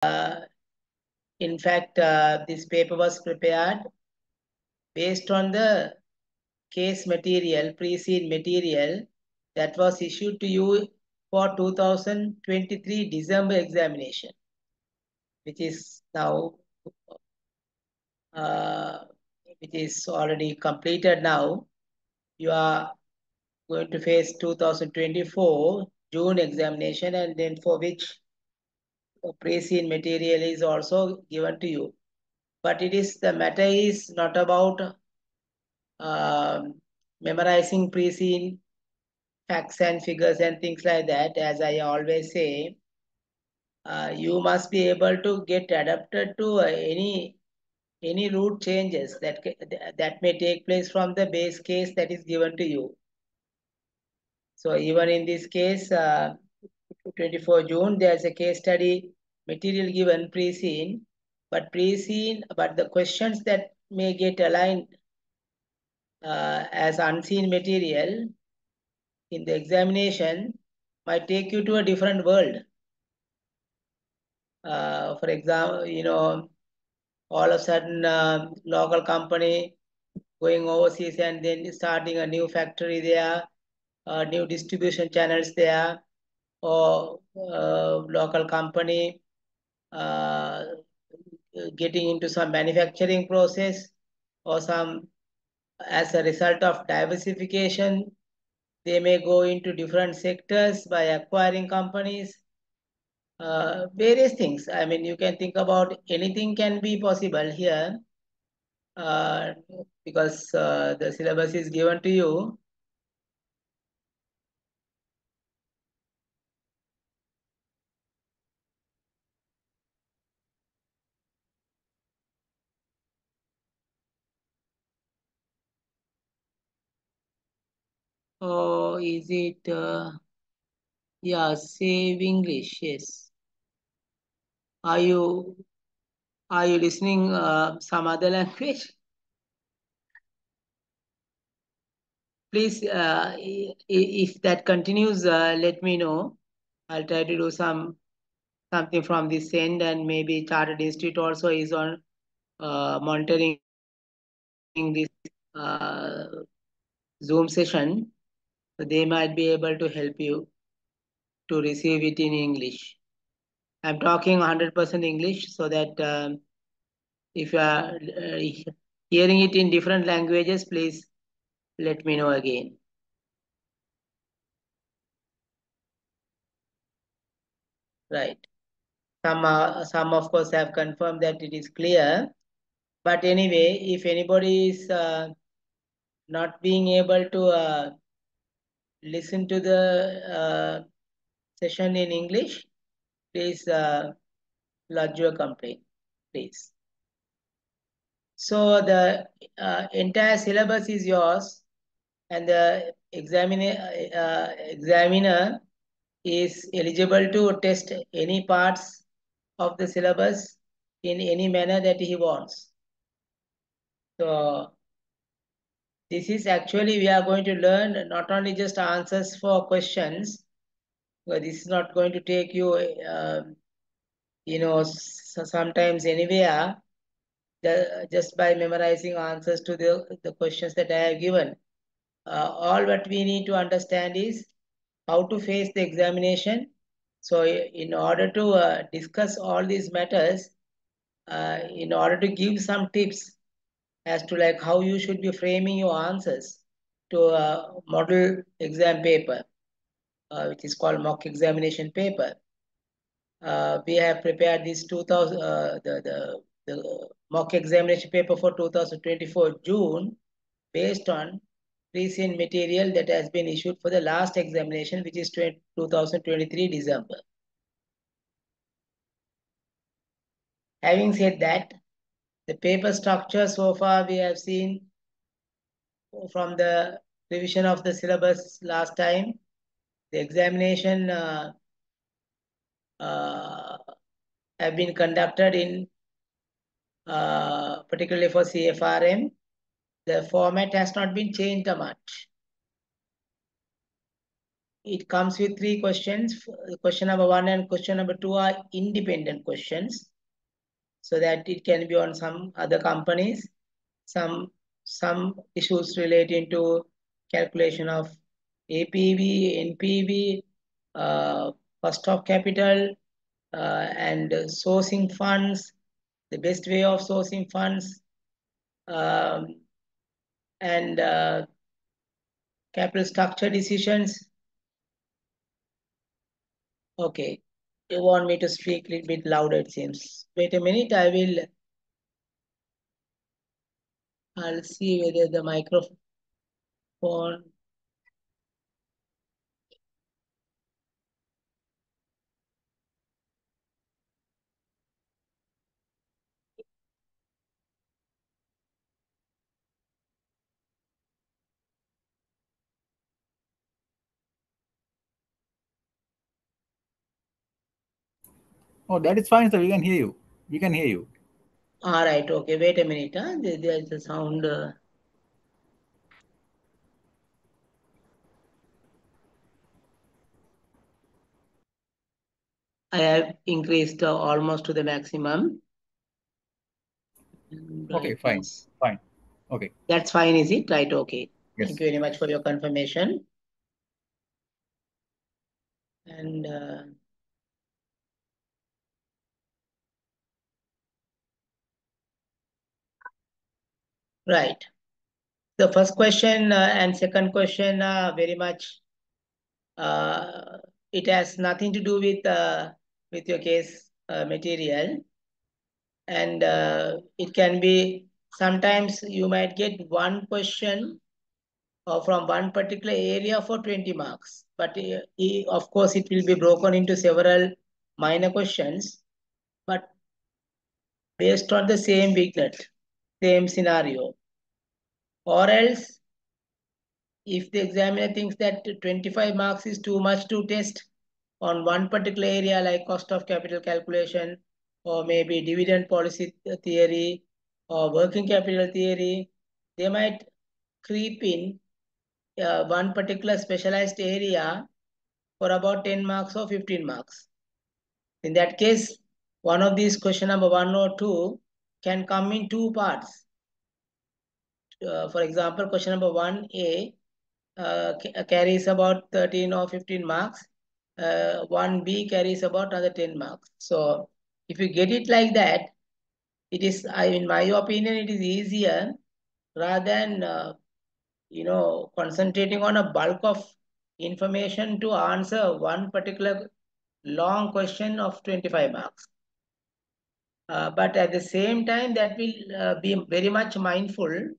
In fact, this paper was prepared based on the case material, pre-seen material that was issued to you for 2023 December examination, which is now, which is already completed now. You are going to face 2024 June examination, and then for which pre-seen material is also given to you. But it is, the matter is not about memorizing pre-seen facts and figures and things like that. As I always say, you must be able to get adapted to any route changes that may take place from the base case that is given to you. So even in this case, 24 June, there's a case study material given pre-seen, but the questions that may get aligned as unseen material in the examination might take you to a different world. For example, all of a sudden, local company going overseas and then starting a new factory there, new distribution channels there, or local company getting into some manufacturing process, or some, as a result of diversification, they may go into different sectors by acquiring companies, various things. I mean, you can think about anything can be possible here, uh, because the syllabus is given to you. Oh, is it, yeah, save English, yes. Are you, are you listening some other language? Please, if that continues, let me know. I'll try to do something from this end, and maybe Chartered Institute also is on monitoring this uh, Zoom session. So they might be able to help you to receive it in English. I'm talking 100% English, so that if you are hearing it in different languages, please let me know again. Right. Some of course have confirmed that it is clear. But anyway, if anybody is not being able to listen to the session in English, please lodge your complaint, please. So the entire syllabus is yours, and the examiner is eligible to test any parts of the syllabus in any manner that he wants. So this is actually, we are going to learn not only just answers for questions, but this is not going to take you, sometimes anywhere, just by memorizing answers to the questions that I have given. All what we need to understand is how to face the examination. So in order to discuss all these matters, in order to give some tips as to like how you should be framing your answers to a model exam paper, which is called mock examination paper. We have prepared this 2000 the mock examination paper for 2024 June based on recent material that has been issued for the last examination, which is 2023 December. Having said that, the paper structure so far we have seen from the revision of the syllabus last time. The examination have been conducted in particularly for CFRM. The format has not been changed much. it comes with three questions. Question number 1 and question number 2 are independent questions, so that it can be on some other companies, some issues relating to calculation of APV, NPV, cost of capital, and sourcing funds, the best way of sourcing funds, um, and capital structure decisions. Okay, you want me to speak a little bit louder, it seems. Wait a minute, I'll see whether the microphone. Oh, that is fine, sir. We can hear you. We can hear you. All right, okay, wait a minute. There's a sound. I have increased almost to the maximum. Okay, fine. Brightness. Fine. Okay. That's fine, is it? Right, okay. Thank Yes. you very much for your confirmation. And right. The first question and second question very much, uh, it has nothing to do with your case material. And it can be, sometimes you might get one question from one particular area for 20 marks. But of course, it will be broken into several minor questions, but based on the same vignet, same scenario. Or else, if the examiner thinks that 25 marks is too much to test on one particular area like cost of capital calculation, or maybe dividend policy theory, or working capital theory, they might creep in one particular specialized area for about 10 marks or 15 marks. In that case, one of these question number 1 or 2 can come in two parts. For example, question number 1A carries about 13 or 15 marks. 1B carries about another 10 marks. So if you get it like that, it is, in my opinion, it is easier rather than concentrating on a bulk of information to answer one particular long question of 25 marks. But at the same time, that will be very much mindful.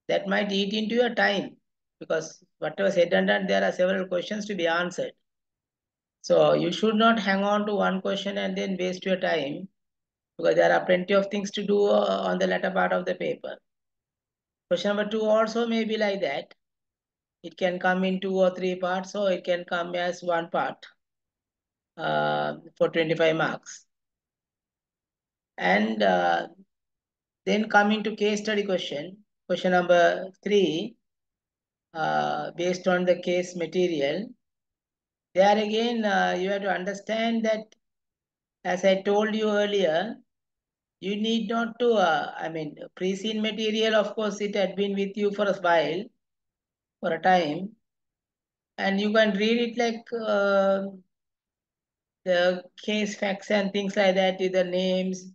That might eat into your time, because whatever said and done, there are several questions to be answered. So you should not hang on to one question and then waste your time, because there are plenty of things to do on the latter part of the paper. Question number 2 also may be like that. It can come in 2 or 3 parts, or it can come as one part for 25 marks. And then coming to case study question, question number 3, based on the case material. There again, you have to understand that, as I told you earlier, you need not to, pre-seen material, of course, it had been with you for a while, for a time, and you can read it like the case facts and things like that, the names.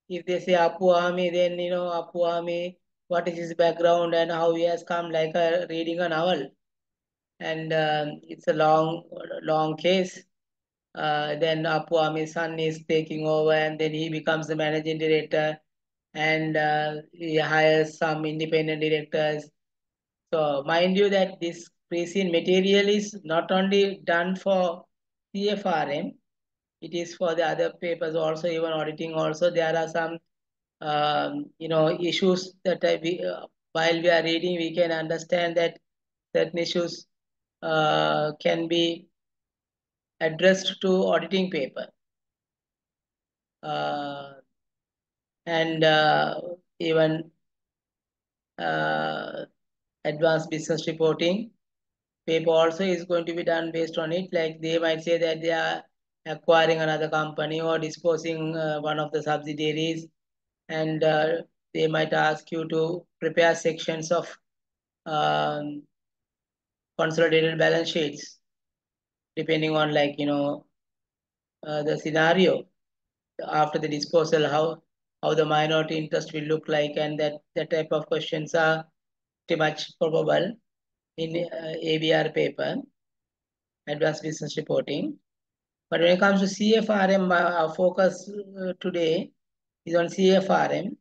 If they say Apu Ami, then Apu Ami, what is his background and how he has come, like reading a novel. And it's a long case. Then Apu Ami's son is taking over, and then he becomes the managing director, and he hires some independent directors. So mind you that this pre-seen material is not only done for CFRM, it is for the other papers also, even auditing also. There are some issues that while we are reading, we can understand that certain issues can be addressed to auditing paper. Uh, and even uh, advanced business reporting. paper also is going to be done based on it. Like they might say that they are acquiring another company or disposing one of the subsidiaries, and they might ask you to prepare sections of um, consolidated balance sheets, depending on like the scenario after the disposal, how the minority interest will look like, and that type of questions are pretty much probable in ABR paper, advanced business reporting. But when it comes to CFRM, our focus today is on CFRM.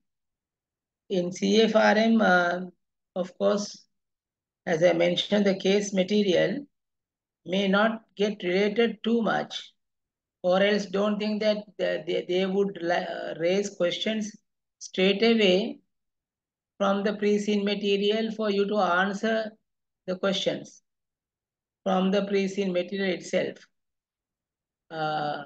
In CFRM, of course, as I mentioned, the case material may not get related too much, or else don't think that they would raise questions straight away from the pre-seen material for you to answer the questions from the pre-seen material itself. Uh,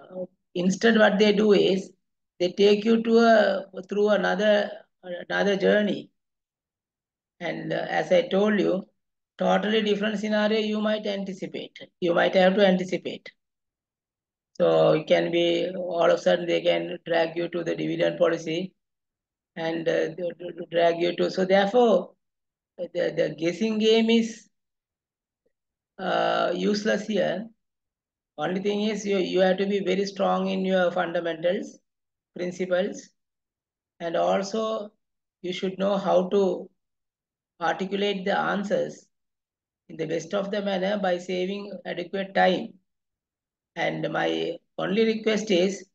Instead, what they do is they take you through another journey. And as I told you, totally different scenario you might anticipate. You might have to anticipate. So it can be all of a sudden they can drag you to the dividend policy and drag you to. So therefore, the guessing game is useless here. Only thing is you have to be very strong in your fundamentals, principles, and also you should know how to articulate the answers in the best of the manner by saving adequate time. And my only request is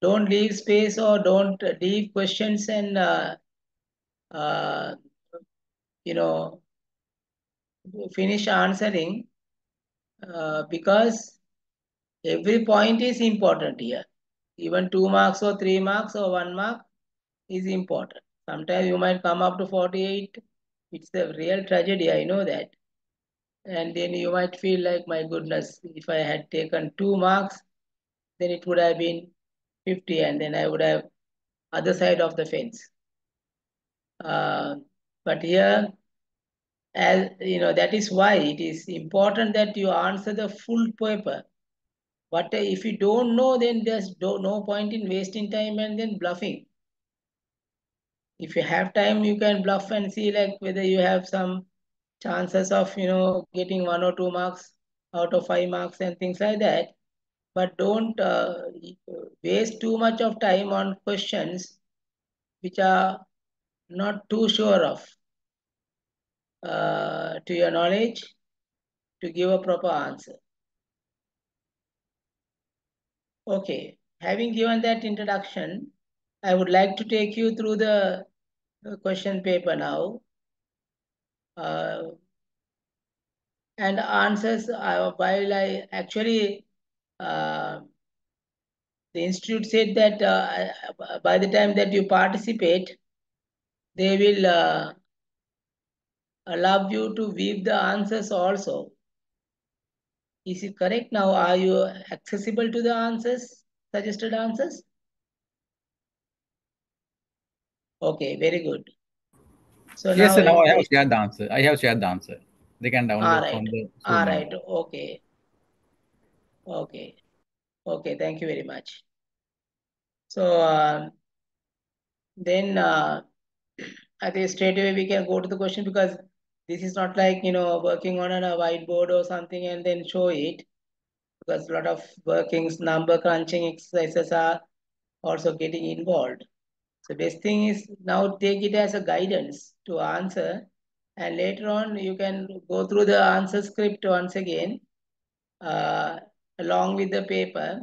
don't leave space or don't leave questions and uh, you know finish answering because every point is important here. Even 2 marks or 3 marks or 1 mark is important. Sometimes you might come up to 48. It's a real tragedy, I know that. And then you might feel like, my goodness, if I had taken 2 marks, then it would have been 50, and then I would have other side of the fence. Uh, but here, as you know, that is why it is important that you answer the full paper. But if you don't know, then there's no point in wasting time and then bluffing. If you have time, you can bluff and see like whether you have some chances of getting 1 or 2 marks out of 5 marks and things like that. But don't waste too much of time on questions which are not too sure of to your knowledge to give a proper answer. Okay, having given that introduction, I would like to take you through the question paper now. Uh, and answers, while I actually, uh, the institute said that by the time that you participate, they will allow you to weave the answers also. Is it correct now? Are you accessible to the answers, suggested answers? Okay, very good. So Yes, now sir. Now I have it, shared the answer. I have shared the answer. They can all download right, from the all student right, member. okay, okay, okay. Thank you very much. So then I think straight away we can go to the question, because this is not like working on a whiteboard or something and then show it, because a lot of workings, number crunching exercises are also getting involved. So best thing is now take it as a guidance to answer, and later on you can go through the answer script once again uh, along with the paper,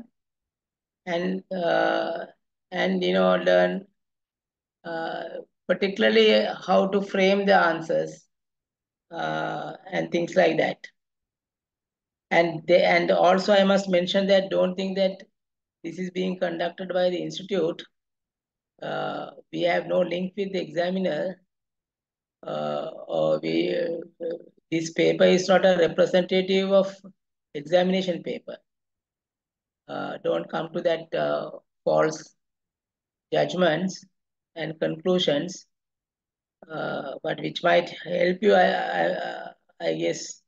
and learn uh, particularly how to frame the answers and things like that. And also I must mention that don't think that this is being conducted by the institute. We have no link with the examiner, or this paper is not a representative of examination paper. Don't come to that false judgments and conclusions, but which might help you, I guess,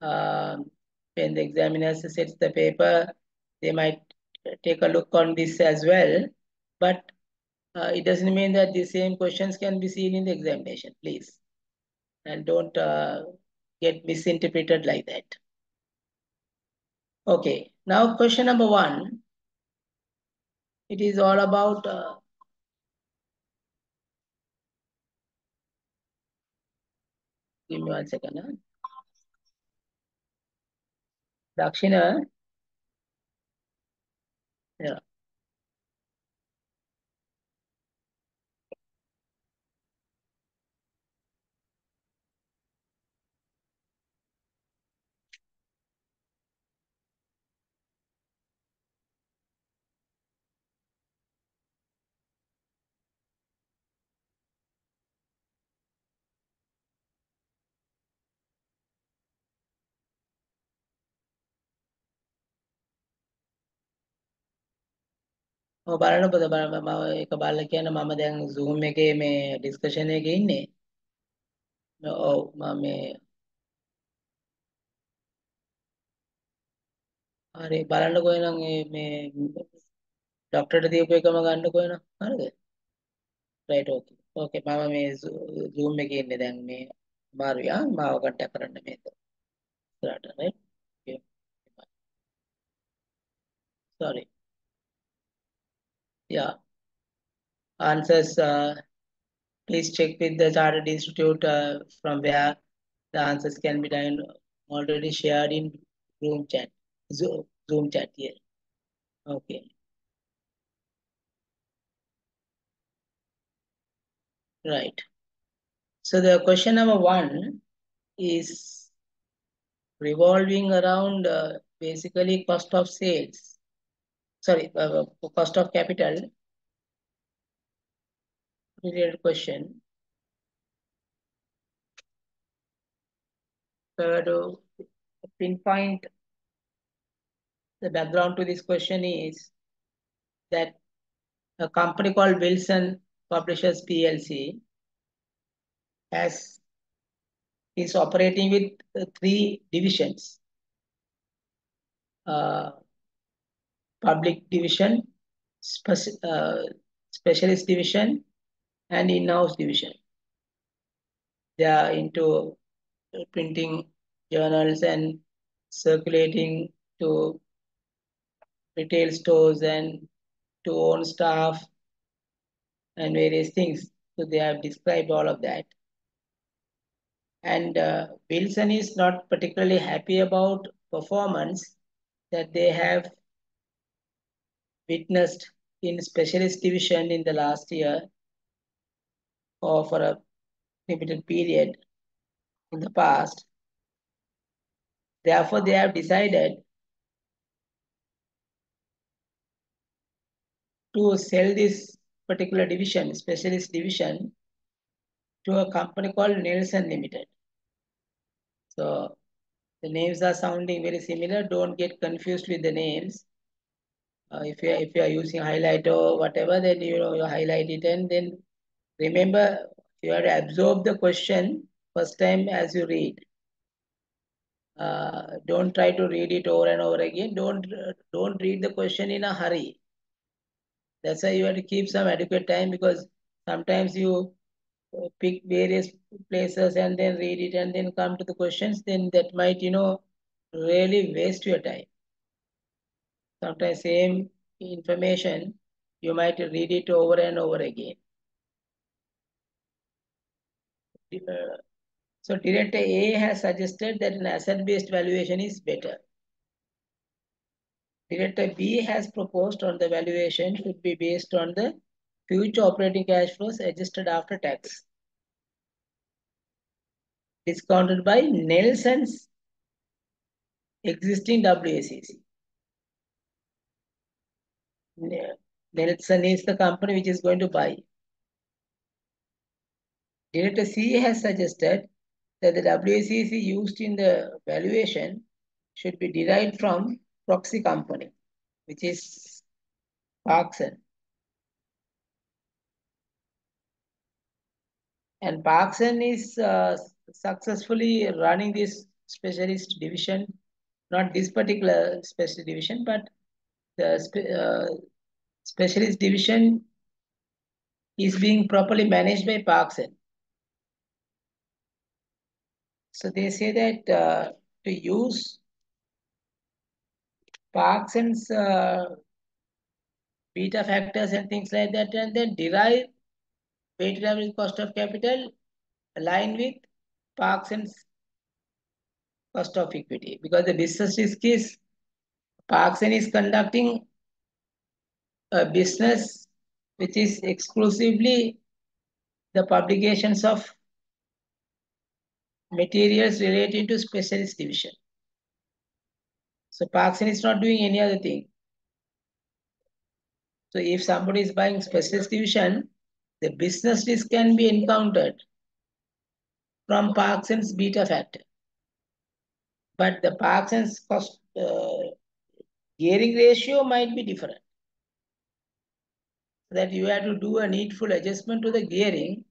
Um, when the examiners sets the paper, they might take a look on this as well. But it doesn't mean that the same questions can be seen in the examination, please. And don't get misinterpreted like that. Okay, now question number 1. It is all about give me 1 second. Dakshina, yeah. බලන්න පොත මම එක බලලා කියන මම දැන් Zoom එකේ මේ ඩිස්කෂන් එකේ ඉන්නේ. ඔව් මම මේ හරි බලන්නකෝ එනං මේ ડોක්ටර්ට දීපු එකම ගන්නකෝ එනං. හරිද? රයිට් ඕකේ. ඕකේ මම මේ Zoom එකේ ඉන්නේ දැන් මේ මාරුයි මාව කන්ටැක්ට් කරන්න මේක. ඉස්සරහට right. Sorry. Yeah. Answers please check with the Chartered Institute from where the answers can be done already shared in Zoom chat. Zoom chat here. Okay. Right. So the question number 1 is revolving around basically cost of sales. Sorry, cost of capital related question. So to pinpoint the background to this question is that a company called Wilson Publishers PLC is operating with 3 divisions. Public division, specialist division, and in-house division. They are into printing journals and circulating to retail stores and to own staff and various things. So they have described all of that. And Wilson is not particularly happy about performance that they have witnessed in specialist division in the last year or for a limited period in the past. Therefore, they have decided to sell this particular division, specialist division, to a company called Nelson Limited. So the names are sounding very similar. Don't get confused with the names. If you are using highlighter or whatever, then you highlight it and then remember you have to absorb the question first time as you read. Don't try to read it over and over again. Don't read the question in a hurry. That's why you have to keep some adequate time because sometimes you pick various places and then read it and then come to the questions. Then that might really waste your time. Sometimes same information you might read it over and over again. So Director A has suggested that an asset-based valuation is better. Director B has proposed on the valuation should be based on the future operating cash flows adjusted after tax, discounted by Nelson's existing WACC. Nelson is the company which is going to buy. Director C has suggested that the WACC used in the valuation should be derived from proxy company, which is Parkson. And Parkson is successfully running this specialist division, not this particular specialist division, but the specialist division is being properly managed by Parkson. So they say that to use Parkson's beta factors and things like that, and then derive weighted average cost of capital aligned with Parkson's cost of equity, because the business risk is Parkson is conducting a business which is exclusively the publications of materials relating to specialist division. So Parkson is not doing any other thing. So if somebody is buying specialist division, the business risk can be encountered from Parkson's beta factor. But the Parkson's cost gearing ratio might be different. So that you have to do a needful adjustment to the gearing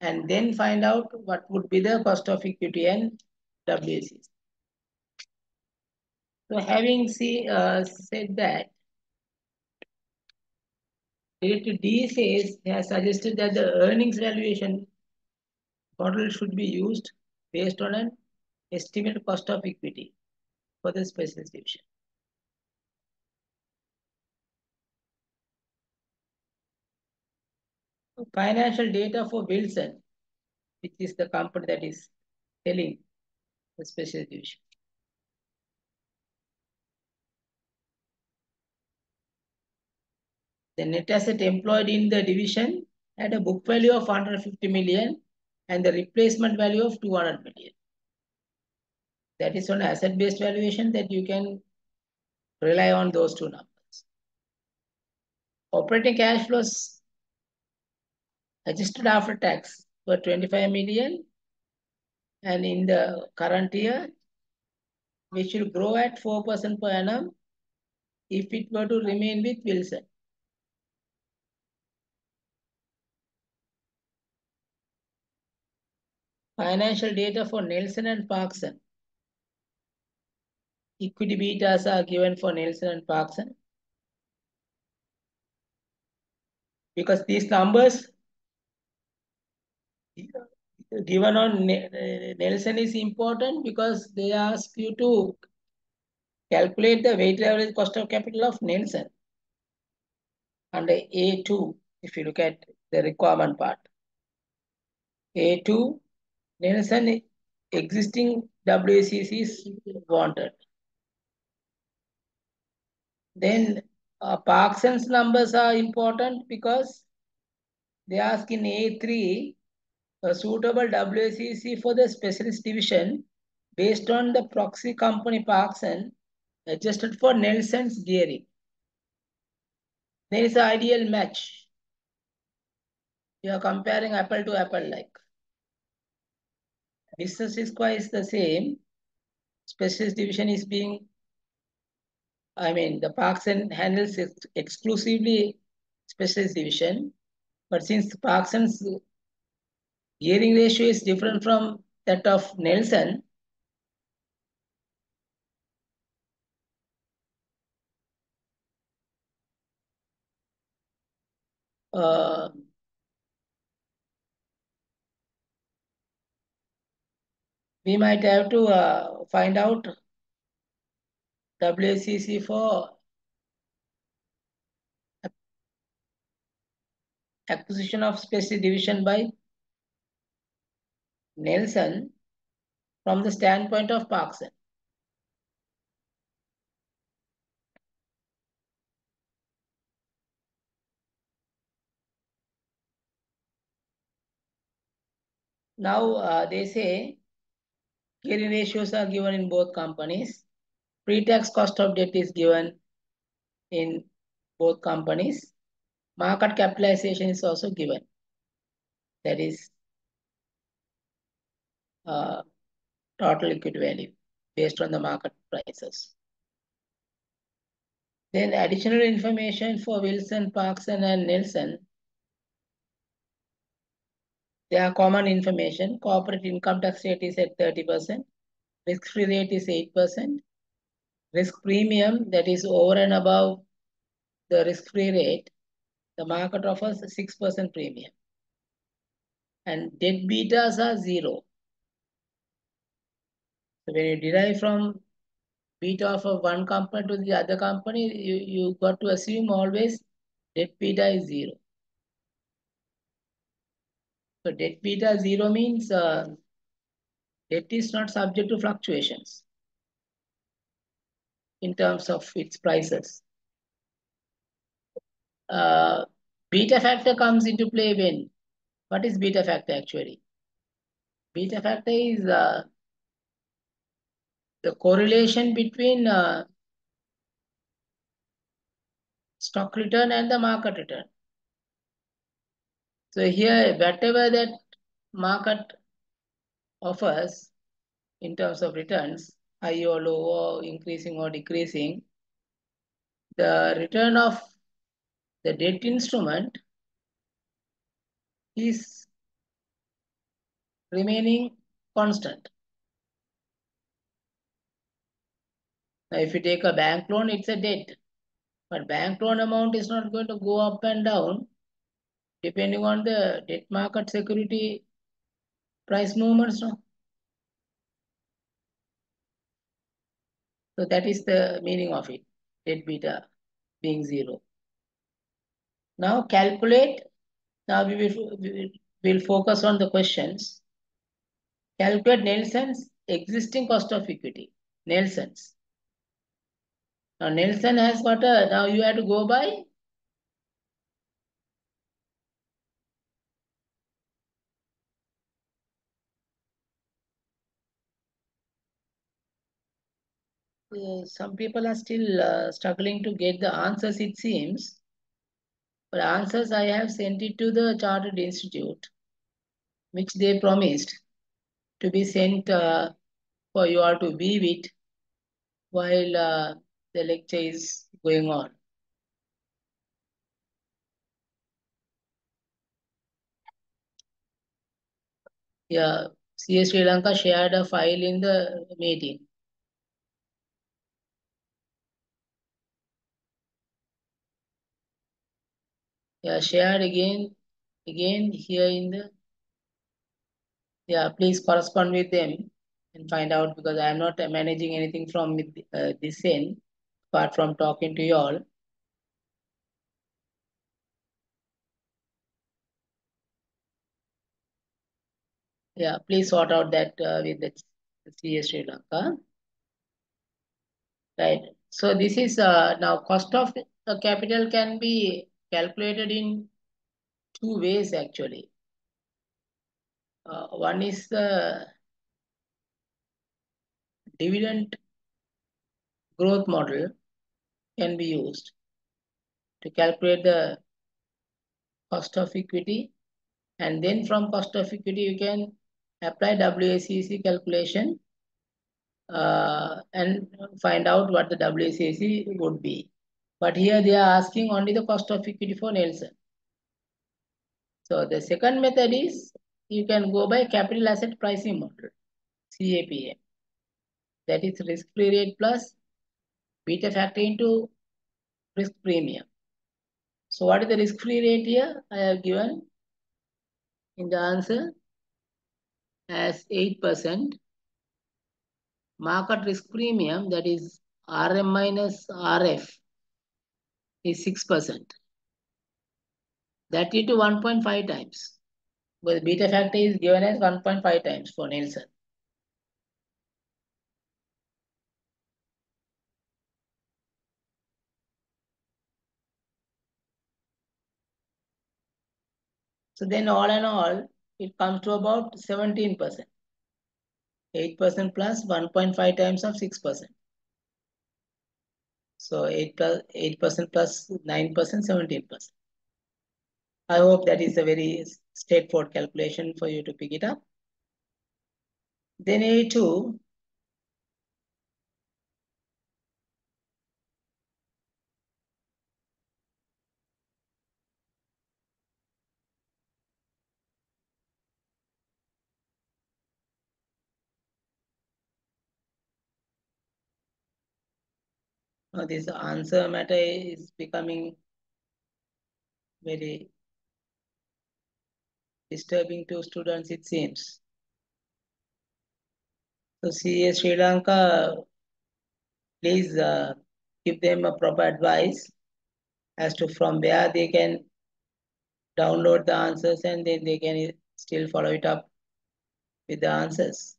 and then find out what would be the cost of equity and WACs. So having said that, Director D says he has suggested that the earnings valuation model should be used based on an estimated cost of equity for the specialist division. Financial data for Wilson, which is the company that is selling the specialist division. The net asset employed in the division had a book value of 150 million and the replacement value of 200 million. That is on asset-based valuation that you can rely on those two numbers. Operating cash flows adjusted after tax were 25 million, and in the current year, which will grow at 4% per annum if it were to remain with Wilson. Financial data for Nelson and Parkson. Equity betas are given for Nelson and Parkson. Because these numbers given on Nelson is important because they ask you to calculate the weighted average cost of capital of Nelson under A2, if you look at the requirement part. A2, Nelson existing WACC is wanted. Then Parkson's numbers are important because they ask in A3 a suitable WACC for the specialist division based on the proxy company Parkson adjusted for Nelson's gearing. There is an ideal match. You are comparing apple to apple like. Business risk is the same. Specialist division is being, the Parkson handles exclusively specialist division. But since Parkson's gearing ratio is different from that of Nelson, we might have to find out WACC for acquisition of specialist division by Nelson from the standpoint of Parkson. Now they say gearing ratios are given in both companies. Pre-tax cost of debt is given in both companies. Market capitalization is also given. That is total equity value based on the market prices. Then additional information for Wilson, Parkson, and Nelson. They are common information. Corporate income tax rate is at 30%. risk-free rate is 8%. Risk premium, that is over and above the risk-free rate, the market offers a 6% premium. And debt betas are 0. So when you derive from beta of one company to the other company, you got to assume always debt beta is 0. So debt beta 0 means debt is not subject to fluctuations in terms of its prices. Uh, Beta factor comes into play when? What is beta factor actually? Beta factor is the correlation between stock return and the market return. So here, whatever that market offers in terms of returns, high or low or increasing or decreasing, the return of the debt instrument is remaining constant. Now, if you take a bank loan, it's a debt, but bank loan amount is not going to go up and down depending on the debt market security price movements. No? So that is the meaning of it, debt beta being 0. Now calculate, now we will focus on the questions. Calculate Nelson's existing cost of equity. Nelson's. Now Nelson has got a, now you have to go by some people are still struggling to get the answers, it seems. But answers I have sent it to the Chartered Institute, which they promised to be sent for you all to view it while the lecture is going on. Yeah, CS Sri Lanka shared a file in the meeting. Yeah, shared again here in the, yeah, please correspond with them and find out, because I am not managing anything from this end apart from talking to you all. Yeah, please sort out that with the CS Sri Lanka. Right. So this is now cost of capital can be calculated in two ways actually. One is the dividend growth model can be used to calculate the cost of equity, and then from cost of equity you can apply WACC calculation and find out what the WACC would be. But here they are asking only the cost of equity for Nelson. So the second method is you can go by capital asset pricing model, CAPM. That is risk-free rate plus beta factor into risk premium. So what is the risk-free rate here? I have given in the answer as 8%. Market risk premium, that is RM minus RF, is 6%. That into 1.5 times. But beta factor is given as 1.5 times for Nielsen. So then all in all, it comes to about 17%. 8% plus 1.5 times of 6%. So 8% plus 9%, 17%. I hope that is a very straightforward calculation for you to pick it up. Then A2, Now this answer matter is becoming very disturbing to students, it seems. So CS Sri Lanka, please give them a proper advice as to from where they can download the answers, and then they can still follow it up with the answers.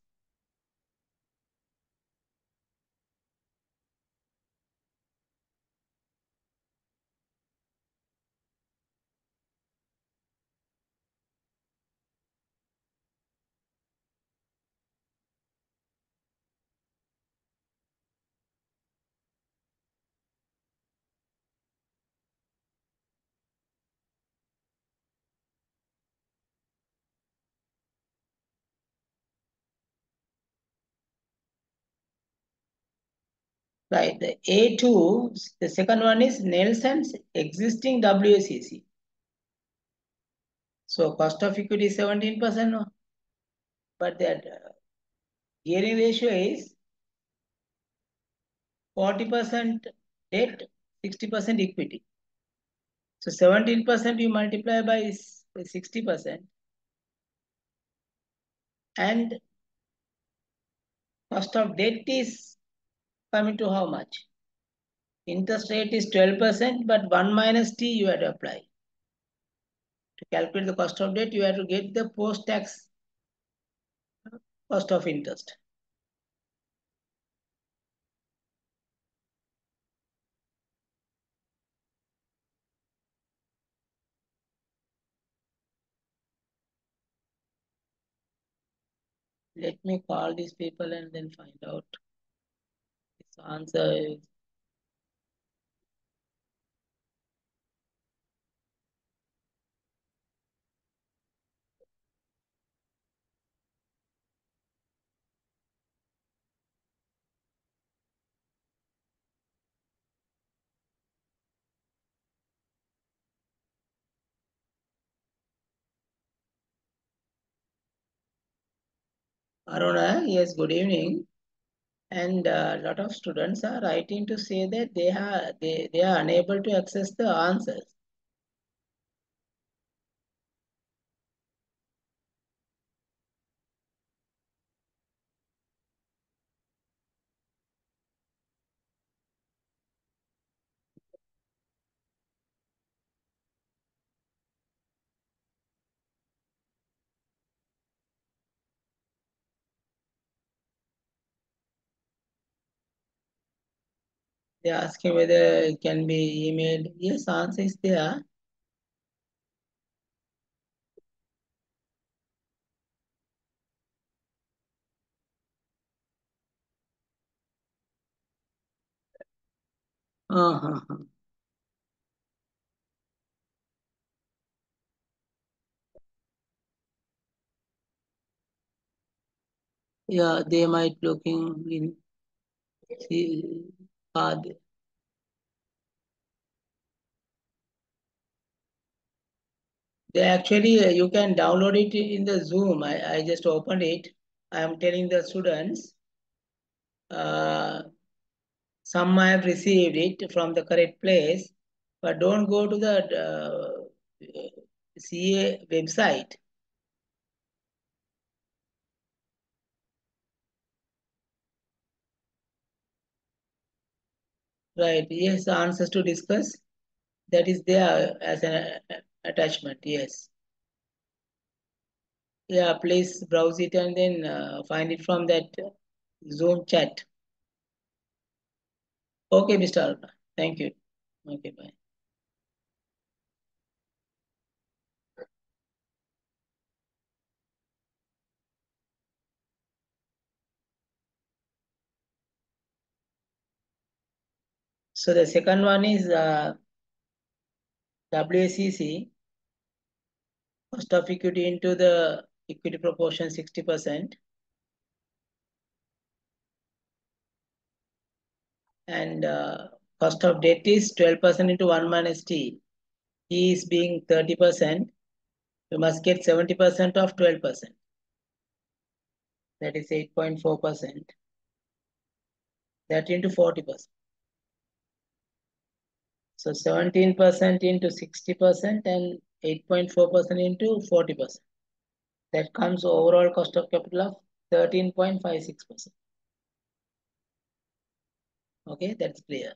Right, the A2, the second one is Nelson's existing WACC. So cost of equity is 17%, no? But that gearing ratio is 40% debt, 60% equity. So 17% you multiply by 60%, and cost of debt is coming to how much? Interest rate is 12%, but 1 minus T you have to apply. To calculate the cost of debt, you have to get the post-tax cost of interest. Let me call these people and then find out this answer is. Aruna, yes, good evening. And a lot of students are writing to say that they are unable to access the answers. They're asking whether it can be emailed. Yes, answer is there. Uh-huh. Yeah, they might looking in see, they actually you can download it in the Zoom. I just opened it. I am telling the students. Some have received it from the correct place, but don't go to the CA website. Right? Yes, answers to discuss. That is there as an attachment. Yes. Yeah, please browse it and then find it from that Zoom chat. Okay, Mr. Aruna. Thank you. Okay, bye. So the second one is WACC, cost of equity into the equity proportion 60%. And cost of debt is 12% into 1 minus T. T is being 30%. You must get 70% of 12%. That is 8.4%. That into 40%. So 17% into 60% and 8.4% into 40%. That comes overall cost of capital of 13.56%. Okay, that's clear.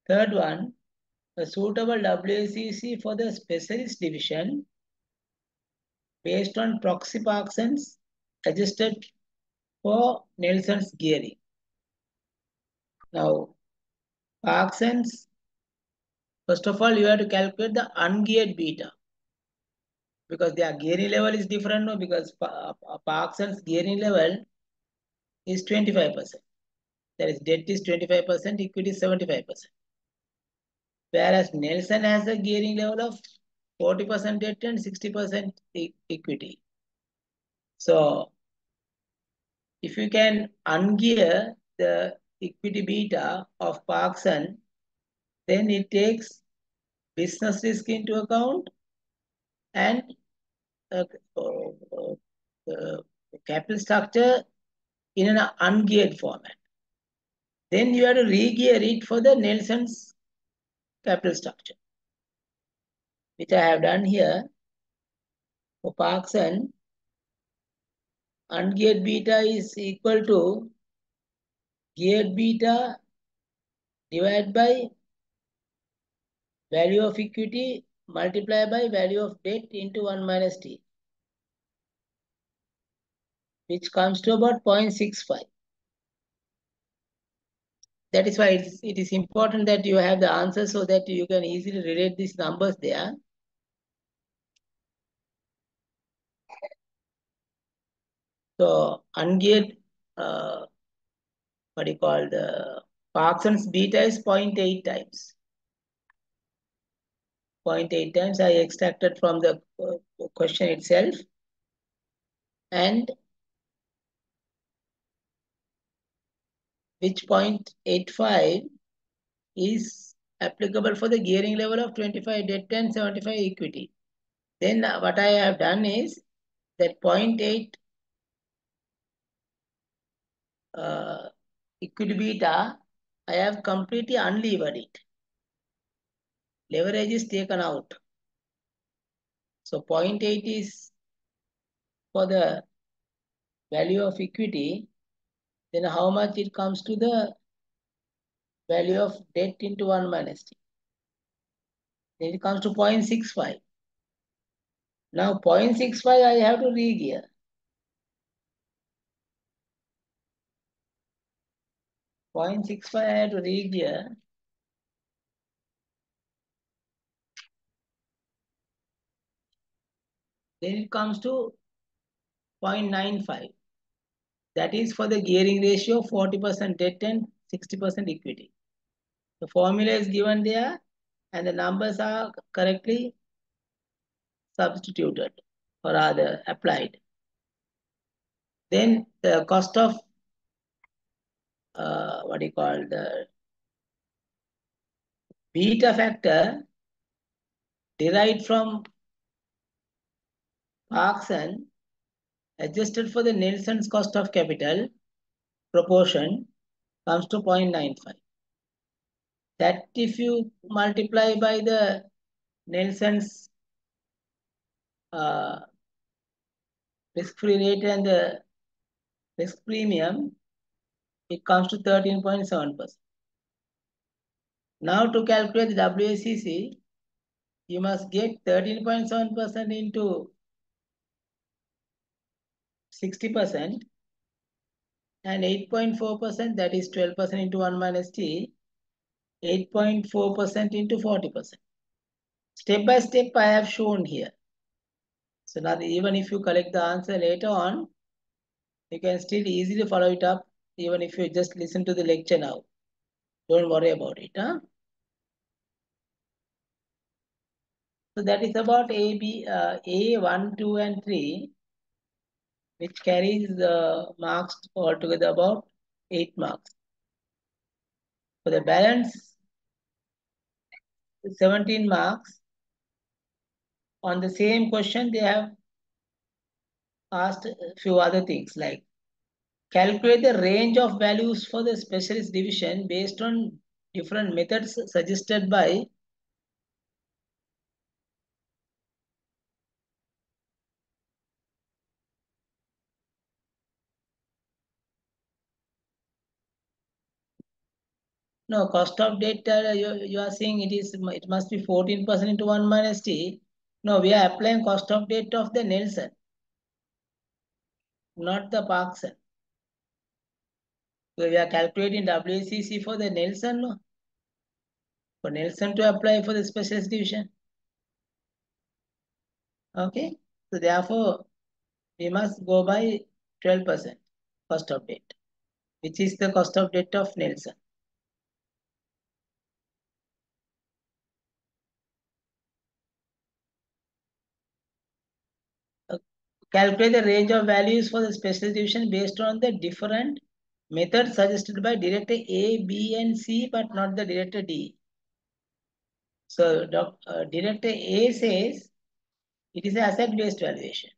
Third one, a suitable WACC for the specialist division based on proxy Parkinson's adjusted for Nelson's gearing. Now, Parkinson's, first of all, you have to calculate the ungeared beta because their gearing level is different no? Because Parkinson's gearing level is 25%. That is, debt is 25%, equity is 75%. Whereas Nelson has a gearing level of 40% debt and 60% equity. So, if you can ungear the equity beta of Parkson, then it takes business risk into account and uh, capital structure in an ungeared format. Then you have to re-gear it for the Nelson's capital structure, which I have done here. For Parkson, ungeared beta is equal to geared beta divided by value of equity multiplied by value of debt into 1 minus t, which comes to about 0.65. That is why it is important that you have the answer so that you can easily relate these numbers there. So ungeared, what do you call the Parkinson's beta is 0.8 times. 0.8 times I extracted from the question itself. And which 0.85 is applicable for the gearing level of 25 debt and 75 equity. Then what I have done is that 0.8 equity beta, I have completely unlevered it. Leverage is taken out. So 0.8 is for the value of equity. Then how much it comes to the value of debt into 1 minus t. Then it comes to 0.65. Now 0.65 I have to re-gear. 0.65 I have to re-gear. Then it comes to 0.95. That is for the gearing ratio 40% debt and 60% equity. The formula is given there and the numbers are correctly substituted or rather applied. Then the cost of what do you call the beta factor derived from Parkson adjusted for the Nelson's cost of capital proportion comes to 0.95. That if you multiply by the Nelson's risk-free rate and the risk premium, it comes to 13.7%. Now to calculate the WACC, you must get 13.7% into 60% and 8.4%, that is 12% into 1 minus t, 8.4% into 40%. Step by step I have shown here. So now even if you collect the answer later on, you can still easily follow it up even if you just listen to the lecture now. Don't worry about it. Huh? So that is about A, 1, 2 and 3, which carries the marks altogether about 8 marks. For the balance 17 marks, on the same question they have asked a few other things like calculate the range of values for the specialist division based on different methods suggested by no cost of debt. You are saying it must be 14% into 1 minus t. No, we are applying cost of debt of the Nelson, not the Parkson. So we are calculating WACC for the Nelson, no? For Nelson to apply for the specialist division. Okay. So therefore, we must go by 12% cost of debt, which is the cost of debt of Nelson. Calculate the range of values for the special division based on the different methods suggested by director A, B, and C, but not the director D. So director A says it is asset-based valuation.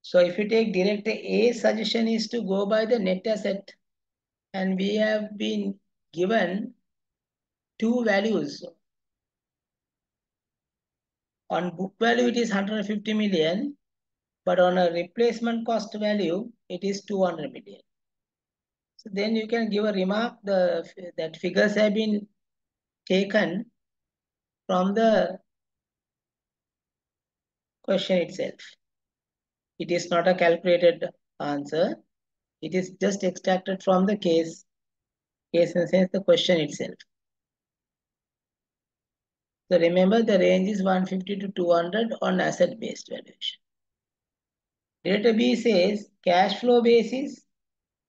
So if you take director A's suggestion is to go by the net asset, and we have been given two values. On book value, it is 150 million, but on a replacement cost value, it is 200 million. So then you can give a remark that figures have been taken from the question itself. It is not a calculated answer. It is just extracted from the case in the sense the question itself. So remember the range is 150 to 200 on asset-based valuation. Data B says cash flow basis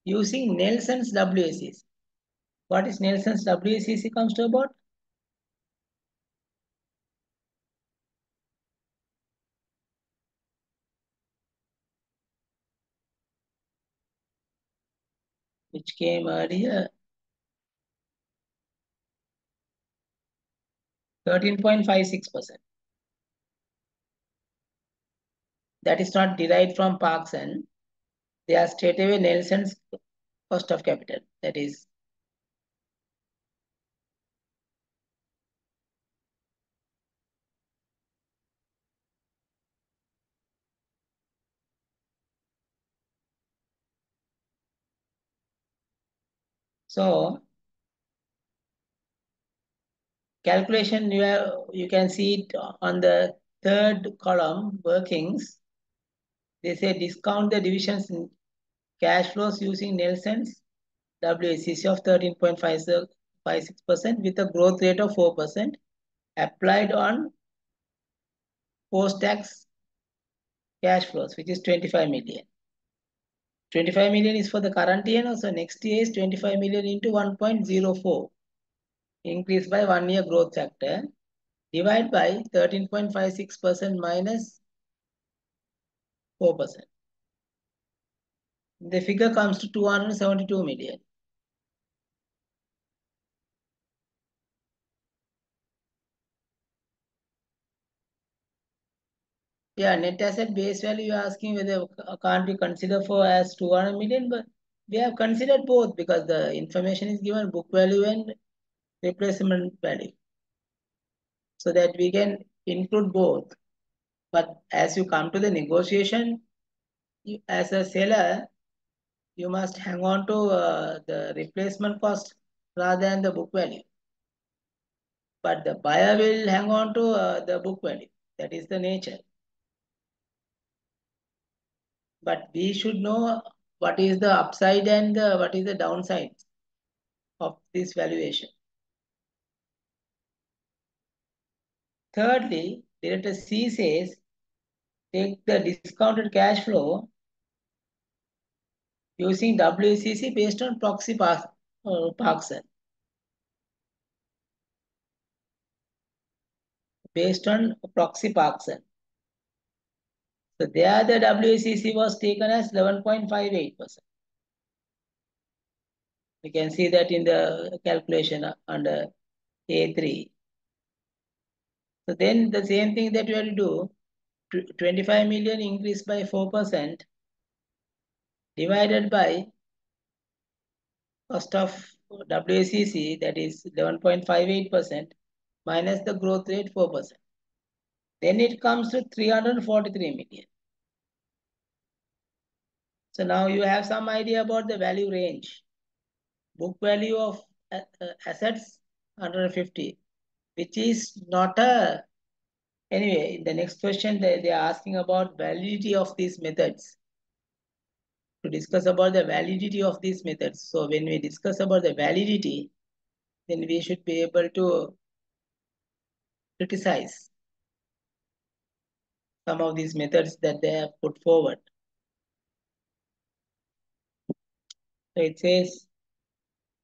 using Nelson's WACC. What is Nelson's WACC comes to about? Which came earlier, 13.56%. That is not derived from Parkson. They are straightaway Nelson's cost of capital. That is so calculation you can see it on the third column workings. They say discount the divisions in cash flows using Nelson's WACC of 13.56% with a growth rate of 4% applied on post-tax cash flows, which is 25 million. 25 million is for the current year, so next year is 25 million into 1.04, increase by 1 year growth factor, divide by 13.56% minus 4%. The figure comes to 272 million. Yeah, net asset base value, you're asking whether can't we consider for as 200 million, but we have considered both because the information is given book value and replacement value. So that we can include both. But as you come to the negotiation, as a seller, you must hang on to the replacement cost rather than the book value. But the buyer will hang on to the book value. That is the nature. But we should know what is the upside and what is the downside of this valuation. Thirdly, director C says, take the discounted cash flow using WACC based on proxy Parkson. Based on proxy Parkson. So there the WACC was taken as 11.58%. You can see that in the calculation under A3. So then the same thing that you have to do, 25 million increased by 4% divided by cost of WACC, that is 11.58%, minus the growth rate 4%. Then it comes to 343 million. So now you have some idea about the value range. Book value of assets 150, which is not a, anyway, in the next question they are asking about validity of these methods. To discuss about the validity of these methods. So when we discuss about the validity, then we should be able to criticize some of these methods that they have put forward. So it says,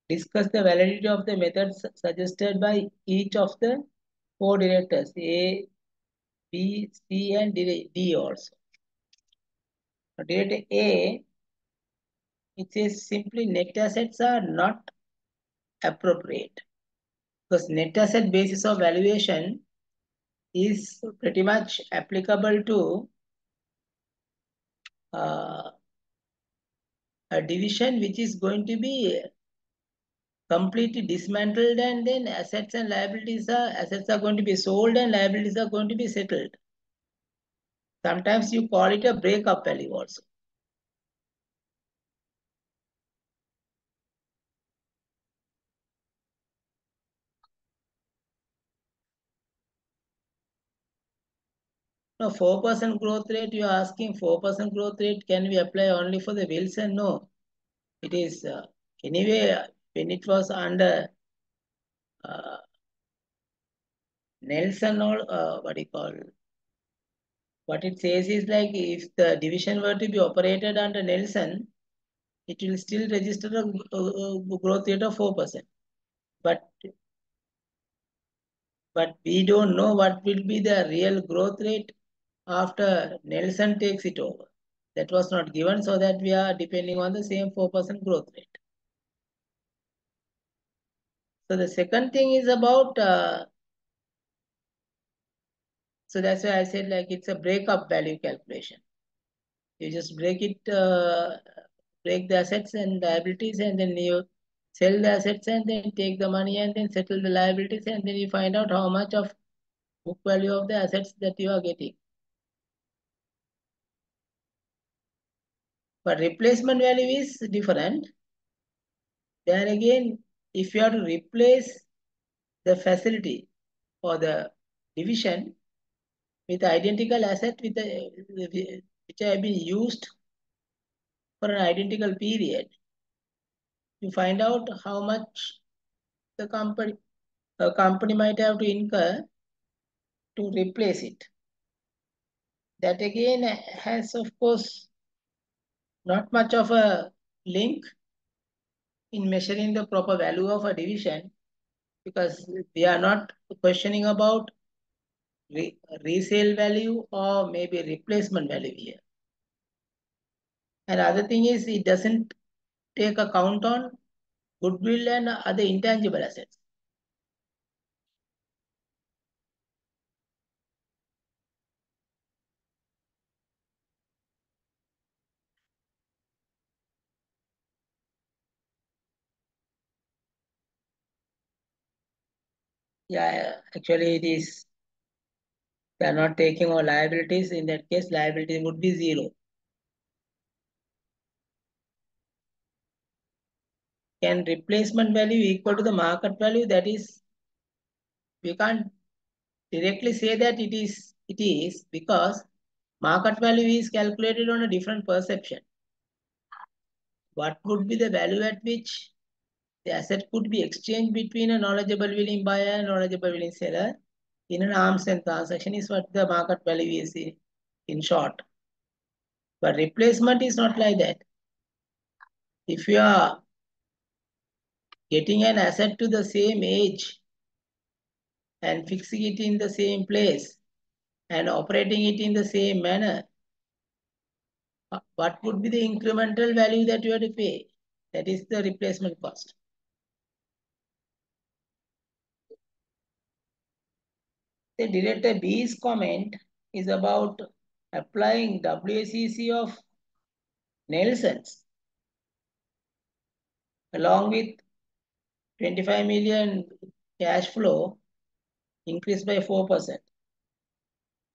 discuss the validity of the methods suggested by each of the four directors, A, B, C, and D also. Now, director A, it says simply net assets are not appropriate, because net asset basis of valuation is pretty much applicable to a division which is going to be completely dismantled, and then assets are going to be sold and liabilities are going to be settled. Sometimes you call it a breakup value also. No, 4% growth rate, you are asking 4% growth rate, can we apply only for the Wilson? No. It is, anyway, when it was under Nelson or what do you call, what it says is like if the division were to be operated under Nelson, it will still register a growth rate of 4%. But we don't know what will be the real growth rate after Nelson takes it over. That was not given, so that we are depending on the same 4% growth rate. So the second thing is about, so that's why I said like it's a breakup value calculation. You just break it, break the assets and liabilities, and then you sell the assets and then take the money and then settle the liabilities, and then you find out how much of book value of the assets that you are getting. But replacement value is different. Then again, if you have to replace the facility or the division with identical asset with which have been used for an identical period, you find out how much the company might have to incur to replace it. That again has, of course, not much of a link in measuring the proper value of a division, because we are not questioning about resale value or maybe replacement value here. And other thing is, it doesn't take account on goodwill and other intangible assets. Yeah, actually it is, they are not taking all liabilities. In that case, liability would be 0. Can replacement value equal to the market value? That is, we can't directly say that it is because market value is calculated on a different perception. What would be the value at which the asset could be exchanged between a knowledgeable willing buyer and knowledgeable willing seller in an arm's length transaction is what the market value is in short. But replacement is not like that. If you are getting an asset to the same age and fixing it in the same place and operating it in the same manner, what would be the incremental value that you have to pay? That is the replacement cost. The Director B's comment is about applying WACC of Nelson's along with 25 million cash flow increased by 4%.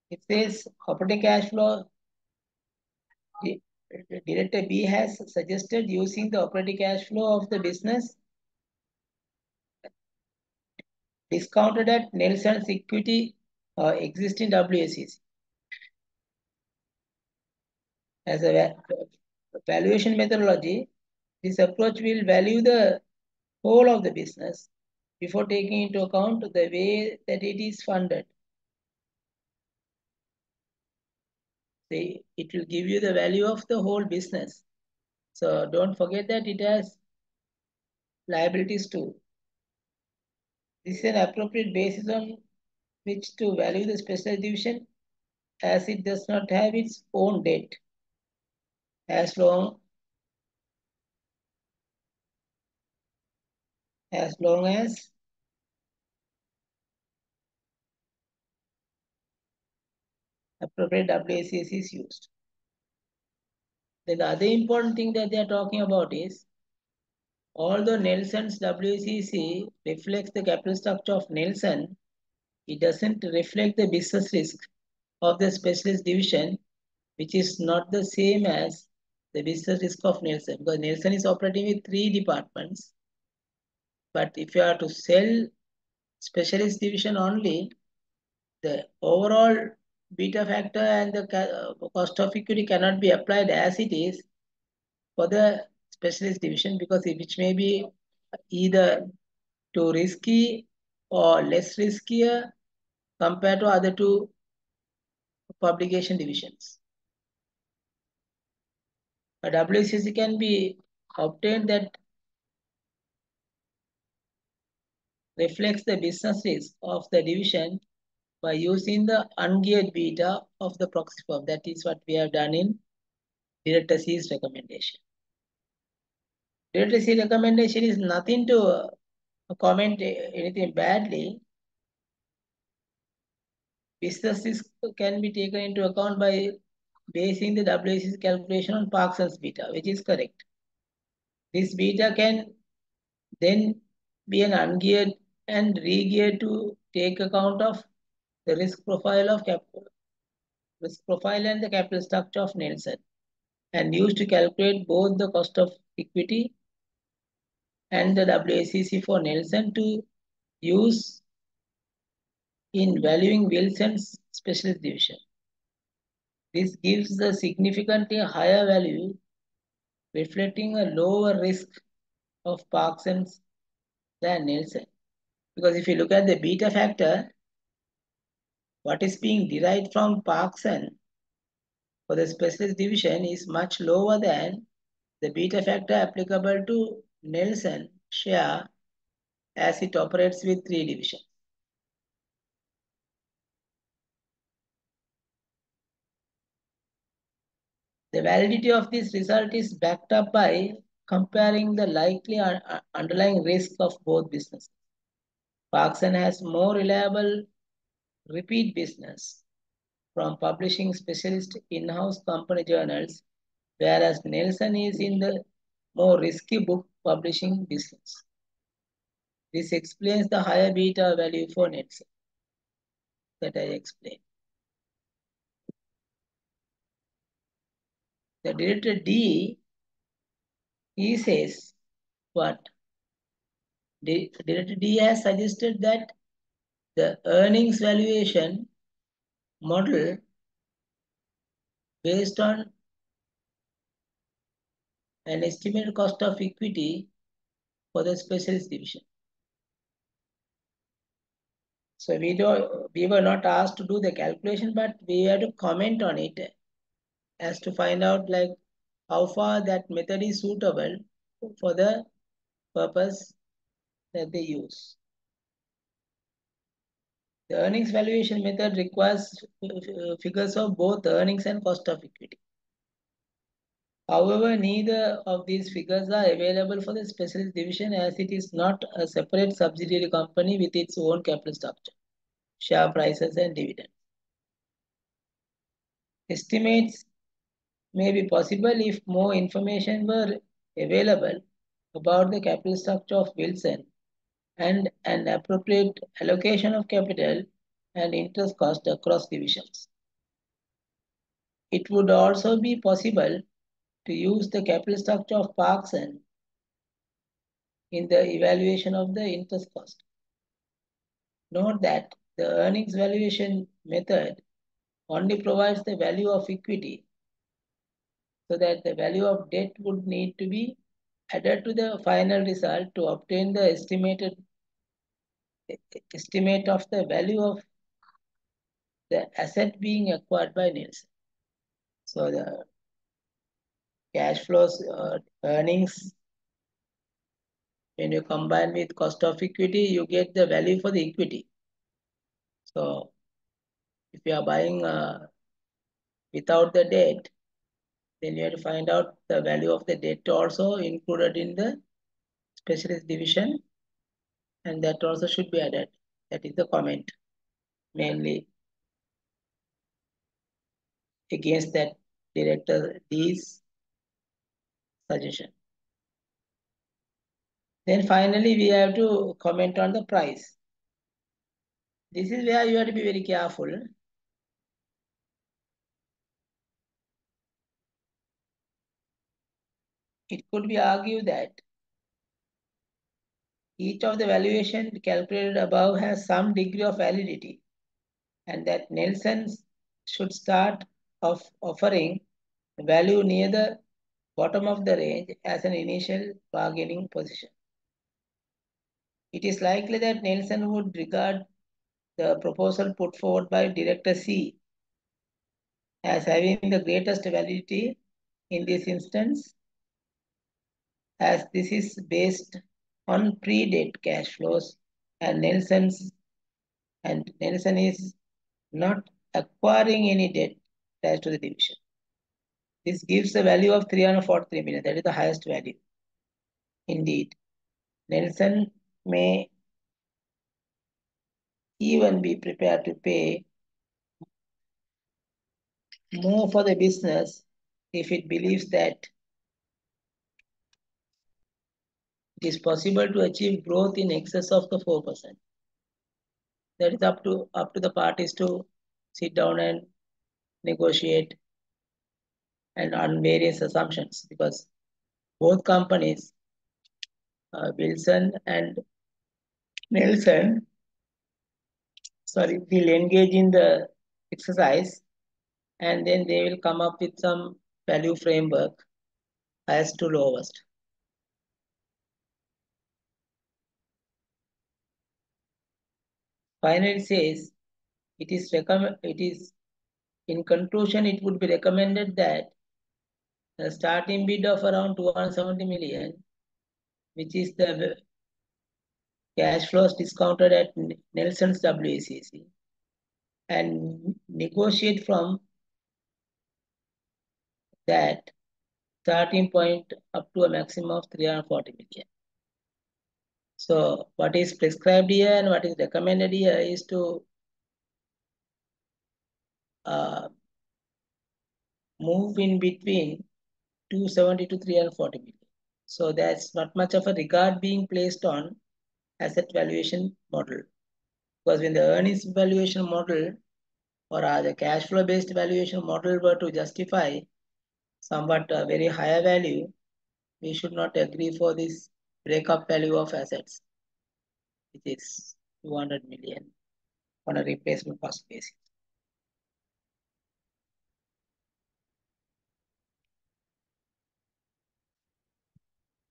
It says operating cash flow. Director B has suggested using the operating cash flow of the business discounted at Nelson's equity existing WACC as a valuation methodology. This approach will value the whole of the business before taking into account the way that it is funded. It will give you the value of the whole business. So don't forget that it has liabilities too. This is an appropriate basis on which to value the special division as it does not have its own debt as long as appropriate WACC is used. Then the other important thing that they are talking about is although Nelson's WACC reflects the capital structure of Nelson, it doesn't reflect the business risk of the specialist division, which is not the same as the business risk of Nelson, because Nelson is operating with 3 departments. But if you are to sell specialist division only, the overall beta factor and the cost of equity cannot be applied as it is for the specialist division, because which may be either too risky or less riskier compared to other two publication divisions. A WCC can be obtained that reflects the business risk of the division by using the ungeared beta of the proxy firm. That is what we have done in Director C's recommendation. Director C recommendation is nothing to comment anything badly. Business risk can be taken into account by basing the WACC calculation on Parsons beta, which is correct. This beta can then be an ungeared and regeared to take account of the risk profile and the capital structure of Nelson, and used to calculate both the cost of equity and the WACC for Nelson to use in valuing Wilson's specialist division. This gives a significantly higher value, reflecting a lower risk of Parsons than Nelson. Because if you look at the beta factor, what is being derived from Parsons for the specialist division is much lower than the beta factor applicable to Nelson share as it operates with 3 divisions. The validity of this result is backed up by comparing the likely underlying risk of both businesses. Parsons has more reliable repeat business from publishing specialist in-house company journals, whereas Nelson is in the more risky book publishing business. This explains the higher beta value for Nelson that I explained. The Director D, he says what? Director D has suggested that the earnings valuation model based on an estimated cost of equity for the specialist division. So we were not asked to do the calculation, but we had to comment on it as to find out like how far that method is suitable for the purpose that they use. The earnings valuation method requires figures of both earnings and cost of equity. However, neither of these figures are available for the specialist division as it is not a separate subsidiary company with its own capital structure, share prices and dividends. Estimates may be possible if more information were available about the capital structure of Wilson and an appropriate allocation of capital and interest cost across divisions. It would also be possible to use the capital structure of Parkson in the evaluation of the interest cost. Note that the earnings valuation method only provides the value of equity, so that the value of debt would need to be added to the final result to obtain the estimate of the value of the asset being acquired by Nielsen. So the cash flows earnings, when you combine with cost of equity, you get the value for the equity. So if you are buying without the debt, then you have to find out the value of the debt also included in the specialist division, and that also should be added. That is the comment mainly against that director D's suggestion. Then finally, we have to comment on the price. This is where you have to be very careful. It could be argued that each of the valuation calculated above has some degree of validity, and that Nelson should start offering value near the bottom of the range as an initial bargaining position. It is likely that Nelson would regard the proposal put forward by Director C as having the greatest validity in this instance, as this is based on pre-date cash flows and Nelson is not acquiring any debt attached to the division. This gives a value of 343 million. That is the highest value. Indeed, Nelson may even be prepared to pay more for the business if it believes that it is possible to achieve growth in excess of the 4%. That is up to the parties to sit down and negotiate and on various assumptions, because both companies, Wilson and Nelson, will engage in the exercise, and then they will come up with some value framework as to lowest. Finally, it says it is in conclusion, it would be recommended that the starting bid of around 270 million, which is the cash flows discounted at Nelson's WACC, and negotiate from that starting point up to a maximum of 340 million. So what is prescribed here and what is recommended here is to move in between 270 to 340 million. So there's not much of a regard being placed on asset valuation model, because when the earnings valuation model or the cash flow based valuation model were to justify somewhat a very higher value, we should not agree for this breakup value of assets, which is 200 million on a replacement cost basis.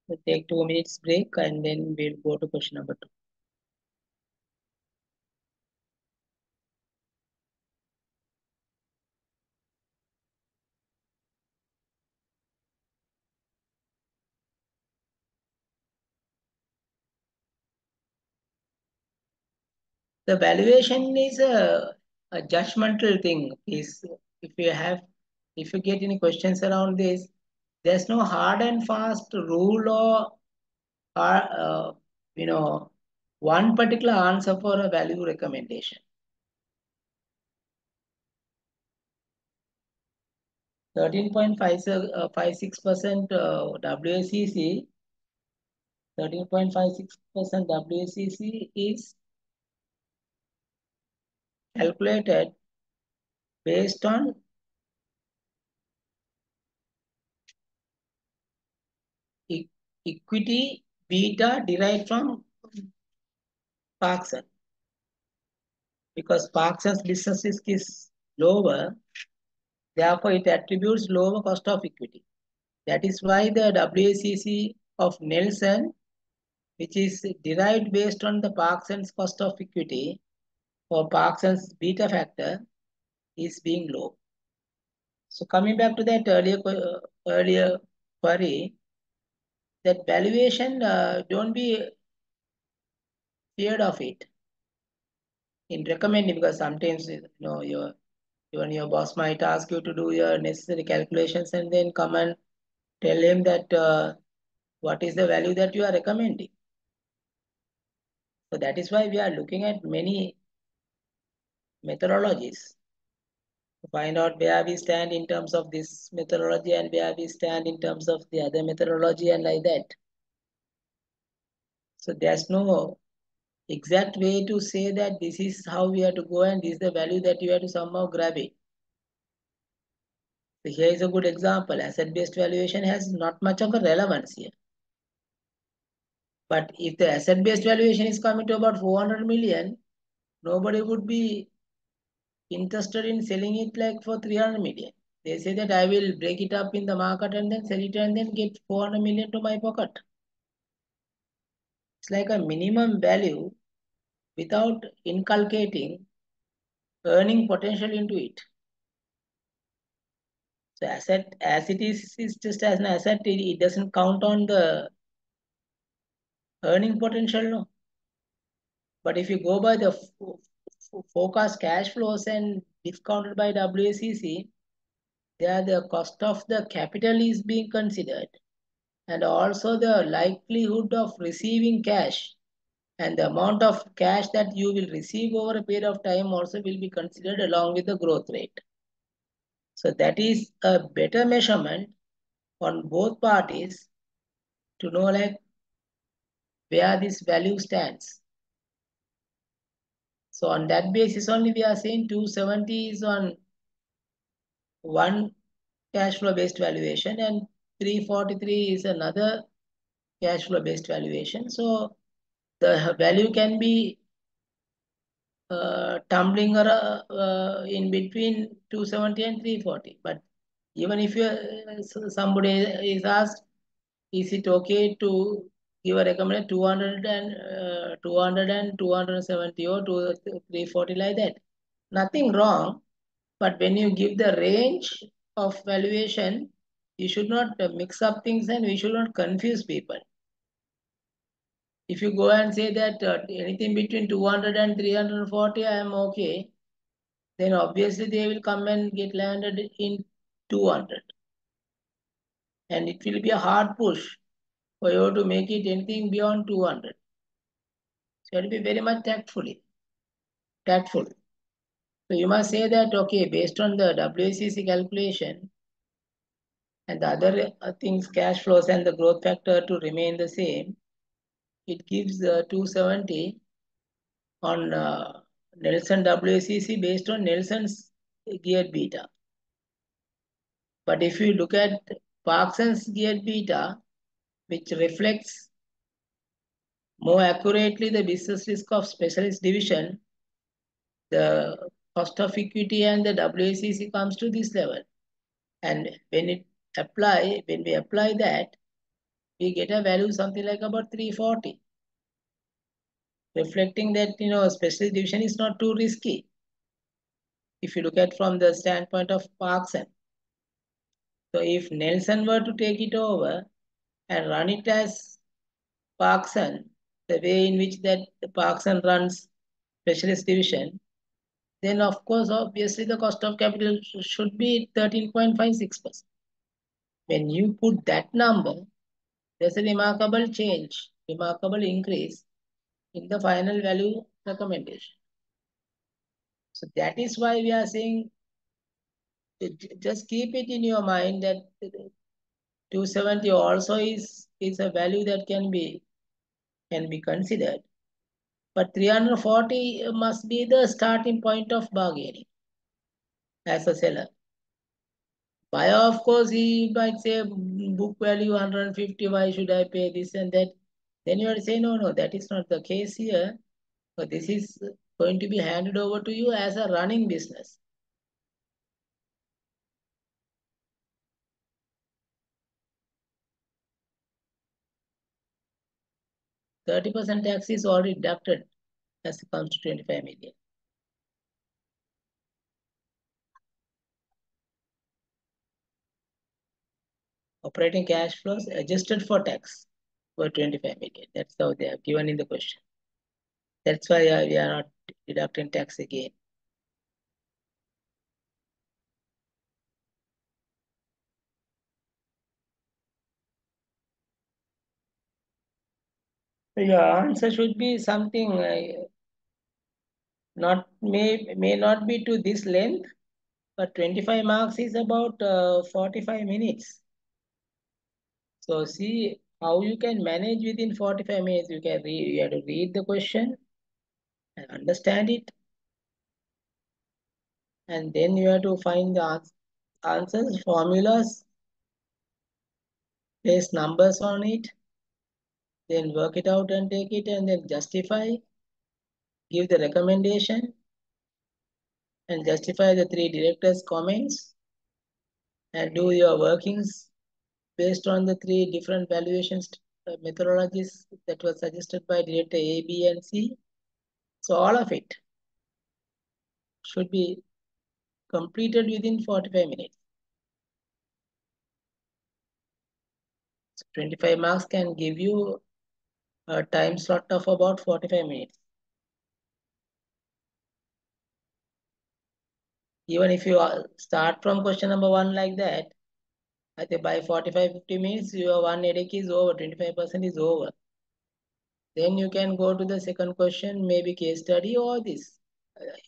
We'll take 2 minutes break and then we'll go to question number 2. The valuation is a judgmental thing. Is if you get any questions around this, There's no hard and fast rule or, you know, one particular answer for a value recommendation. 13.56% WACC, 13.56% WACC is calculated based on equity beta derived from Parkson. Because Parkson's business risk is lower, therefore it attributes lower cost of equity. That is why the WACC of Nelson, which is derived based on the Parkinson's cost of equity or Parkinson's beta factor, is being low. So coming back to that earlier query, that valuation, don't be feared of it in recommending, because sometimes even your boss might ask you to do your necessary calculations and then come and tell him that what is the value that you are recommending. So that is why we are looking at many methodologies to find out where we stand in terms of this methodology and where we stand in terms of the other methodology and like that. So there's no exact way to say that this is how we have to go and this is the value that you have to somehow grab it. So here is a good example. Asset-based valuation has not much of a relevance here. But if the asset-based valuation is coming to about 400 million, nobody would be interested in selling it like for 300 million. They say that I will break it up in the market and then sell it and then get 400 million to my pocket. It's like a minimum value without inculcating earning potential into it. So asset as it is just as an asset, it doesn't count on the earning potential, no. But if you go by the forecast cash flows and discounted by WACC, there the cost of the capital is being considered, and also the likelihood of receiving cash and the amount of cash that you will receive over a period of time also will be considered along with the growth rate. So that is a better measurement on both parties to know like where this value stands. So on that basis only we are saying 270 is on one cash flow based valuation and 343 is another cash flow based valuation. So the value can be tumbling in between 270 and 340. But even if you somebody is asked, is it okay to give a recommended 200 and 200 and 270 or 340 like that? Nothing wrong. But when you give the range of valuation, you should not mix up things and we should not confuse people. If you go and say that anything between 200 and 340, I am okay, then obviously they will come and get landed in 200. And it will be a hard push for you to make it anything beyond 200. So it will be very much tactful. So you must say that, okay, based on the WACC calculation and the other things, cash flows and the growth factor to remain the same, it gives 270 on Nelson WACC based on Nelson's geared beta. But if you look at Parkinson's geared beta, which reflects more accurately the business risk of specialist division, the cost of equity and the WACC comes to this level. And when we apply that, we get a value something like about 340, reflecting that specialist division is not too risky. If you look at from the standpoint of Parkson. So if Nelson were to take it over and run it as Parkson, the way in which that Parkson runs specialist division, then of course, obviously the cost of capital should be 13.56%. When you put that number, there's a remarkable change, remarkable increase in the final value recommendation. So that is why we are saying just keep it in your mind that 270 also is a value that can be considered. But 340 must be the starting point of bargaining as a seller. Buyer, of course, he might say book value 150, why should I pay this and that? Then you are saying, no, that is not the case here. But this is going to be handed over to you as a running business. %30 tax is already deducted as it comes to 25 million. Operating cash flows adjusted for tax were 25 million. That's how they are given in the question. That's why we are not deducting tax again. So your answer should be something may not be to this length, but 25 marks is about 45 minutes. So see how you can manage within 45 minutes. You can read. You have to read the question and understand it, and then you have to find the answers, formulas, place numbers on it, then work it out and take it, and then justify, give the recommendation, and justify the three directors' comments, and do your workings based on the three different valuations methodologies that were suggested by director A, B, and C. So all of it should be completed within 45 minutes. So 25 marks can give you a time slot of about 45 minutes. Even if you start from question number 1 like that, I think by 45-50 minutes, your one headache is over, 25% is over. Then you can go to the second question, maybe case study or this.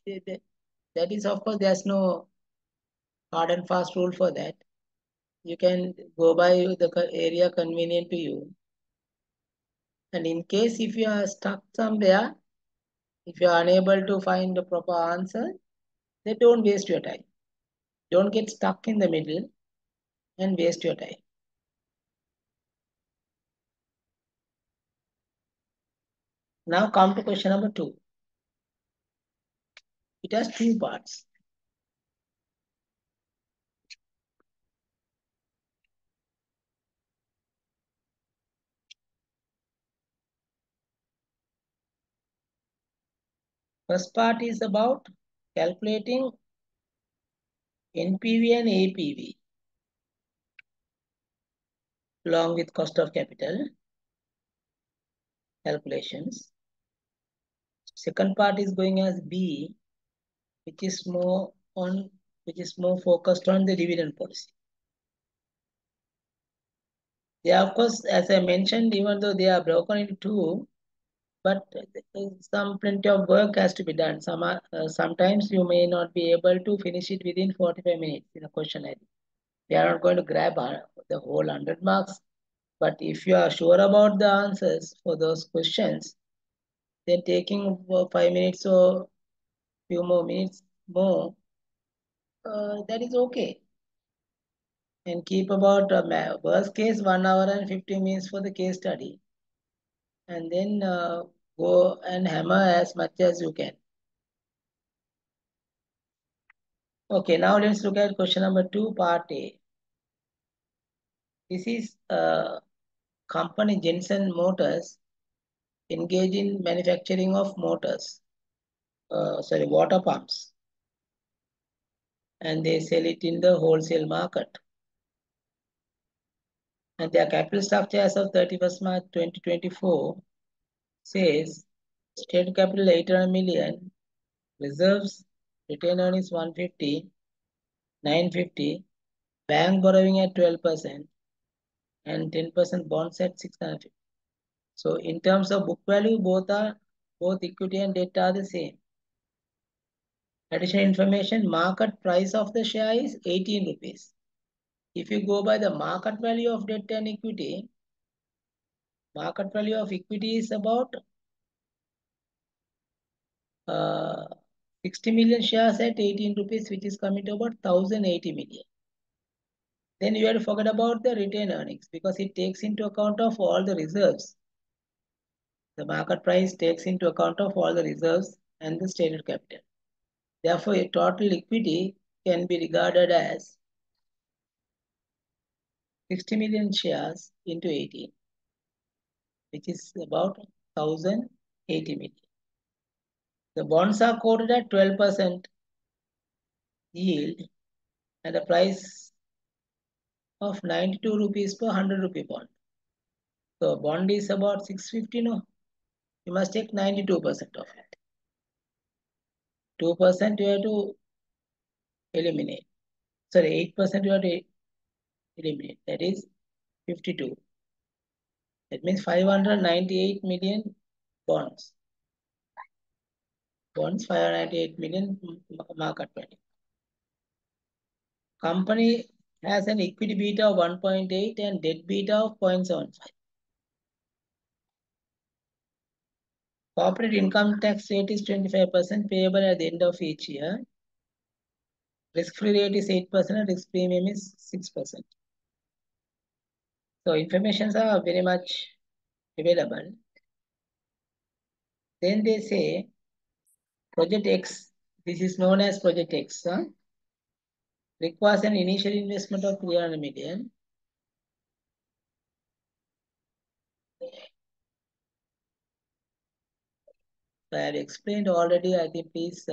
That is, of course, there's no hard and fast rule for that. You can go by the area convenient to you. And in case if you are stuck somewhere, if you are unable to find the proper answer, then don't waste your time. Don't get stuck in the middle and waste your time. Now come to question number 2. It has 2 parts. First part is about calculating NPV and APV along with cost of capital calculations. Second part is going as B, which is more focused on the dividend policy. They are, of course, as I mentioned, even though they are broken into 2, but some plenty of work has to be done. Sometimes you may not be able to finish it within 45 minutes in a question. We are not going to grab the whole 100 marks, but if you are sure about the answers for those questions, then taking 5 minutes or few more minutes more, that is okay. And keep about worst case 1 hour and 15 minutes for the case study. And then go and hammer as much as you can. Okay, now let's look at question number 2, part A. This is company Jensen Motors engaged in manufacturing of motors, water pumps, and they sell it in the wholesale market. And their capital structure as of 31st March 2024 says state capital 800 million, reserves, retained earnings 150, 950, bank borrowing at 12%, and 10% bonds at 650. So in terms of book value, both equity and debt are the same. Additional information, market price of the share is 18 rupees. If you go by the market value of debt and equity, market value of equity is about 60 million shares at 18 rupees, which is coming to about 1080 million. Then you have to forget about the retained earnings because it takes into account of all the reserves. The market price takes into account of all the reserves and the stated capital. Therefore, a total equity can be regarded as 60 million shares into 18, which is about 1080 million. The bonds are quoted at 12% yield and a price of 92 rupees per 100 rupee bond. So bond is about 650, no? You must take 92% of it. 2% you have to eliminate. Sorry, 8% you have to eliminate. That is 52. That means 598 million bonds. Bonds 598 million market value. Company has an equity beta of 1.8 and debt beta of 0.75. Corporate income tax rate is 25% payable at the end of each year. Risk-free rate is 8% and risk premium is 6%. So informations are very much available. Then they say Project X, this is known as Project X, requires an initial investment of 300 million. So I have explained already. I think please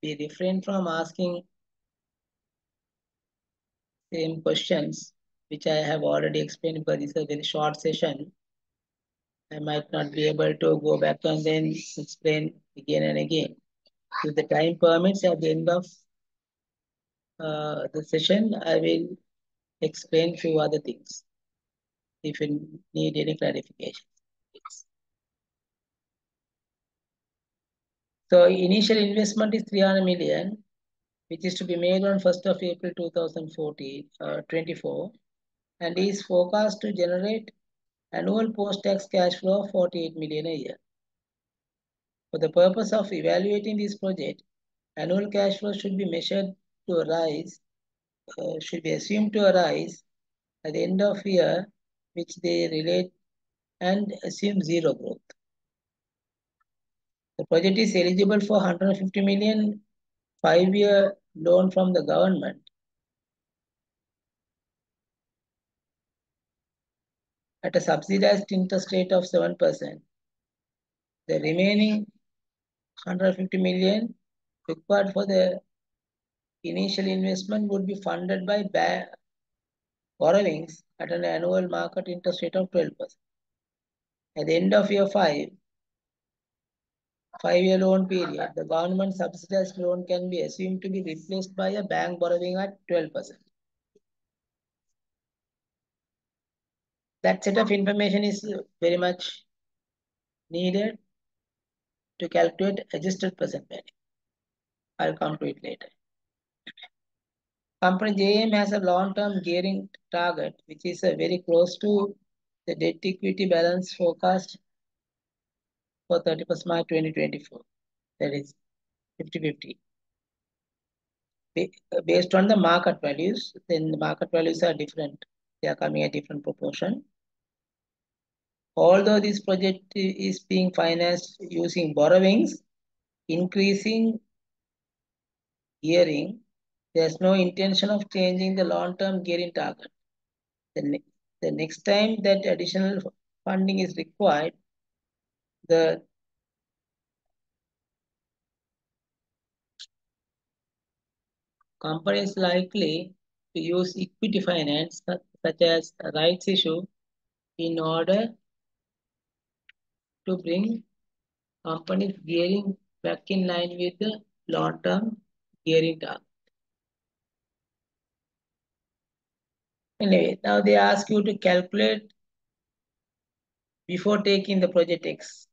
be refrain from asking same questions, which I have already explained because this is a very short session. I might not be able to go back and then explain again and again. If the time permits, at the end of the session, I will explain few other things if you need any clarification. So initial investment is 300 million, which is to be made on 1st of April 2024, and is forecast to generate annual post-tax cash flow of 48 million a year. For the purpose of evaluating this project, annual cash flow should be measured to arise, should be assumed to arise at the end of year, which they relate and assume zero growth. The project is eligible for 150 million 5-year loan from the government. At a subsidized interest rate of 7%. The remaining 150 million required for the initial investment would be funded by borrowings at an annual market interest rate of 12%. At the end of year 5-year loan period, the government subsidized loan can be assumed to be replaced by a bank borrowing at 12%. That set of information is very much needed to calculate adjusted present value. I'll come to it later. Company JM has a long-term gearing target, which is very close to the debt equity balance forecast for 31st March 2024. That is 50-50. Based on the market values, then the market values are different. They are coming at different proportion. Although this project is being financed using borrowings, increasing gearing, there's no intention of changing the long-term gearing target. The next time that additional funding is required, the company is likely to use equity finance such as a rights issue in order to bring company's gearing back in line with the long-term gearing target. Anyway, now they ask you to calculate before taking the project X.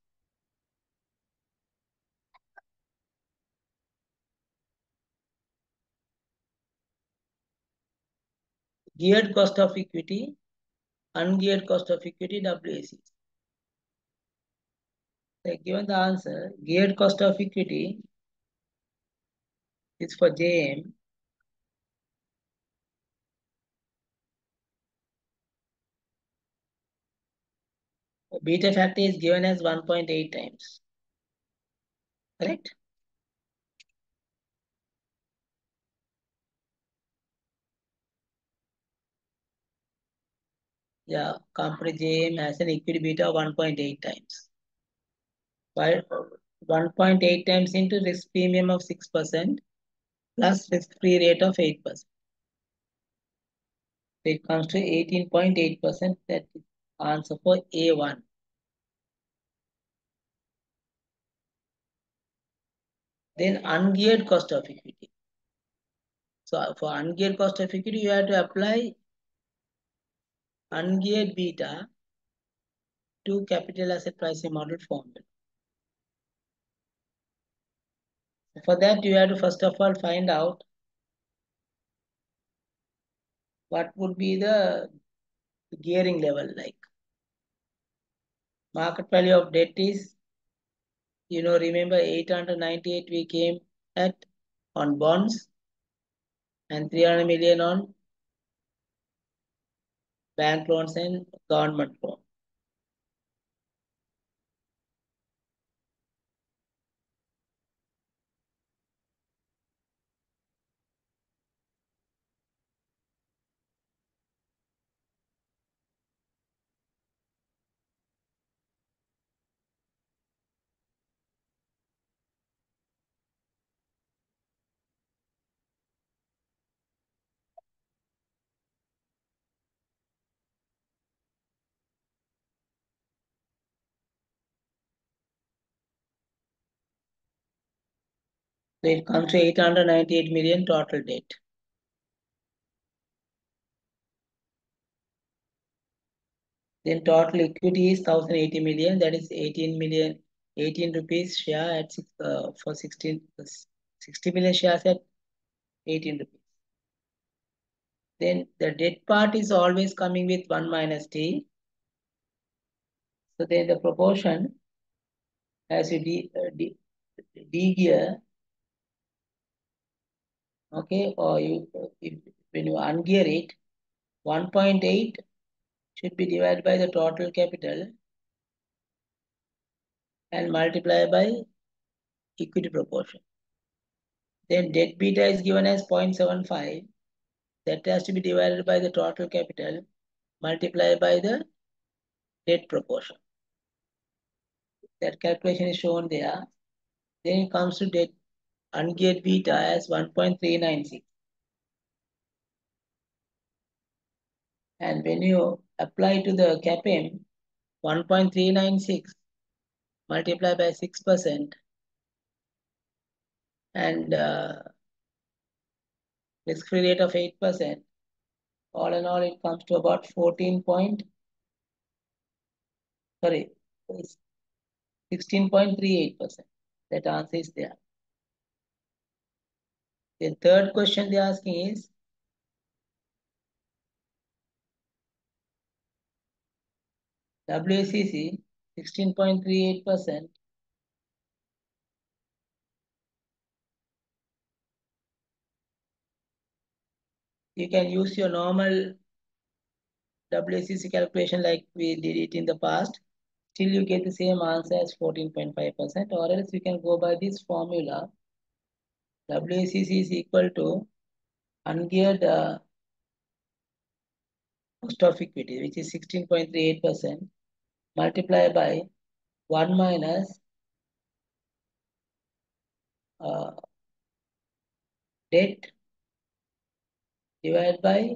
Geared cost of equity, ungeared cost of equity, WACC. Given the answer, geared cost of equity is for JM. Beta factor is given as 1.8 times. Correct? Yeah, company JM has an equity beta of 1.8 times. By 1.8 times into risk premium of 6% plus risk-free rate of 8%. So it comes to 18.8%. That is answer for A1. Then ungeared cost of equity. So for ungeared cost of equity, you have to apply ungeared beta to capital asset pricing model formula. For that, you have to first of all find out what would be the gearing level like. Market value of debt is, remember 898 we came at on bonds and 300 million on bank loans and government loan. So it comes to 898 million total debt. Then total equity is 1080 million, that is 18 million, 18 rupees share at for 60 million shares at 18 rupees. Then the debt part is always coming with 1 minus T. So then the proportion as you de-gear, okay, or when you ungear it, 1.8 should be divided by the total capital and multiply by equity proportion. Then debt beta is given as 0.75. That has to be divided by the total capital multiplied by the debt proportion. That calculation is shown there. Then it comes to debt ungeared beta as 1.396. And when you apply to the CAPM, 1.396 multiplied by 6% and risk-free rate of 8%, all in all, it comes to about 16.38%. That answer is there. The third question they're asking is, WACC 16.38%. You can use your normal WACC calculation like we did it in the past. Still you get the same answer as 14.5%, or else you can go by this formula. WACC is equal to ungeared cost of equity, which is 16.38%, multiplied by 1 minus uh, debt divided by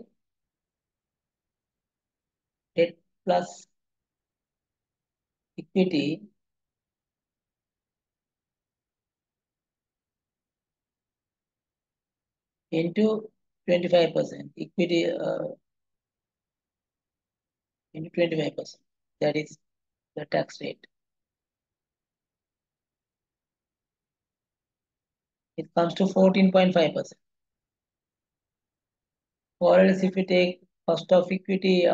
debt plus equity into 25%. Equity into 25%. That is the tax rate. It comes to 14.5%. Or else if you take cost of equity,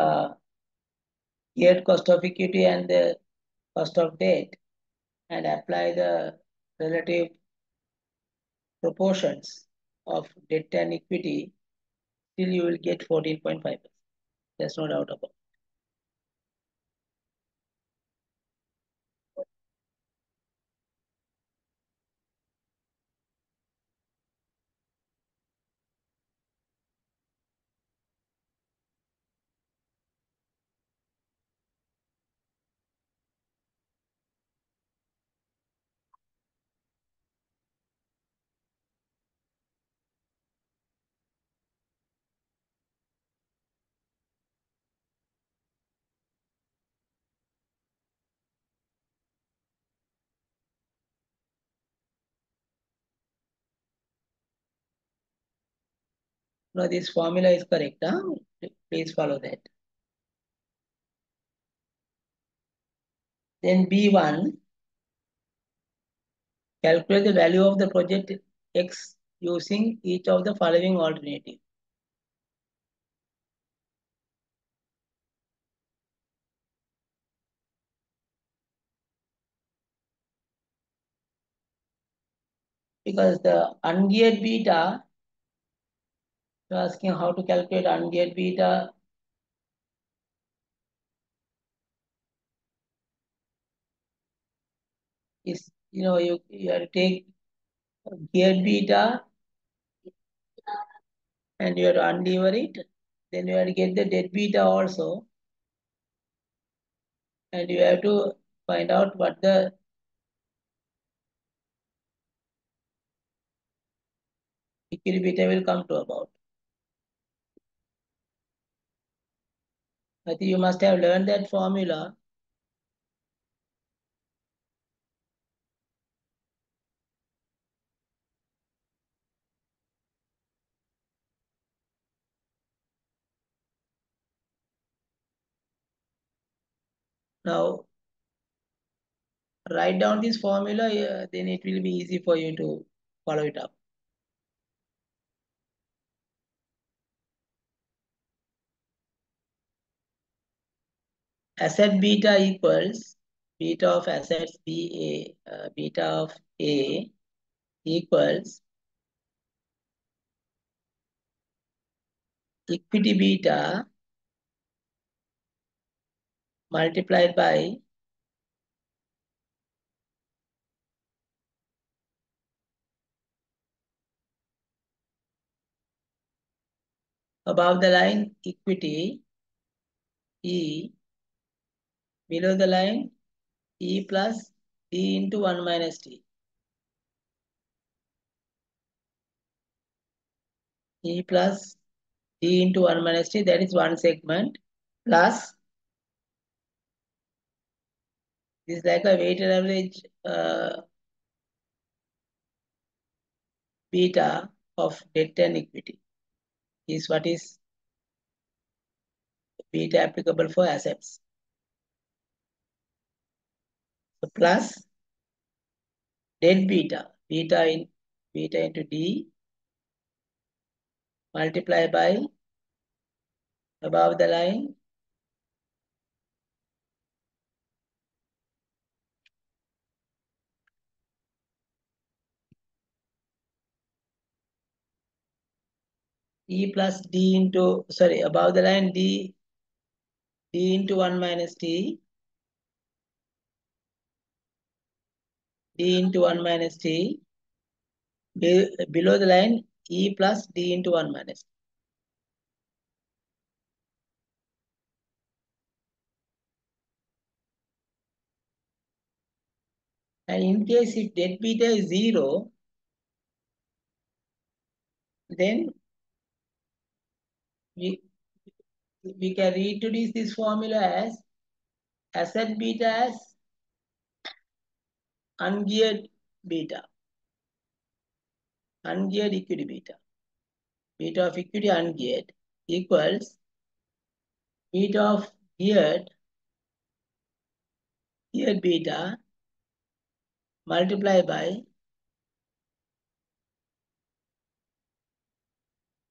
geared cost of equity and the cost of debt and apply the relative proportions of debt and equity, still you will get 14.5%. There's no doubt about it. Now this formula is correct. Huh? Please follow that. Then B1, calculate the value of the project X using each of the following alternative. Because the ungeared beta, you're asking how to calculate ungeared beta. Is, you have to take geared beta and you have to unlever it. Then you have to get the dead beta also. And you have to find out what the equity beta will come to about. I think you must have learned that formula. Now, write down this formula, then it will be easy for you to follow it up. Asset beta equals beta of assets beta of A equals equity beta multiplied by above the line equity E, below the line E plus D into 1 minus T. E plus D into 1 minus T, that is one segment, plus this is like a weighted average beta of debt and equity is what is beta applicable for assets. So plus debt beta into D multiply by above the line E plus D into, sorry, above the line D into 1 minus T, D into 1 minus T, below the line E plus D into 1 minus T. And in case if debt beta is 0, then we can reintroduce this formula as asset beta as ungeared beta, ungeared equity beta. Beta of equity ungeared equals beta of here beta multiply by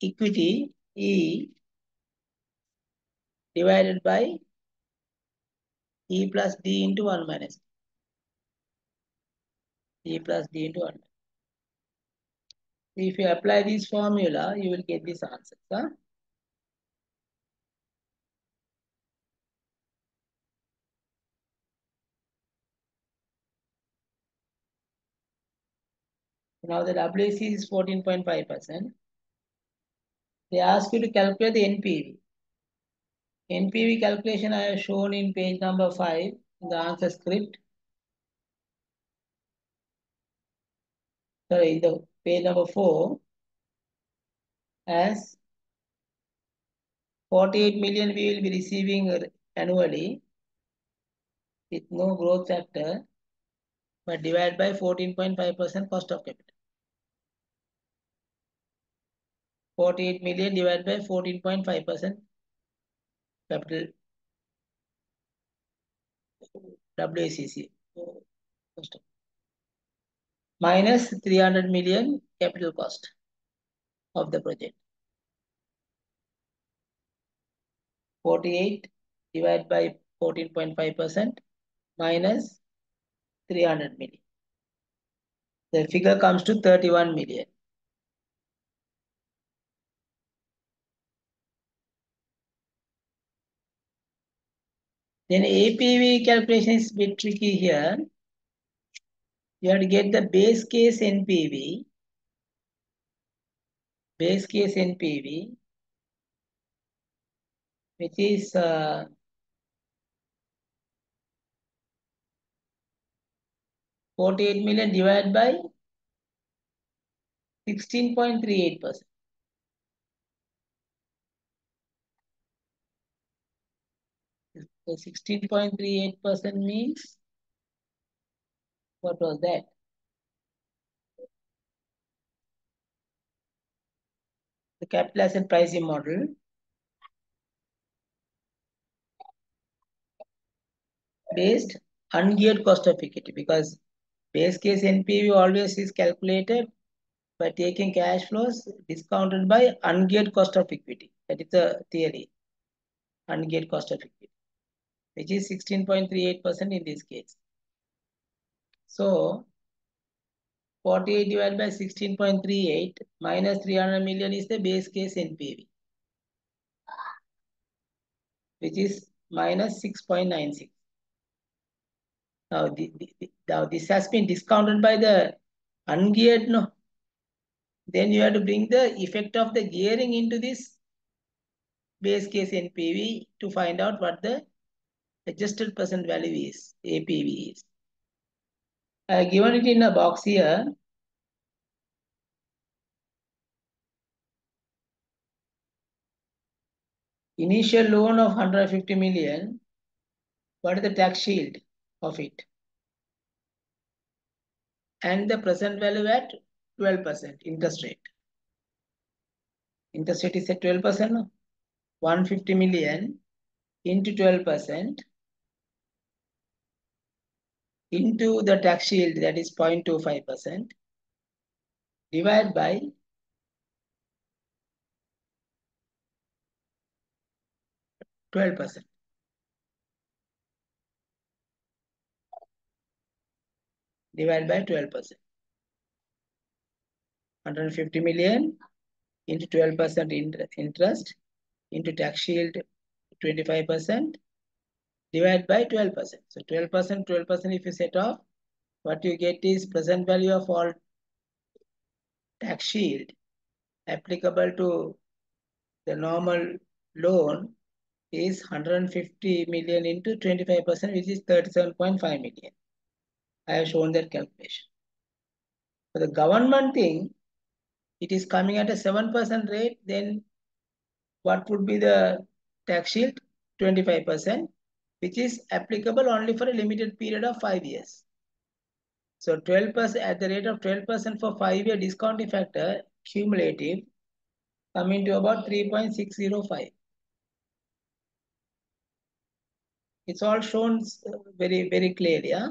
equity E divided by E plus D into 1 minus E plus D into 1. If you apply this formula, you will get this answer. Huh? Now the WAC is 14.5%. They ask you to calculate the NPV. NPV calculation I have shown in page number 5 in the answer script. Sorry, the page number 4 as 48 million we will be receiving annually with no growth factor, but divide by 14.5% cost of capital. 48 million divided by 14.5% capital WACC minus 300 million capital cost of the project. 48 divided by 14.5% minus 300 million. The figure comes to 31 million. Then APV calculation is a bit tricky here. You have to get the base case NPV. Base case NPV, which is 48 million divided by 16.38%. 16.38% means, what was that? The capital asset pricing model based ungeared cost of equity, because base case NPV always is calculated by taking cash flows discounted by ungeared cost of equity. That is the theory, ungeared cost of equity, which is 16.38% in this case. So 48 divided by 16.38 minus 300 million is the base case NPV, which is minus 6.96. Now, now this has been discounted by the ungeared, no? Then you have to bring the effect of the gearing into this base case NPV to find out what the adjusted present value is, APV is. I have given it in a box here. Initial loan of 150 million. What is the tax shield of it? And the present value at 12% interest rate. Interest rate is at 12%. No? 150 million into 12% into the tax shield, that is 0.25%, divide by 12%. Divide by 12%. 150 million into 12% interest into tax shield 25%, divide by 12%. So 12%, 12% if you set off, what you get is present value of all tax shield applicable to the normal loan is 150 million into 25%, which is 37.5 million. I have shown that calculation. For the government thing, it is coming at a 7% rate, then what would be the tax shield? 25%, which is applicable only for a limited period of 5 years. So 12% at the rate of 12% for 5-year discounting factor, cumulative, coming to about 3.605. It's all shown very, very clearly. Yeah?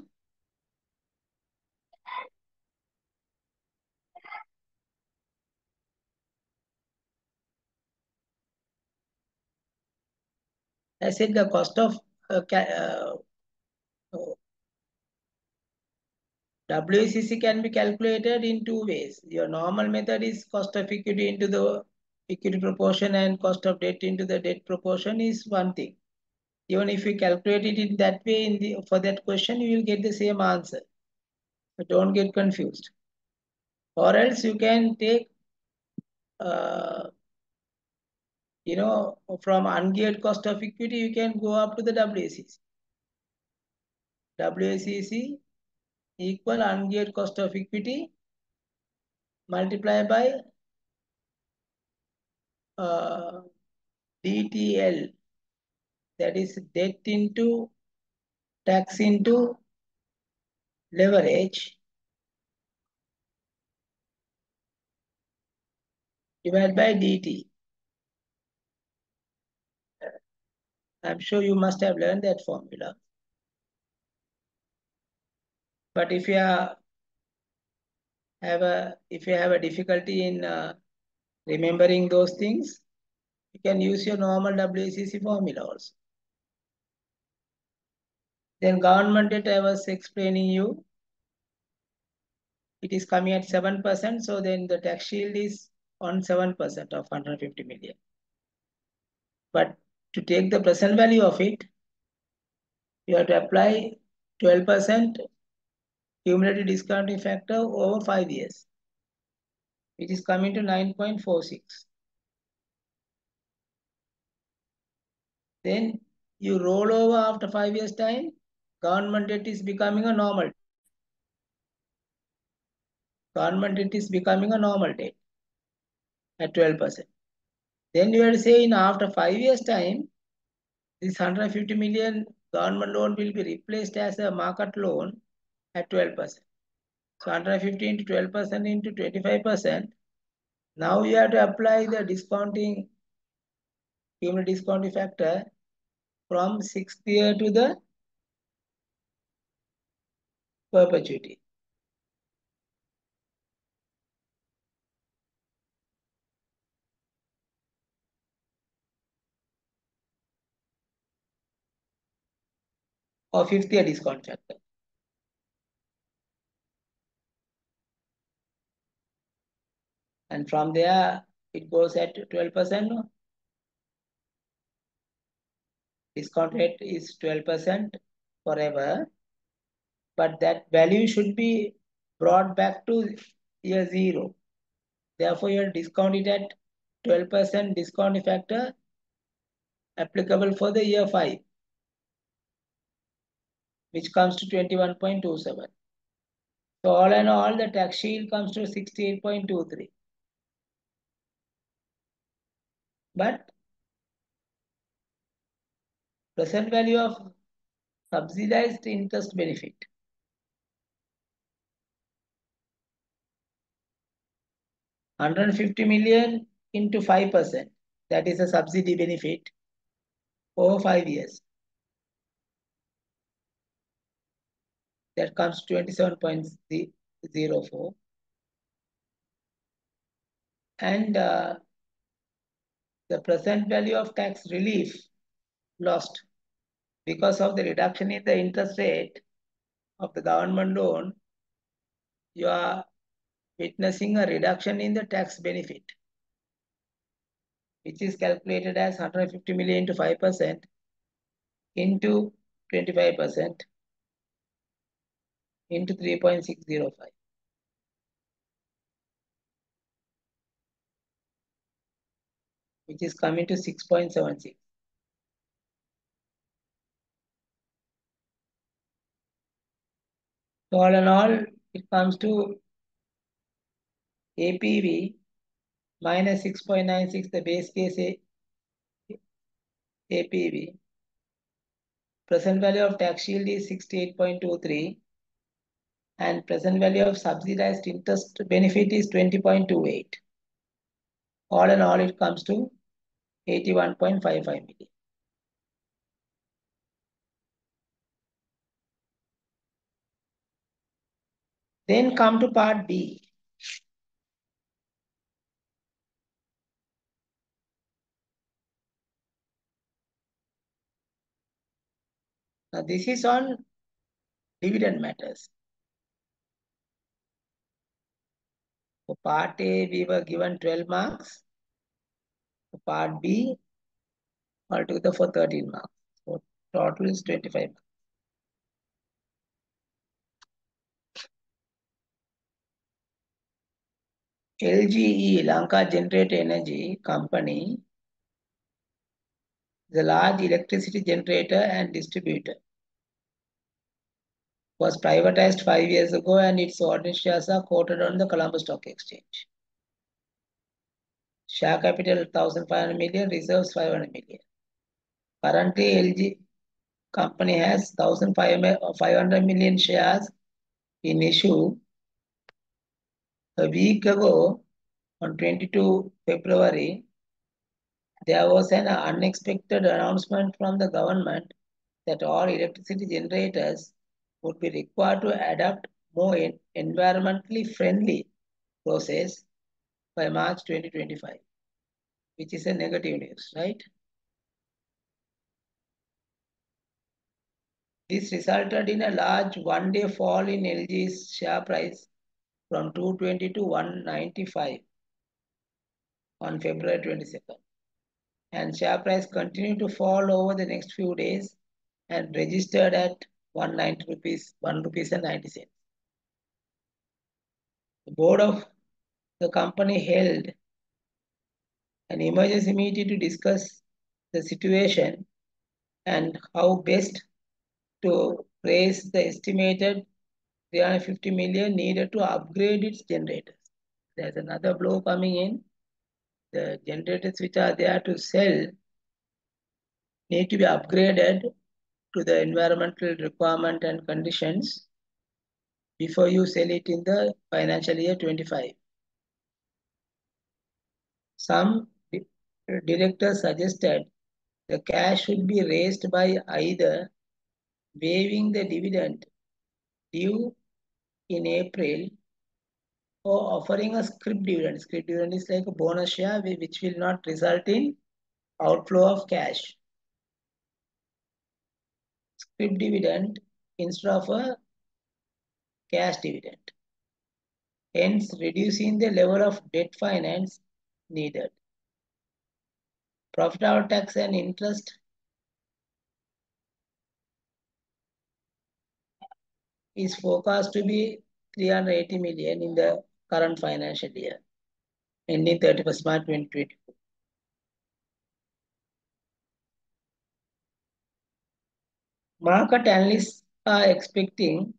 I said the cost of WACC can be calculated in two ways. Your normal method is cost of equity into the equity proportion and cost of debt into the debt proportion is one thing. Even if you calculate it in that way for that question, you will get the same answer. So don't get confused. Or else you can take, uh, from ungeared cost of equity, you can go up to the WACC. WACC equal ungeared cost of equity multiplied by DTL, that is debt into tax into leverage divided by dt. I'm sure you must have learned that formula. But if you have a difficulty in remembering those things, you can use your normal WACC formula also. Then government debt, I was explaining you, it is coming at 7%. So then the tax shield is on 7% of 150 million. But to take the present value of it, you have to apply 12% cumulative discounting factor over 5 years, which is coming to 9.46. Then you roll over after 5 years time, government debt is becoming a normal. Government debt is becoming a normal debt at 12%. Then you have to say in after 5 years time, this 150 million government loan will be replaced as a market loan at 12%. So 150 into 12% into 25%. Now you have to apply the discounting, cumulative discounting factor from 6th year to the perpetuity. Or 5th year discount factor. And from there, it goes at 12%. Discount rate is 12% forever. But that value should be brought back to year 0. Therefore, you discount it at 12% discount factor applicable for the year 5, which comes to 21.27. So all in all, the tax shield comes to 68.23. But present value of subsidized interest benefit, 150 million into 5%. That is a subsidy benefit over 5 years. That comes to 27.04. And the present value of tax relief lost because of the reduction in the interest rate of the government loan, you are witnessing a reduction in the tax benefit, which is calculated as 150 million into 5% into 25% into 3.605. Which is coming to 6.76. So all in all, it comes to APV minus 6.96, the base case APV. Present value of tax shield is 68.23 and present value of subsidized interest benefit is 20.28. All in all, it comes to 81.55 million. Then come to part B. Now this is on dividend matters. For part A, we were given 12 marks. For part B, altogether for 13 marks. So total is 25 marks. LGE, Lanka Generator Energy Company, is a large electricity generator and distributor. Was privatized 5 years ago and its ordinary shares are quoted on the Colombo Stock Exchange. Share capital 1,500 million, reserves 500 million. Currently, LG company has 1,500 million shares in issue. A week ago, on 22 February, there was an unexpected announcement from the government that all electricity generators would be required to adopt more environmentally friendly process by March 2025, which is a negative news, right? This resulted in a large one-day fall in LG's share price from 220 to 195 on February 22nd. And share price continued to fall over the next few days and registered at 190 rupees, 1 rupees and 90 cents. The board of the company held an emergency meeting to discuss the situation and how best to raise the estimated 350 million needed to upgrade its generators. There's another blow coming in. The generators which are there to sell need to be upgraded to the environmental requirement and conditions before you sell it in the financial year 25. Some directors suggested the cash should be raised by either waiving the dividend due in April or offering a scrip dividend. Scrip dividend is like a bonus share which will not result in outflow of cash. Scrip dividend instead of a cash dividend, hence reducing the level of debt finance needed. Profit after tax and interest is forecast to be 380 million in the current financial year, ending 31st March 2024. Market analysts are expecting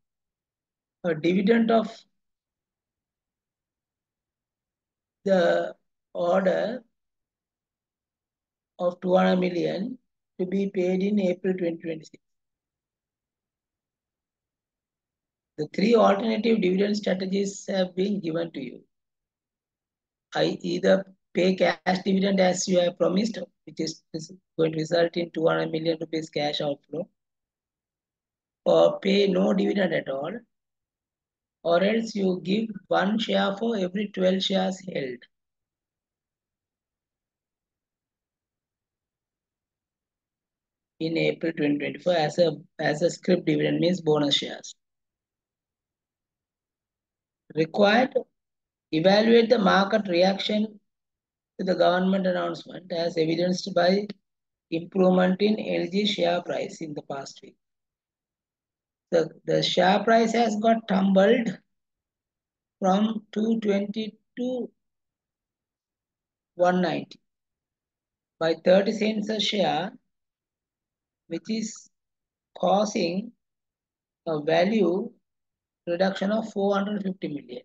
a dividend of the order of 200 million to be paid in April 2026. The three alternative dividend strategies have been given to you. I either pay cash dividend as you have promised, which is going to result in 200 million rupees cash outflow, or pay no dividend at all, or else you give one share for every 12 shares held. In April 2024 as a scrip dividend means bonus shares. Required, evaluate the market reaction to the government announcement as evidenced by improvement in LG share price in the past week. The share price has got tumbled from 220 to 190 by 30 cents a share, which is causing a value reduction of 450 million.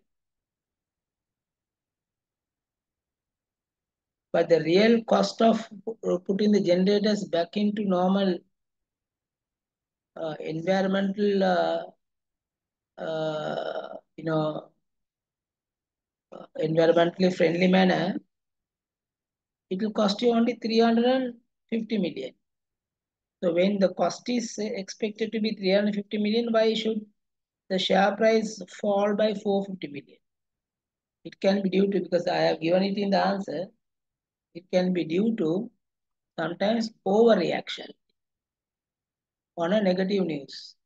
But the real cost of putting the generators back into normal environmental, you know, environmentally friendly manner, it will cost you only 350 million. So when the cost is expected to be 350 million, why should the share price fall by 450 million. It can be due to, because I have given it in the answer, it can be due to sometimes overreaction on a negative news.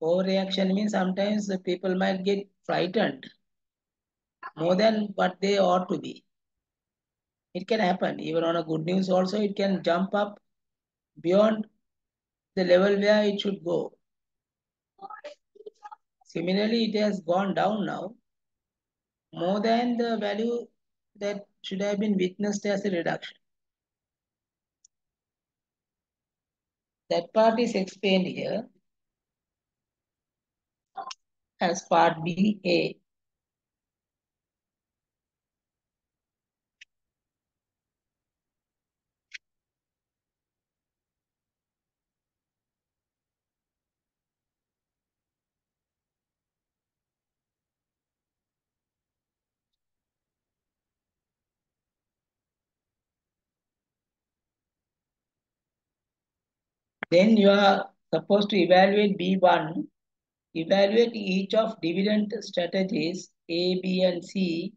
Overreaction means sometimes the people might get frightened more than what they ought to be. It can happen. Even on a good news also, it can jump up beyond the level where it should go. Similarly, it has gone down now more than the value that should have been witnessed as a reduction. That part is explained here as part BA. Then you are supposed to evaluate B1. Evaluate each of dividend strategies A, B, and C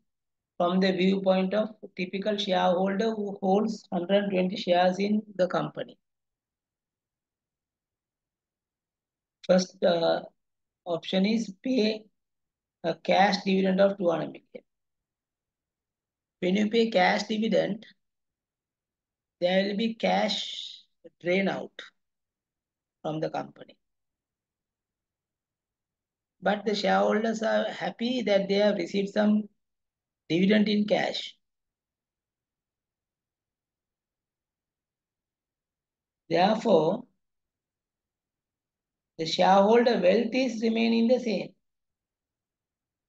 from the viewpoint of typical shareholder who holds 120 shares in the company. First option is pay a cash dividend of 200 million. When you pay cash dividend, there will be cash drain out from the company. But the shareholders are happy that they have received some dividend in cash. Therefore, the shareholder wealth is remaining the same.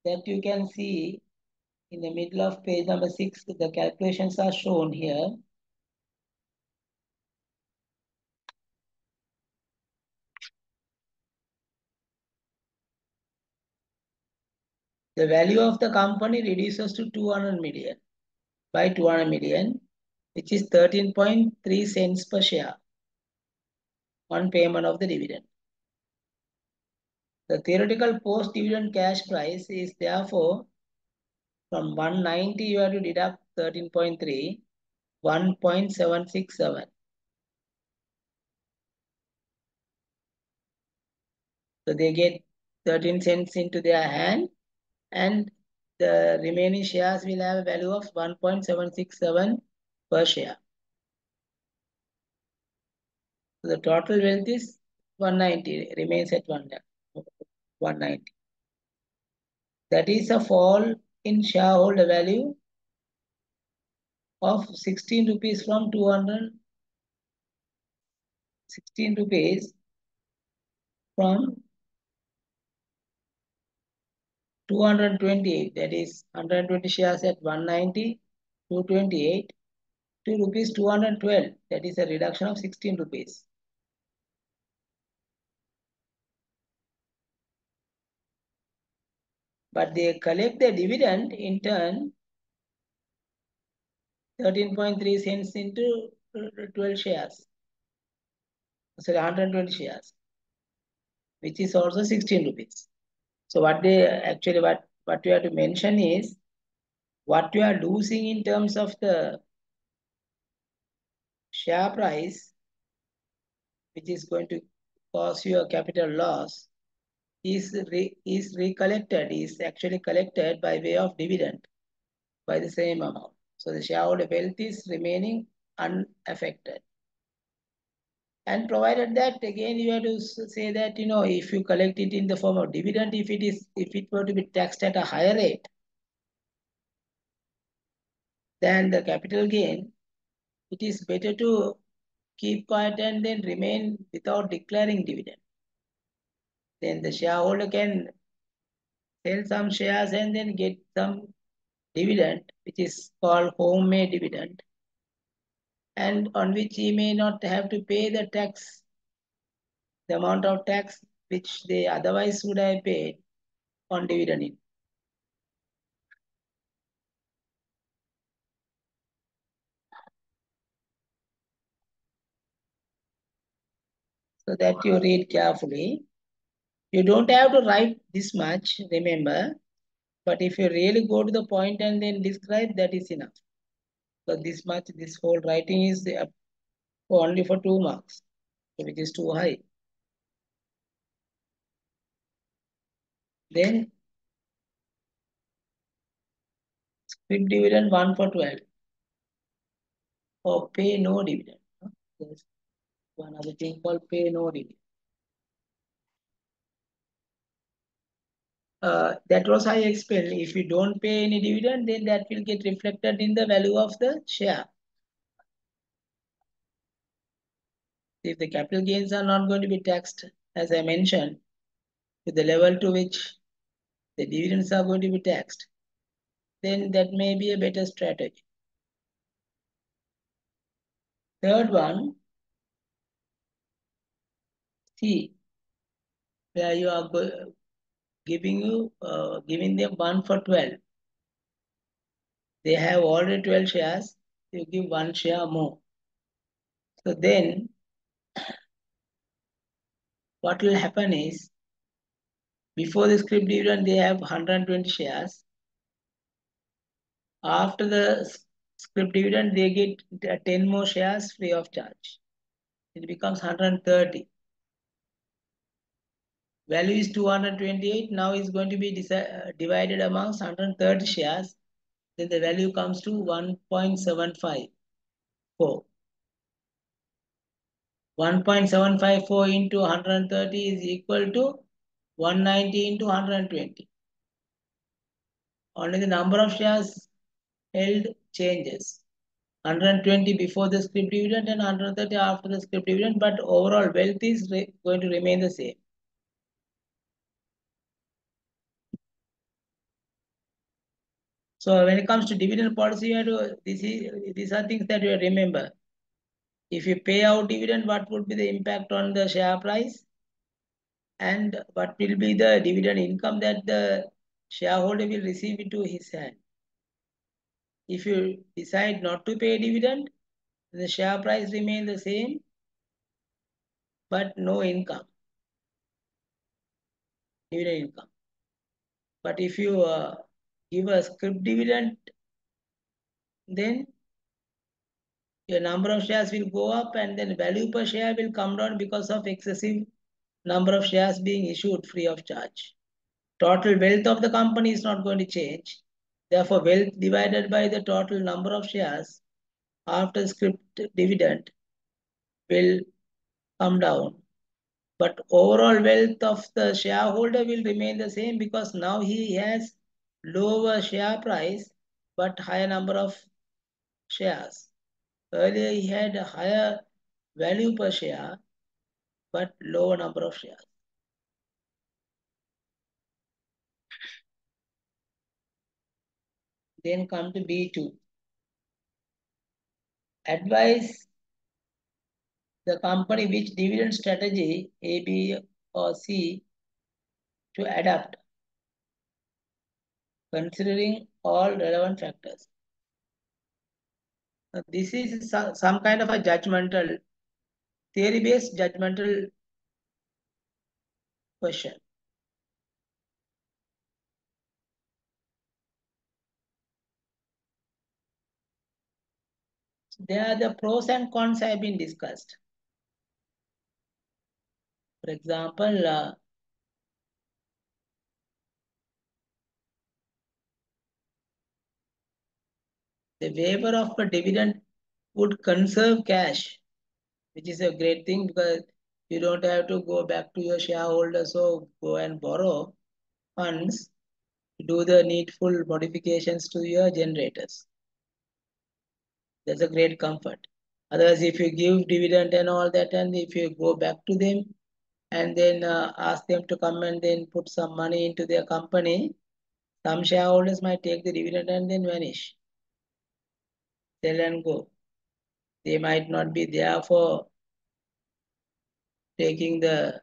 That you can see in the middle of page number 6, the calculations are shown here. The value of the company reduces to 200 million by 200 million, which is 13.3 cents per share on payment of the dividend. The theoretical post-dividend cash price is therefore from 190 you have to deduct 13.3, 1.767. So they get 13 cents into their hand, and the remaining shares will have a value of 1.767 per share. So the total wealth is 190, remains at 190. That is a fall in shareholder value of 16 rupees from 200, 16 rupees from 228. That is 120 shares at 190, 228, to rupees 212. That is a reduction of 16 rupees. But they collect the dividend in turn 13.3 cents into 12 shares. Sorry, 120 shares, which is also 16 rupees. So what they actually, what you have to mention is what you are losing in terms of the share price, which is going to cause you a capital loss, is recollected, is actually collected by way of dividend by the same amount. So the shareholder wealth is remaining unaffected. And provided that, again, you have to say that, if you collect it in the form of dividend, if it were to be taxed at a higher rate than the capital gain, it is better to keep quiet and then remain without declaring dividend. Then the shareholder can sell some shares and then get some dividend, which is called homemade dividend, and on which he may not have to pay the tax, the amount of tax which they otherwise would have paid on dividend. So that you read carefully. You don't have to write this much, remember, but if you really go to the point and then describe, that is enough. So this much, this whole writing is only for 2 marks, which is too high. Then scrip dividend 1 for 12 or pay no dividend. There's one other thing called pay no dividend. That was I explained. If you don't pay any dividend, then that will get reflected in the value of the share. If the capital gains are not going to be taxed, as I mentioned, to the level to which the dividends are going to be taxed, then that may be a better strategy. Third one, C, where you are giving them 1 for 12. They have already 12 shares, you give 1 share more. So then what will happen is, before the scrip dividend, they have 120 shares. After the scrip dividend, they get 10 more shares free of charge. It becomes 130. Value is 228. Now is going to be divided amongst 130 shares. Then the value comes to 1.754. 1.754 into 130 is equal to 190 into 120. Only the number of shares held changes. 120 before the scrip dividend and 130 after the scrip dividend, but overall wealth is going to remain the same. So when it comes to dividend policy, you have to, these are things that you remember. If you pay out dividend, what would be the impact on the share price? And what will be the dividend income that the shareholder will receive into his hand? If you decide not to pay dividend, the share price remain the same, but no income, dividend income. But if you give a scrip dividend, then your number of shares will go up and then value per share will come down because of excessive number of shares being issued free of charge. Total wealth of the company is not going to change. Therefore, wealth divided by the total number of shares after scrip dividend will come down. But overall wealth of the shareholder will remain the same because now he has lower share price but higher number of shares. Earlier he had a higher value per share but lower number of shares. Then come to B2. Advise the company which dividend strategy A, B or C to adapt, considering all relevant factors. Now, this is some kind of a judgmental, theory-based judgmental question. There the pros and cons have been discussed. For example, the waiver of a dividend would conserve cash, which is a great thing because you don't have to go back to your shareholders or go and borrow funds to do the needful modifications to your generators. That's a great comfort. Otherwise, if you give dividend and all that, and if you go back to them and then ask them to come and then put some money into their company, some shareholders might take the dividend and then vanish, sell and go. They might not be there for taking the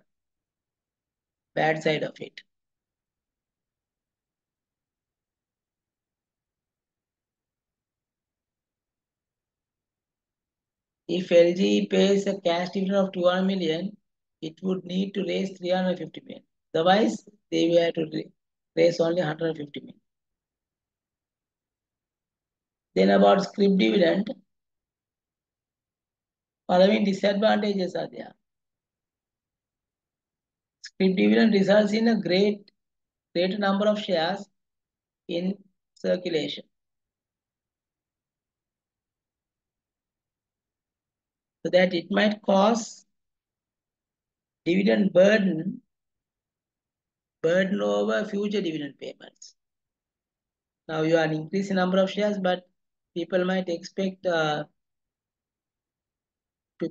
bad side of it. If LG pays a cash dividend of 200 million, it would need to raise 350 million. Otherwise, they were to raise only 150 million. Then about scrip dividend, following disadvantages are there. Scrip dividend results in a greater number of shares in circulation. So that it might cause dividend burden over future dividend payments. Now you are increasing number of shares, but people might expect to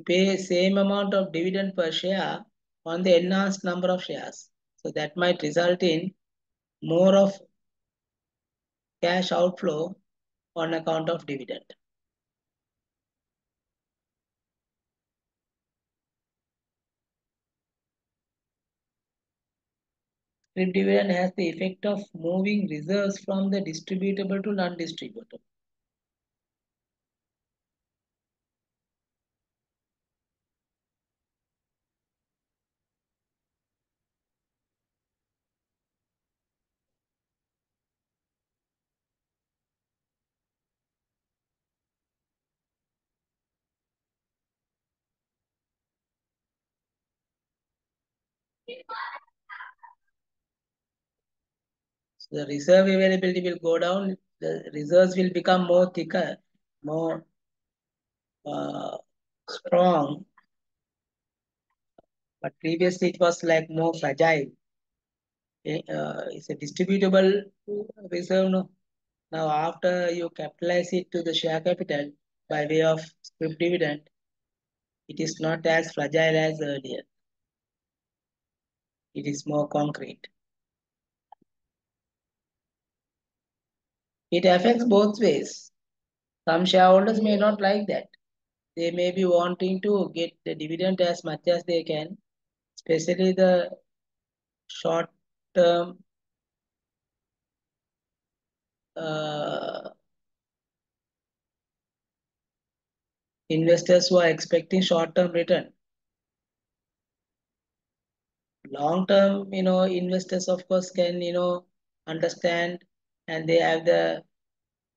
pay same amount of dividend per share on the enhanced number of shares. So that might result in more of cash outflow on account of dividend. Scrip dividend has the effect of moving reserves from the distributable to non-distributable. So the reserve availability will go down, the reserves will become more thicker, more strong, but previously it was like more fragile. It's a distributable reserve. No? Now, after you capitalize it to the share capital by way of scrip dividend, it is not as fragile as earlier. It is more concrete. It affects both ways. Some shareholders may not like that. They may be wanting to get the dividend as much as they can, especially the short term uh, investors who are expecting short term return. Long term, investors of course can, understand, and they have the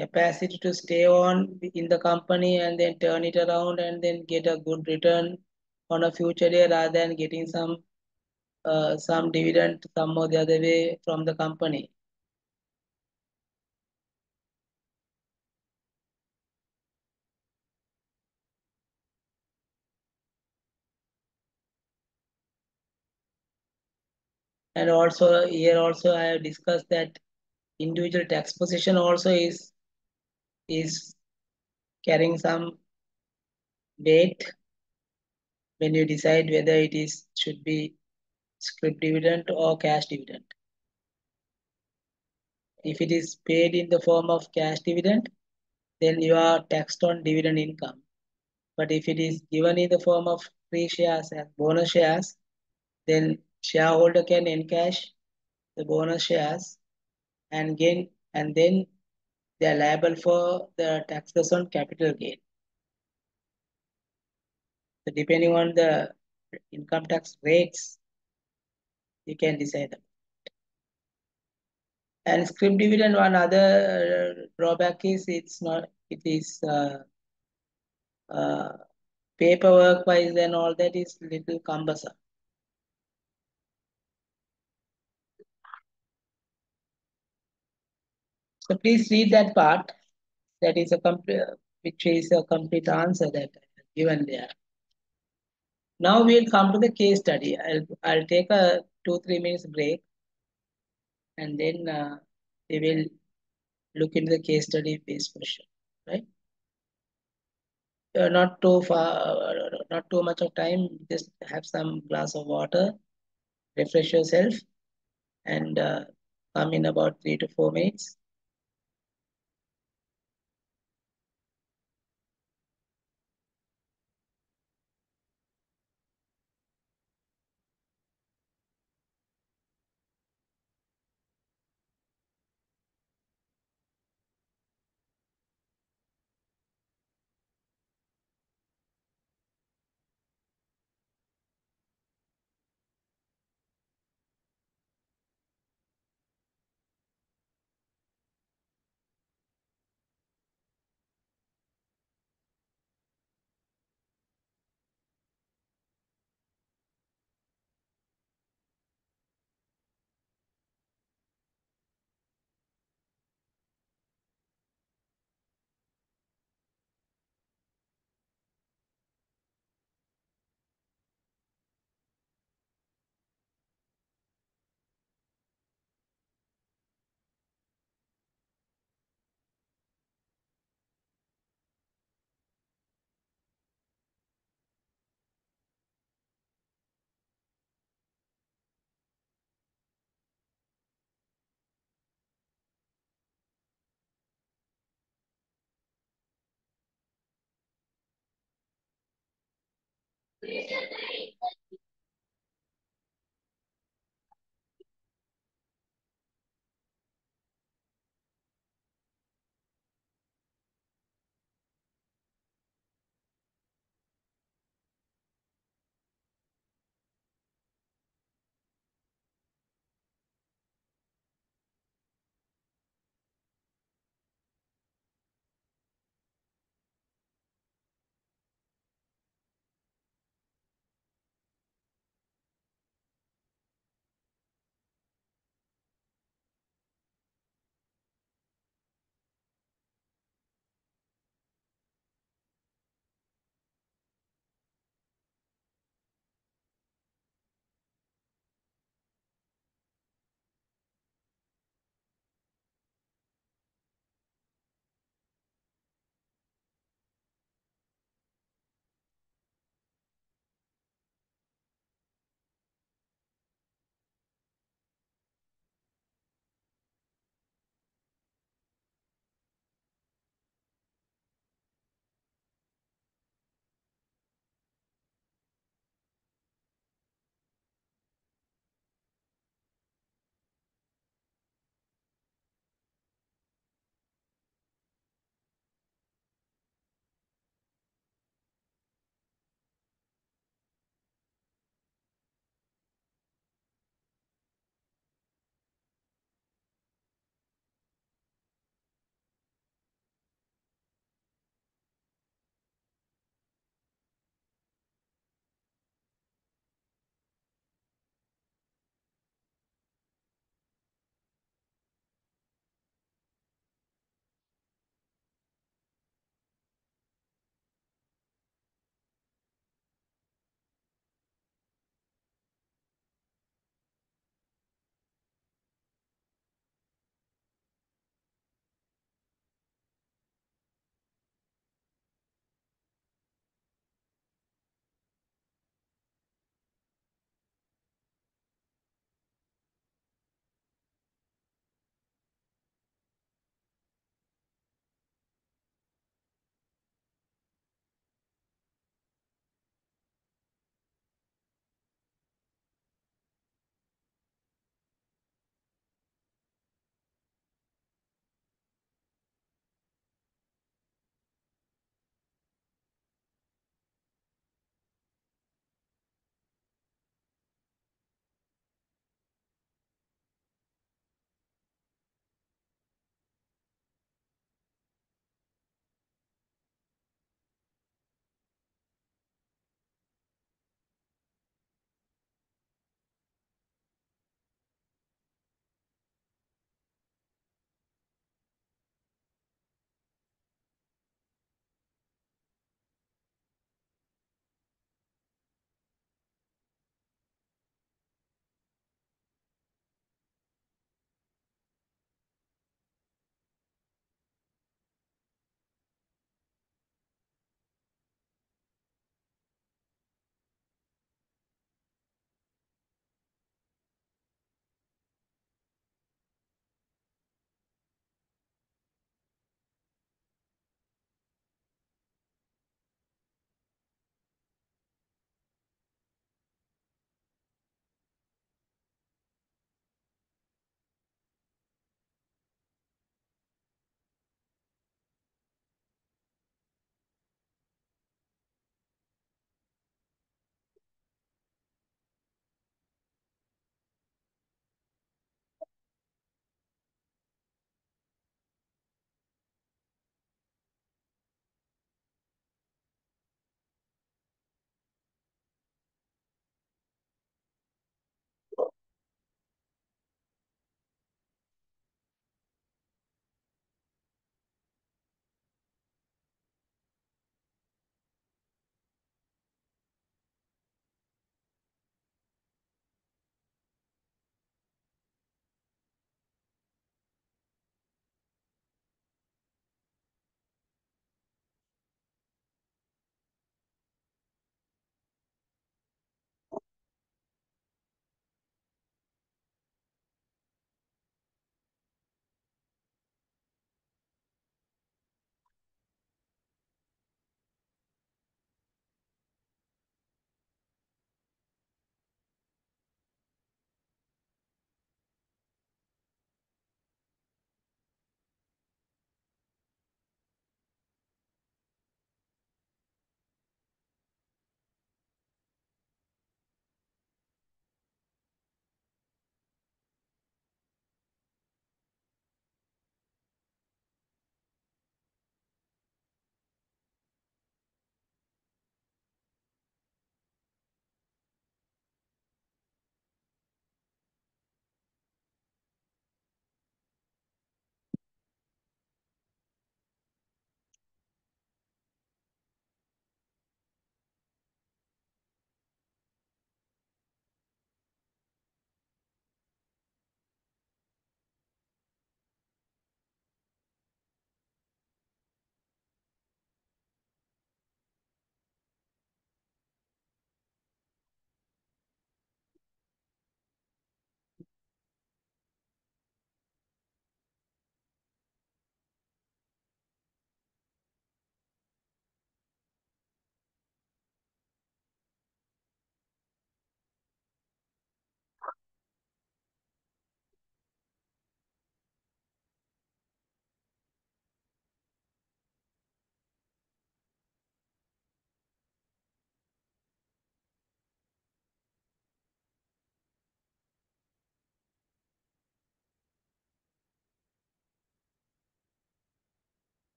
capacity to stay on in the company and then turn it around and then get a good return on a future day rather than getting some dividend some or the other way from the company. And also here also I have discussed that individual tax position also is carrying some weight when you decide whether it is should be scrip dividend or cash dividend. If it is paid in the form of cash dividend, then you are taxed on dividend income. But if it is given in the form of free shares and bonus shares, then shareholder can encash the bonus shares and gain, and then they are liable for the taxes on capital gain. So depending on the income tax rates, you can decide them. And scrip dividend, one other drawback is it is uh, paperwork wise and all that is little cumbersome. So please read that part. That is a complete, which is a complete answer that I have given there. Now we'll come to the case study. I'll take a 2-3 minutes break, and then we will look into the case study based question. Right? Not too far, not too much of time. Just have some glass of water, refresh yourself, and come in about 3 to 4 minutes.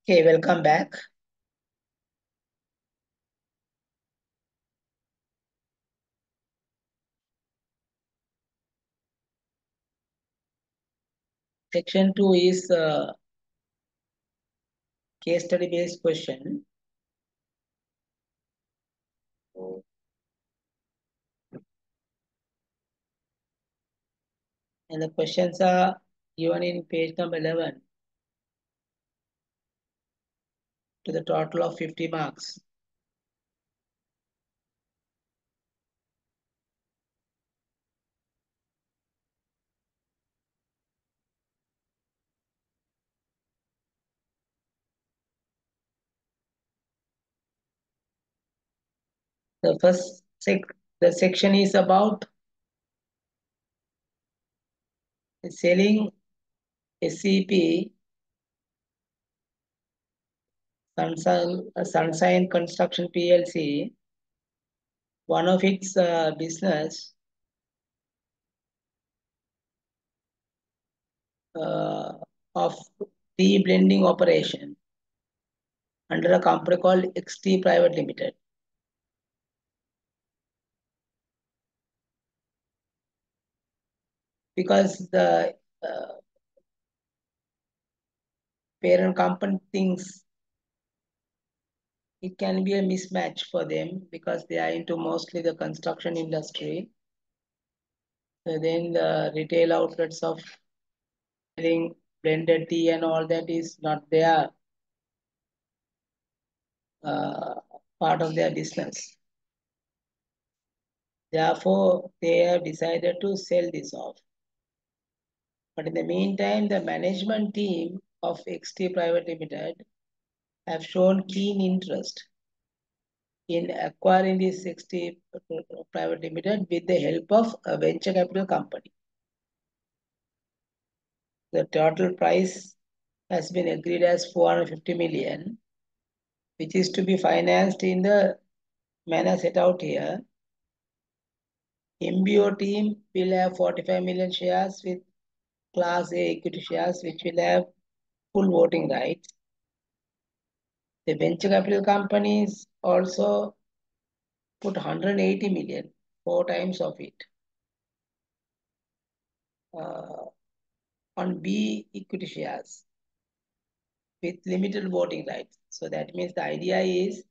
Okay, welcome back. Section 2 is case study based question. And the questions are given in page number 11 to the total of 50 marks. The first the section is about selling SCP Sunshine Construction PLC, one of its business of tea blending operation under a company called XT Private Limited. Because the parent company thinks it can be a mismatch for them because they are into mostly the construction industry. So then the retail outlets of selling blended tea and all that is not their uh, part of their business. Therefore, they have decided to sell this off. But in the meantime, the management team of XT Private Limited have shown keen interest in acquiring this XT Private Limited with the help of a venture capital company. The total price has been agreed as 450 million, which is to be financed in the manner set out here. MBO team will have 45 million shares with Class A equity shares, which will have full voting rights. The venture capital companies also put 180 million, 4 times of it, uh, on B equity shares with limited voting rights. So that means the idea is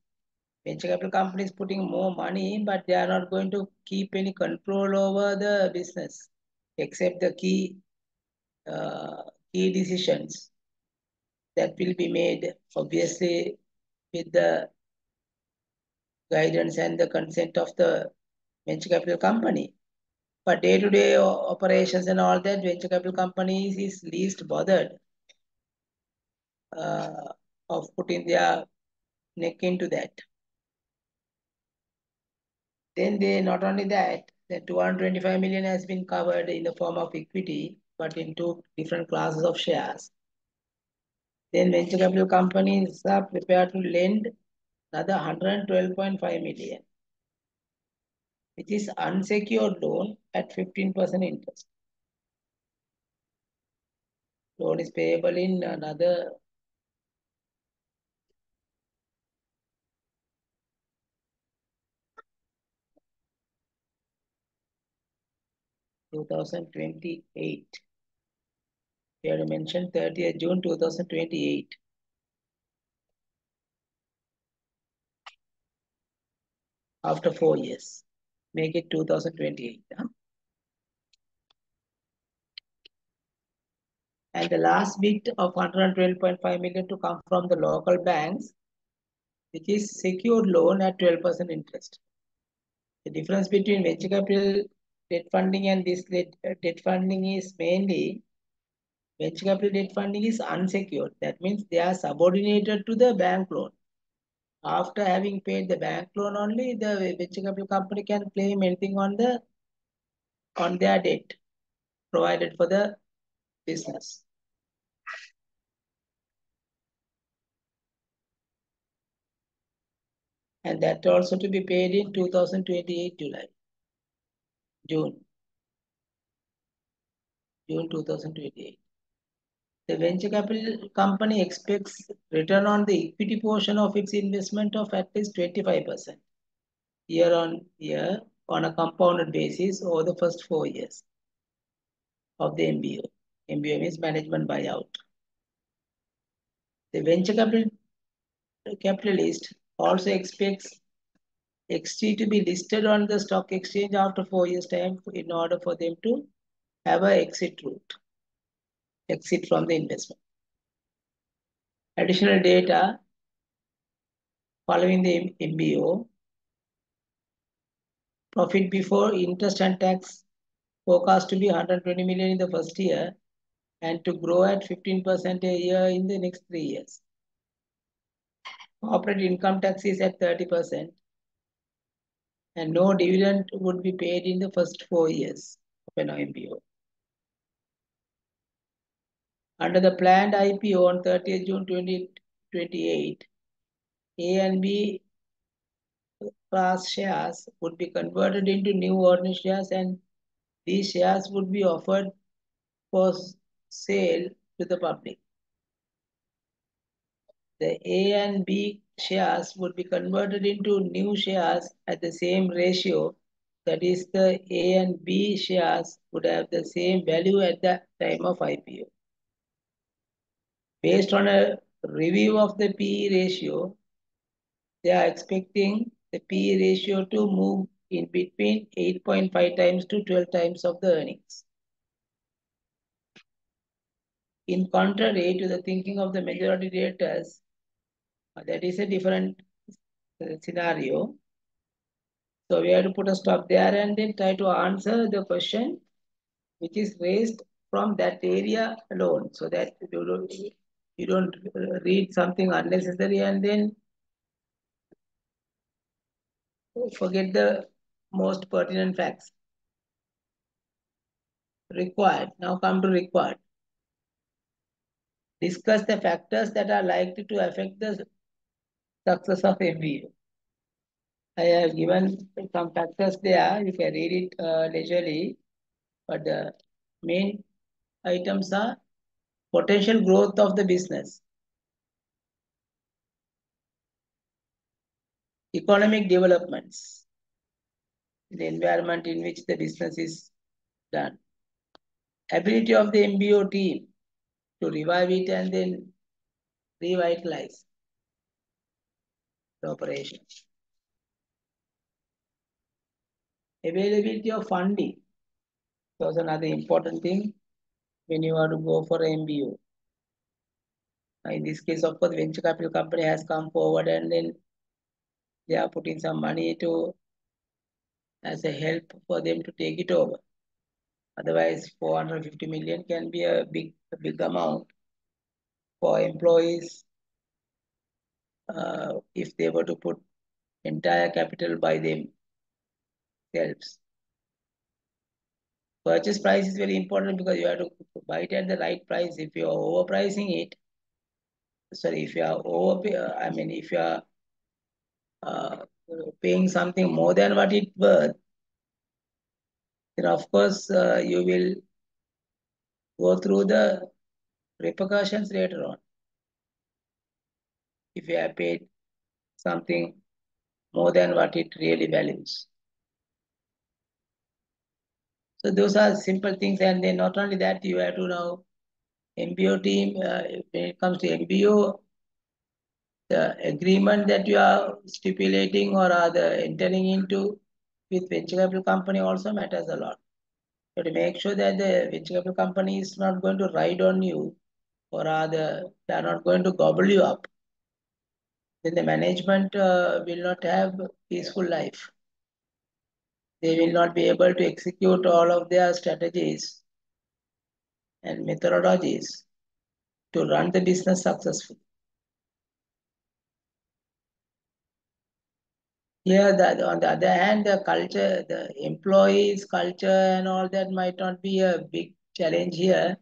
venture capital companies putting more money, but they are not going to keep any control over the business, except the uh, key decisions that will be made, obviously, with the guidance and the consent of the venture capital company. But day-to-day operations and all that, venture capital companies is least bothered uh, of putting their neck into that. Then they not only that, the 225 million has been covered in the form of equity, but in two different classes of shares. Then venture capital companies are prepared to lend another 112.5 million, which is unsecured loan at 15% interest. Loan is payable in another 2028. We had mentioned 30th June 2028. After 4 years. Make it 2028. Huh? And the last bit of 112.5 million to come from the local banks, which is secured loan at 12% interest. The difference between venture capital debt funding and this debt funding is mainly venture capital debt funding is unsecured. That means they are subordinated to the bank loan. After having paid the bank loan only, the venture capital company can claim anything on their debt provided for the business. And that also to be paid in 2028 July, June 2028. The venture capital company expects return on the equity portion of its investment of at least 25% year on year on a compounded basis over the first 4 years of the MBO. MBO means management buyout. The venture capitalist also expects XT to be listed on the stock exchange after 4 years' time in order for them to have a exit route, exit from the investment. Additional data following the MBO, profit before interest and tax forecast to be 120 million in the first year and to grow at 15% a year in the next 3 years. Corporate income tax is at 30% and no dividend would be paid in the first 4 years of an MBO. Under the planned IPO on 30th June 2028, A and B class shares would be converted into new ordinary shares and these shares would be offered for sale to the public. The A and B shares would be converted into new shares at the same ratio. That is, the A and B shares would have the same value at the time of IPO. Based on a review of the PE ratio, they are expecting the PE ratio to move in between 8.5 times to 12 times of the earnings. In contrary to the thinking of the majority directors, that is a different scenario. So we have to put a stop there and then try to answer the question which is raised from that area alone, so that you don't read something unnecessary and then forget the most pertinent facts. Required. Now come to required. Discuss the factors that are likely to affect the success of MBA. I have given some factors there. You can read it leisurely. But the main items are potential growth of the business, economic developments, the environment in which the business is done, ability of the MBO team to revive it and then revitalize the operation, availability of funding. That's another important thing when you want to go for an MBO. In this case, of course, venture capital company has come forward and then they are putting some money to as a help for them to take it over. Otherwise, 450 million can be a big amount for employees if they were to put entire capital by themselves. Purchase price is very important because you have to buy it at the right price. If you are overpricing it, sorry, if you are if you are paying something more than what it's worth, then of course you will go through the repercussions later on. If you have paid something more than what it really values. So those are simple things, and then not only that, you have to know MBO team. When it comes to MBO, the agreement that you are stipulating or are the entering into with venture capital company also matters a lot. You have to make sure that the venture capital company is not going to ride on you, or rather they are not going to gobble you up. Then the management will not have peaceful life. They will not be able to execute all of their strategies and methodologies to run the business successfully. Here, on the other hand, the culture, the employees' culture and all that might not be a big challenge here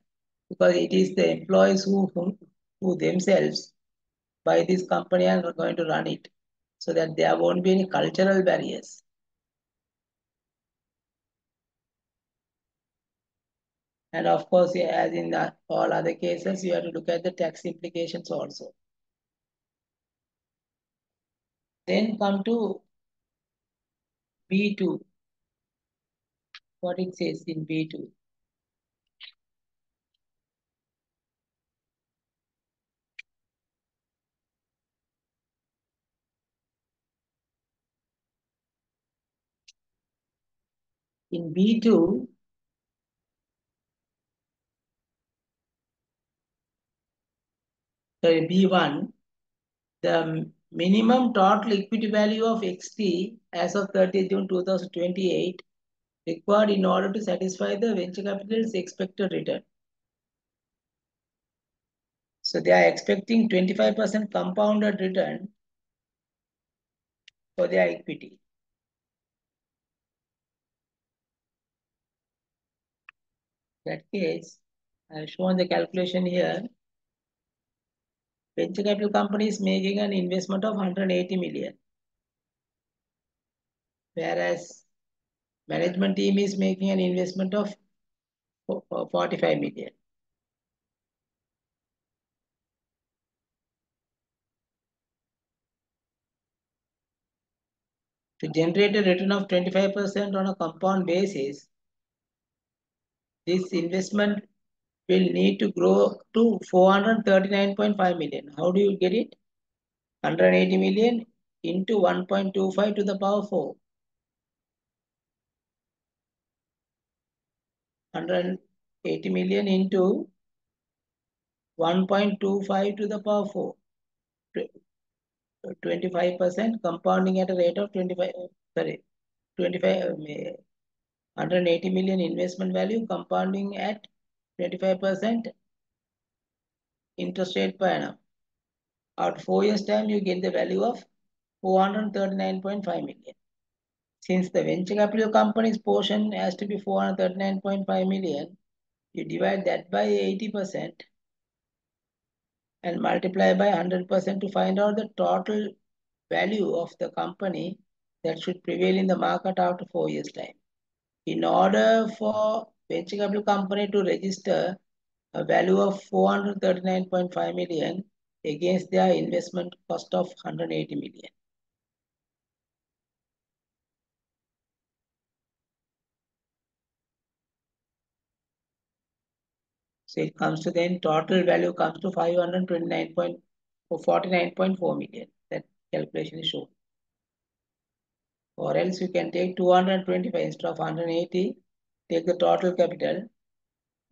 because it is the employees who themselves buy this company and are going to run it so that there won't be any cultural barriers. And of course, as in all other cases, you have to look at the tax implications also. Then come to B2. What it says in B2. In B2, sorry, B1, the minimum total equity value of XT as of 30th June 2028 required in order to satisfy the venture capital's expected return. So they are expecting 25% compounded return for their equity. In that case, I have shown the calculation here. Venture capital company is making an investment of 180 million, whereas management team is making an investment of 45 million. To generate a return of 25% on a compound basis, this investment will need to grow to 439.5 million. How do you get it? 180 million into 1.25 to the power 4. 180 million into 1.25 to the power 4. 25% compounding at a rate of 25, sorry, 25, 180 million investment value compounding at 25% interest rate per annum. After 4 years time, you get the value of 439.5 million. Since the venture capital company's portion has to be 439.5 million, you divide that by 80% and multiply by 100% to find out the total value of the company that should prevail in the market after 4 years time. In order for venture capital company to register a value of 439.5 million against their investment cost of 180 million. So it comes to then total value comes to 529.49.4 million. That calculation is shown. Or else you can take 225 instead of 180, take the total capital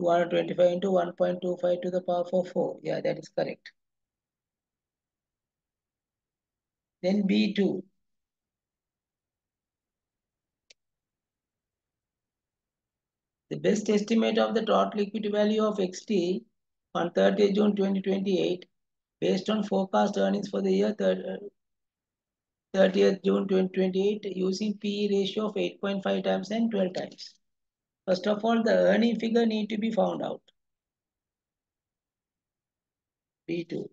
225 into 1.25 to the power of 4. Yeah, that is correct. Then B2. The best estimate of the total equity value of XT on 30th June 2028 based on forecast earnings for the year 30th June 2028 using PE ratio of 8.5 times and 12 times. First of all, the earning figure need to be found out. B2.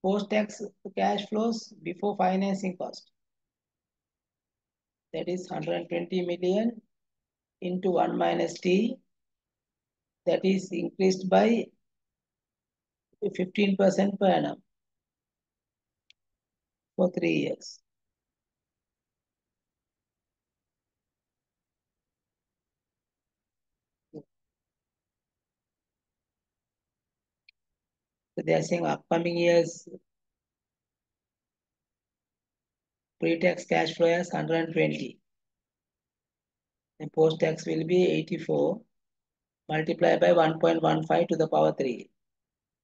Post-tax cash flows before financing cost. That is 120 million into 1 minus T. That is increased by 15% per annum for 3 years. So they are saying upcoming years pre-tax cash flow is 120. And post-tax will be 84 multiplied by 1.15 to the power 3.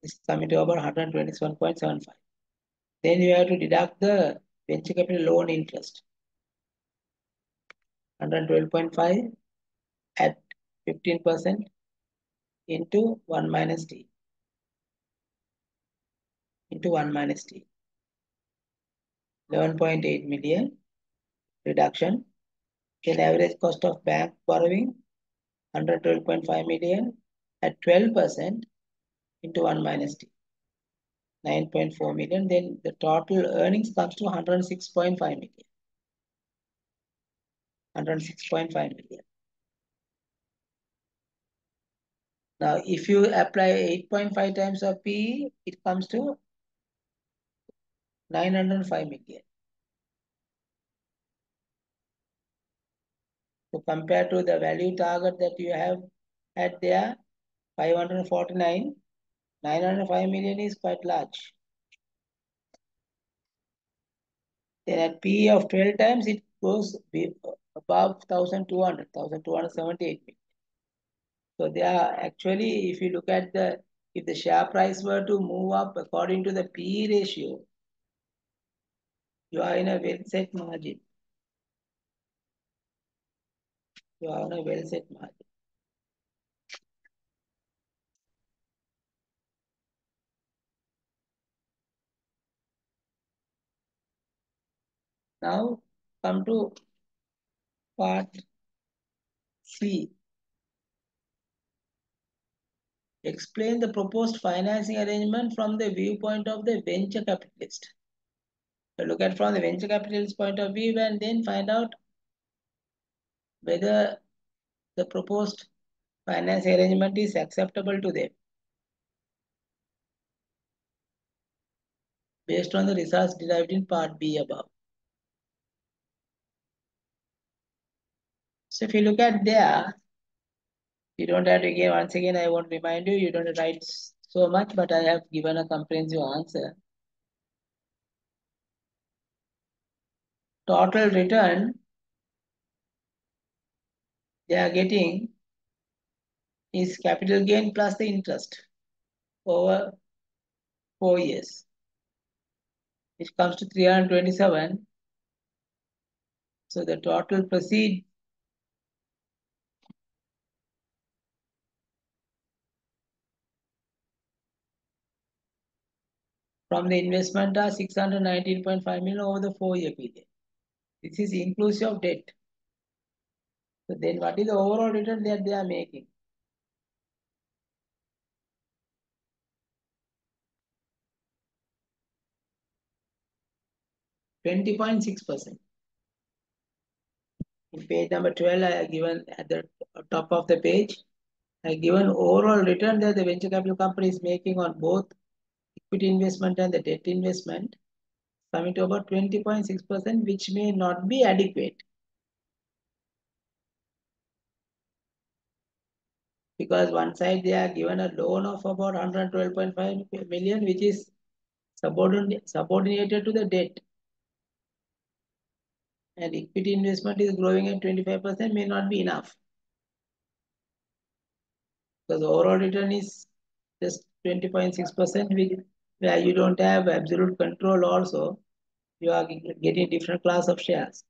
This is coming to about 127.75. Then you have to deduct the venture capital loan interest. 112.5 at 15% into 1 minus T. Into 1 minus T. 11.8 million reduction. Then average cost of bank borrowing 112.5 million at 12% into 1 minus T. 9.4 million. Then the total earnings comes to 106.5 million. 106.5 million. Now, if you apply 8.5 times of PE, it comes to 905 million. So compared to the value target that you have had there, 549, 905 million is quite large. Then at PE of 12 times, it goes above 1,200, 1,278 million. So they are actually, if you look at if the share price were to move up according to the PE ratio, you are in a well set margin. You are on a well set margin. Now come to part C. Explain the proposed financing arrangement from the viewpoint of the venture capitalist. So look at from the venture capitalist point of view and then find out whether the proposed financing arrangement is acceptable to them based on the results derived in part B above. So if you look at there, you don't have to give, once again, I won't remind you, you don't have to write so much, but I have given a comprehensive answer. Total return they are getting is capital gain plus the interest over 4 years, which comes to 327. So the total proceed from the investment are 619.5 million over the 4-year period. This is inclusive of debt. So then what is the overall return that they are making? %20.6%. In page number 12, I have given at the top of the page, I have given overall return that the venture capital company is making on both equity investment and the debt investment, coming to about 20.6%, which may not be adequate. Because one side they are given a loan of about 112.5 million, which is subordinated to the debt. And equity investment is growing at 25% may not be enough. Because the overall return is just 20.6%, where you don't have absolute control also. You are getting different class of shares.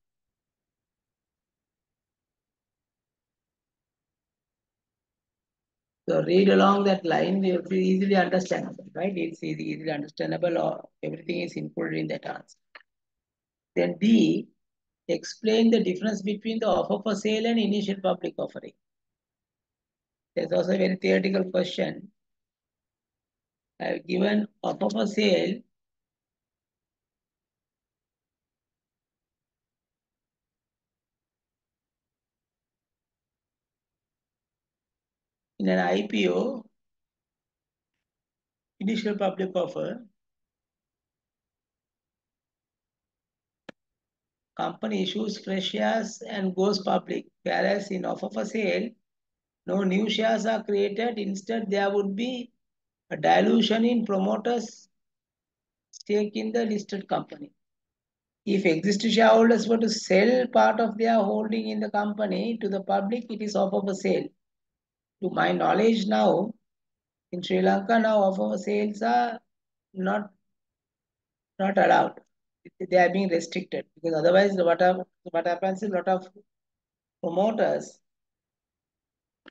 So read along that line, it's easily understandable, right? It's easily understandable, or everything is included in that answer. Then D, explain the difference between the offer for sale and initial public offering. There's also a very theoretical question. I've given offer for sale in an IPO, initial public offer. Company issues fresh shares and goes public, whereas in offer for sale, no new shares are created. Instead, there would be a dilution in promoters' stake in the listed company. If existing shareholders were to sell part of their holding in the company to the public, it is offer for sale. To my knowledge now, in Sri Lanka now offer for sales are not allowed. They are being restricted because otherwise what happens is a lot of promoters,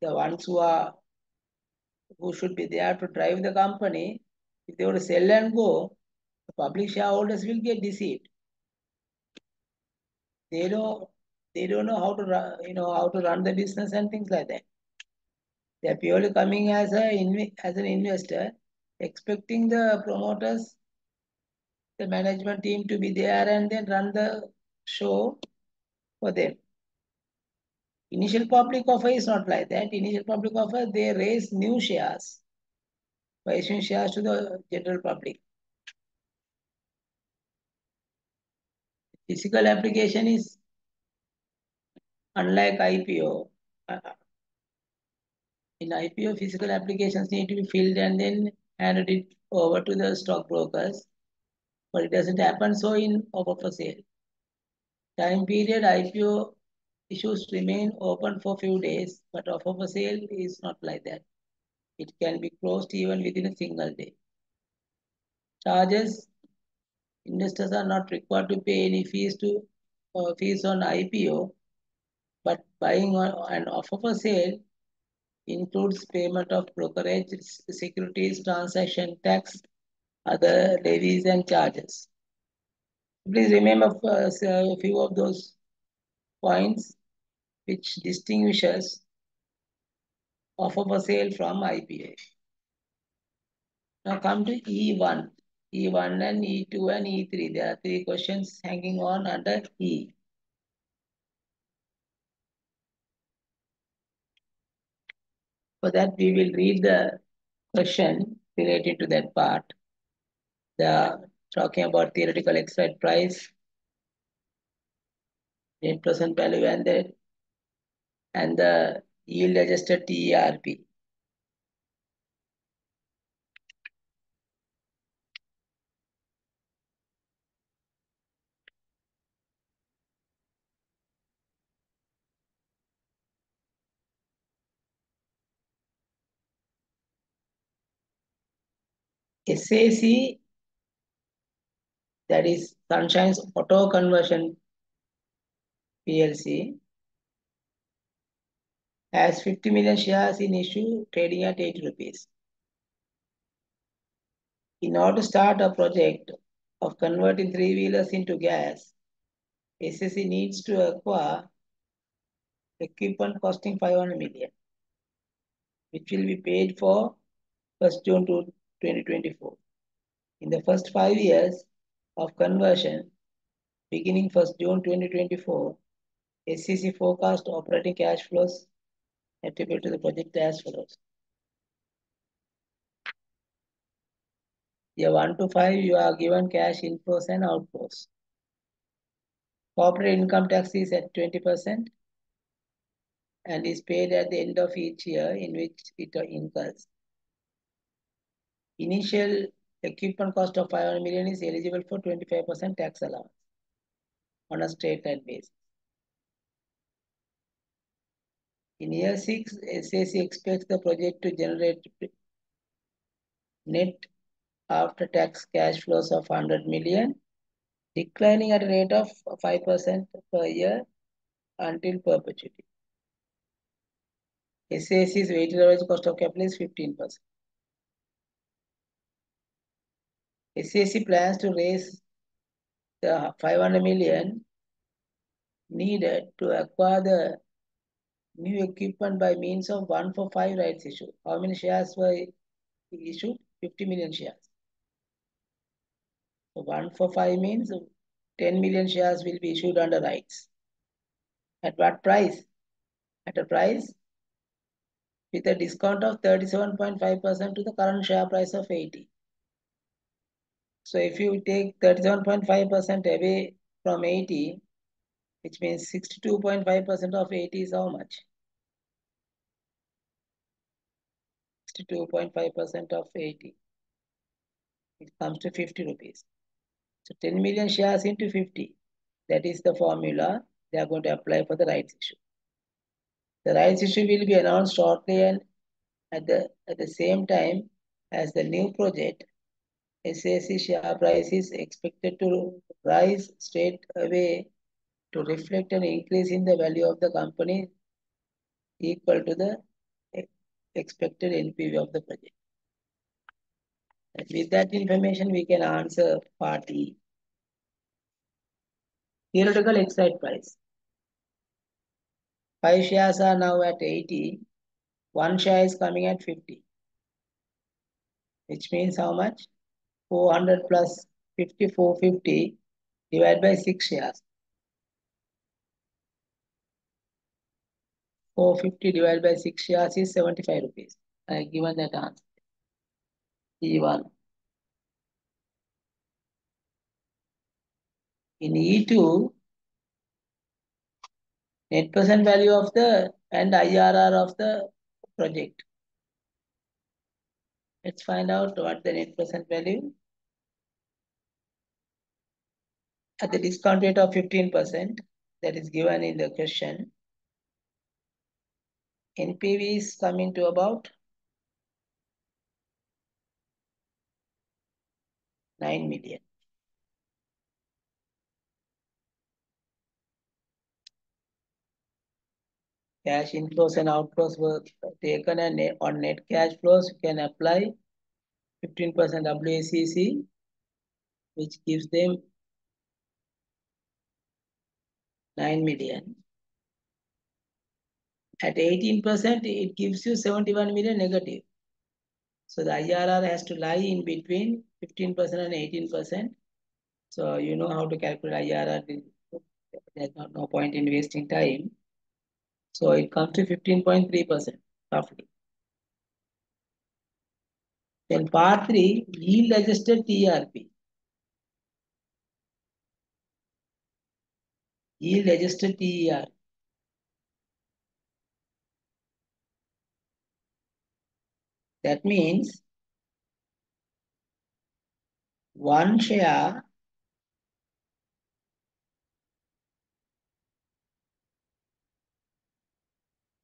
the ones who should be there to drive the company, if they were to sell and go, the public shareholders will get deceived. They don't know how to run the business and things like that. They are purely coming as an investor, expecting the promoters, the management team to be there and then run the show for them. Initial public offer is not like that. Initial public offer, they raise new shares by issuing shares to the general public. Physical application is unlike IPO. In IPO, physical applications need to be filled and then handed it over to the stockbrokers, but it doesn't happen so in offer for sale. Time period, IPO issues remain open for few days, but offer for sale is not like that. It can be closed even within a single day. Charges, investors are not required to pay any fees on IPO, but buying an offer for sale includes payment of brokerage, securities, transaction tax, other levies and charges. Please remember a few of those points which distinguishes offer for sale from IPA. Now come to E1. E1 and E2 and E3. There are three questions hanging on under E. For that, we will read the question related to that part. They are talking about theoretical exit price, net present value, and the yield adjusted TERP. SAC, that is Sunshine's Auto Conversion PLC, has 50 million shares in issue trading at 80 rupees. In order to start a project of converting three-wheelers into gas, SSC needs to acquire equipment costing 500 million, which will be paid for 1st June 2024. In the first 5 years of conversion, beginning 1st June 2024, SCC forecast operating cash flows attributed to the project as follows. Year 1 to 5, you are given cash inflows and outflows. Corporate income tax is at 20% and is paid at the end of each year in which it incurs. Initial equipment cost of 500 million is eligible for 25% tax allowance on a straight line basis. In year 6, SAC expects the project to generate net after tax cash flows of 100 million, declining at a rate of 5% per year until perpetuity. SAC's weighted average cost of capital is 15%. SAC plans to raise the 500 million needed to acquire the new equipment by means of 1-for-5 rights issue. How many shares were issued? 50 million shares. So 1-for-5 means 10 million shares will be issued under rights. At what price? At a price with a discount of 37.5% to the current share price of 80. So if you take 37.5% away from 80, which means 62.5% of 80 is how much? 62.5% of 80. It comes to 50 rupees. So 10 million shares into 50. That is the formula they are going to apply for the rights issue. The rights issue will be announced shortly, and at the same time as the new project, SAC share price is expected to rise straight away to reflect an increase in the value of the company equal to the expected NPV of the project. And with that information, we can answer part E. Theoretical exit price. 5 shares are now at 80. 1 share is coming at 50. Which means how much? 400 plus 50, 450 divided by 6 shares. 450 divided by 6 shares is 75 rupees. I given that answer. E1. In E2, net present value of the and IRR of the project. Let's find out what the net present value. At the discount rate of 15% that is given in the question, NPV is coming to about 9 million. Cash inflows and outflows were taken, and on net cash flows, you can apply 15% WACC, which gives them 9 million. At 18%, it gives you 71 million negative. So the IRR has to lie in between 15% and 18%. So you know how to calculate IRR. There's no point in wasting time. So it comes to 15.3% roughly. Then part 3, yield adjusted TRP. Yield adjusted TER. That means one share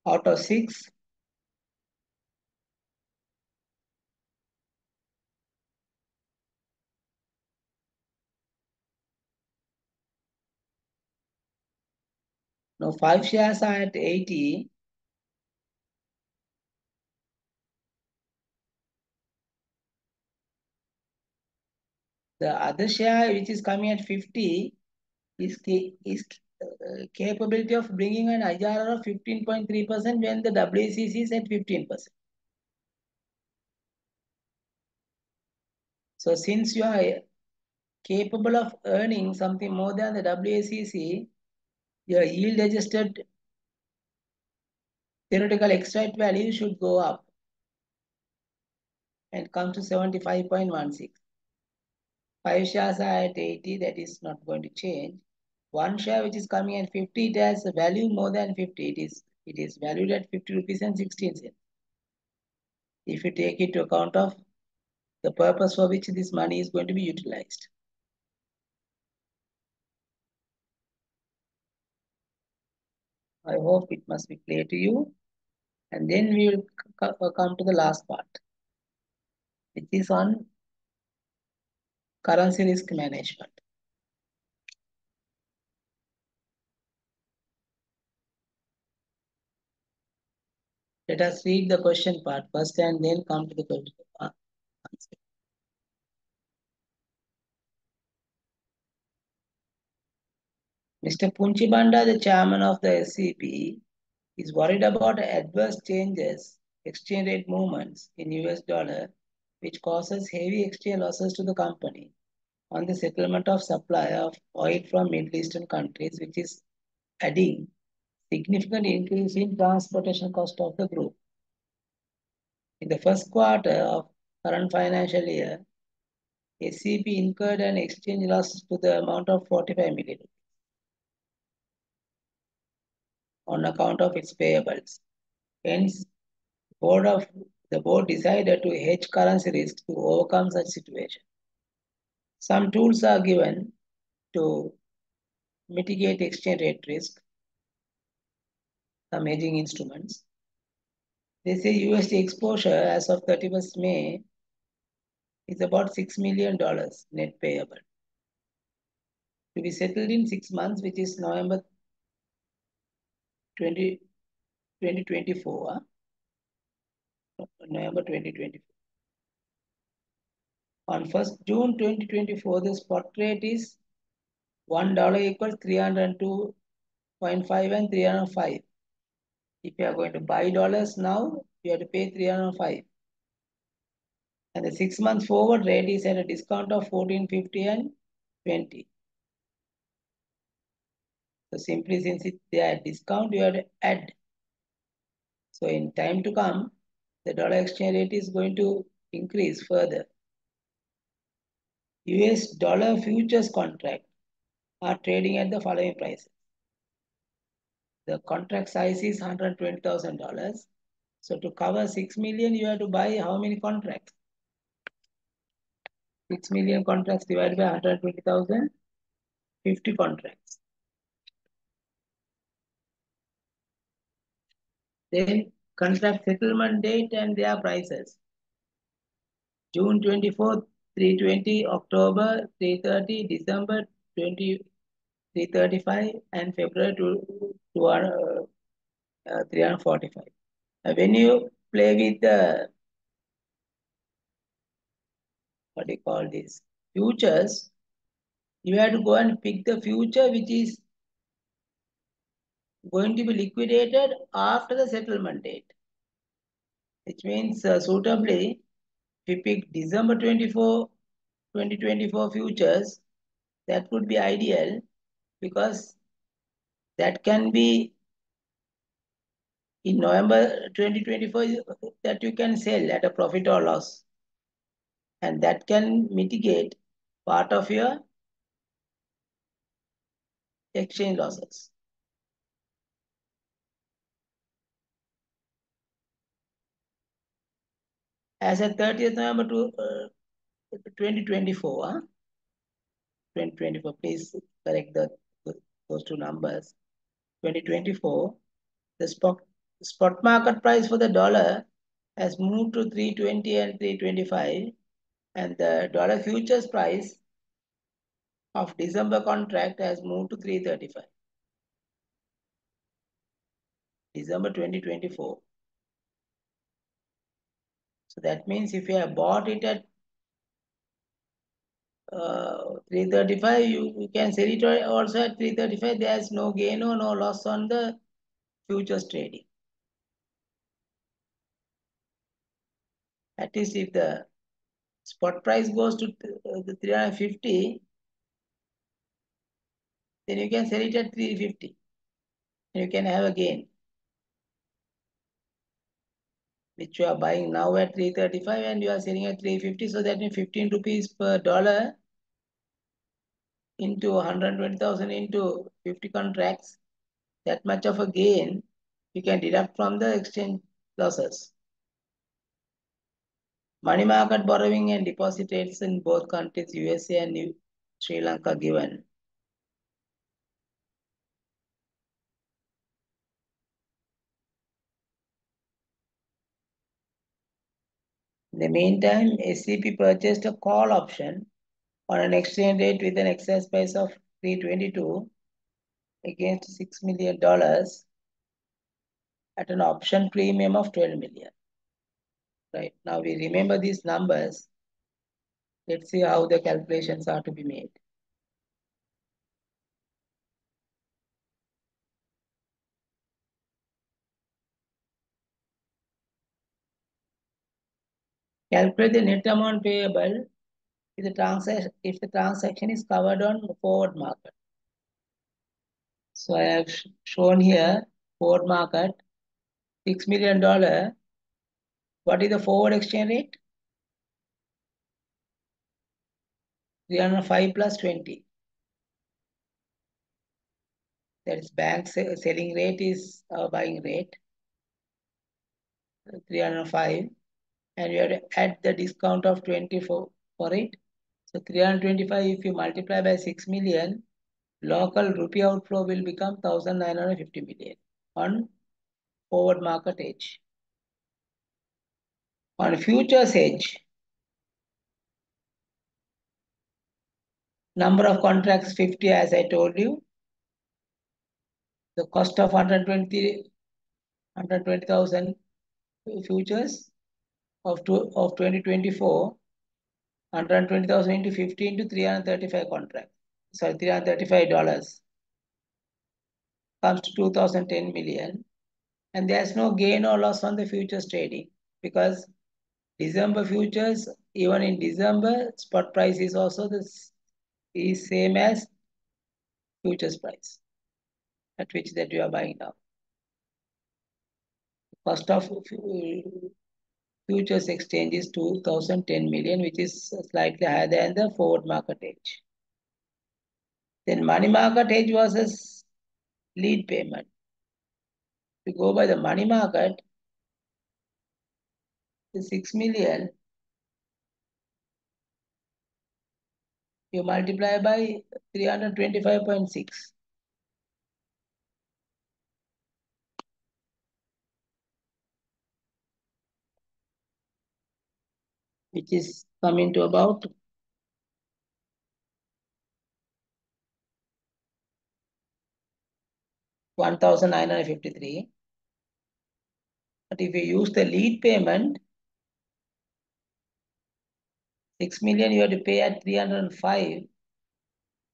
out of 6 now 5 shares are at 80. The other share which is coming at 50 is capability of bringing an IRR of 15.3% when the WACC is at 15%. So since you are capable of earning something more than the WACC, your yield adjusted theoretical extract value should go up and come to 75.16. 5 shares are at 80, that is not going to change. One share which is coming at 50, it has a value more than 50. It is valued at 50 rupees and 16 cents. If you take it to account of the purpose for which this money is going to be utilized. I hope it must be clear to you. And then we will come to the last part, which is on currency risk management. Let us read the question part first and then come to the question answer. Mr. Punchibanda, the chairman of the SCB, is worried about adverse changes, exchange rate movements in US dollar, which causes heavy exchange losses to the company on the settlement of supply of oil from Middle Eastern countries, which is adding significant increase in transportation cost of the group. In the first quarter of current financial year, SCB incurred an exchange loss to the amount of 45 million on account of its payables. Hence, the board decided to hedge currency risk to overcome such situation. Some tools are given to mitigate exchange rate risk, some hedging instruments. They say USD exposure as of 31st May is about $6 million net payable to be settled in 6 months, which is November 2024. November 2024. On 1st June 2024, the spot rate is $1 equals 302.5 and 305. If you are going to buy dollars now, you have to pay 305. And the 6 months forward rate is at a discount of 14.50 and 20. So simply since they are at discount, you have to add So in time to come, the dollar exchange rate is going to increase further. US dollar futures contract are trading at the following prices. The contract size is $120,000. So to cover 6 million, you have to buy how many contracts? 6 million contracts divided by 120,000, 50 contracts. Then contract settlement date and their prices. June 24th, 320, October 330, December 20, 335, and February 345. When you play with the, what do you call this, futures, you have to go and pick the future which is going to be liquidated after the settlement date, which means suitably, if we pick December 24, 2024 futures, that would be ideal because that can be in November 2024 that you can sell at a profit or loss, and that can mitigate part of your exchange losses. As at 30th November 2024, 2024, please correct those two numbers. 2024, the spot market price for the dollar has moved to 320 and 325, and the dollar futures price of December contract has moved to 335. December 2024. So that means if you have bought it at 335, you can sell it also at 335. There's no gain or no loss on the futures trading. At least if the spot price goes to the 350, then you can sell it at 350. You can have a gain, which you are buying now at 335 and you are selling at 350. So that means 15 rupees per dollar into 120,000 into 50 contracts, that much of a gain you can deduct from the exchange losses. Money market borrowing and deposit rates in both countries, USA and Sri Lanka given. In the meantime, SCP purchased a call option on an exchange rate with an exercise price of 322 against $6 million at an option premium of 12 million. Right, now we remember these numbers. Let's see how the calculations are to be made. Calculate the net amount payable if the transaction is covered on forward market. So I have shown here forward market, $6 million. What is the forward exchange rate? 305 plus 20. That is bank selling rate is our buying rate, 305. And you have to add the discount of 24 for it. So 325, if you multiply by 6 million, local rupee outflow will become 1,950 million on forward market edge. On futures edge, number of contracts 50 as I told you. The cost of 120,000 futures of 2024, 120,000 into 50 into 335 contracts. Sorry, $335 comes to 2010 million. And there's no gain or loss on the futures trading because December futures, even in December, spot price is also is same as futures price at which that you are buying now. Cost of futures exchange is 2010 million, which is slightly higher than the forward market hedge. Then money market hedge versus lead payment. If you go by the money market, the 6 million, you multiply by 325.6. Which is coming to about 1,953. But if you use the lead payment, 6 million you have to pay at 305,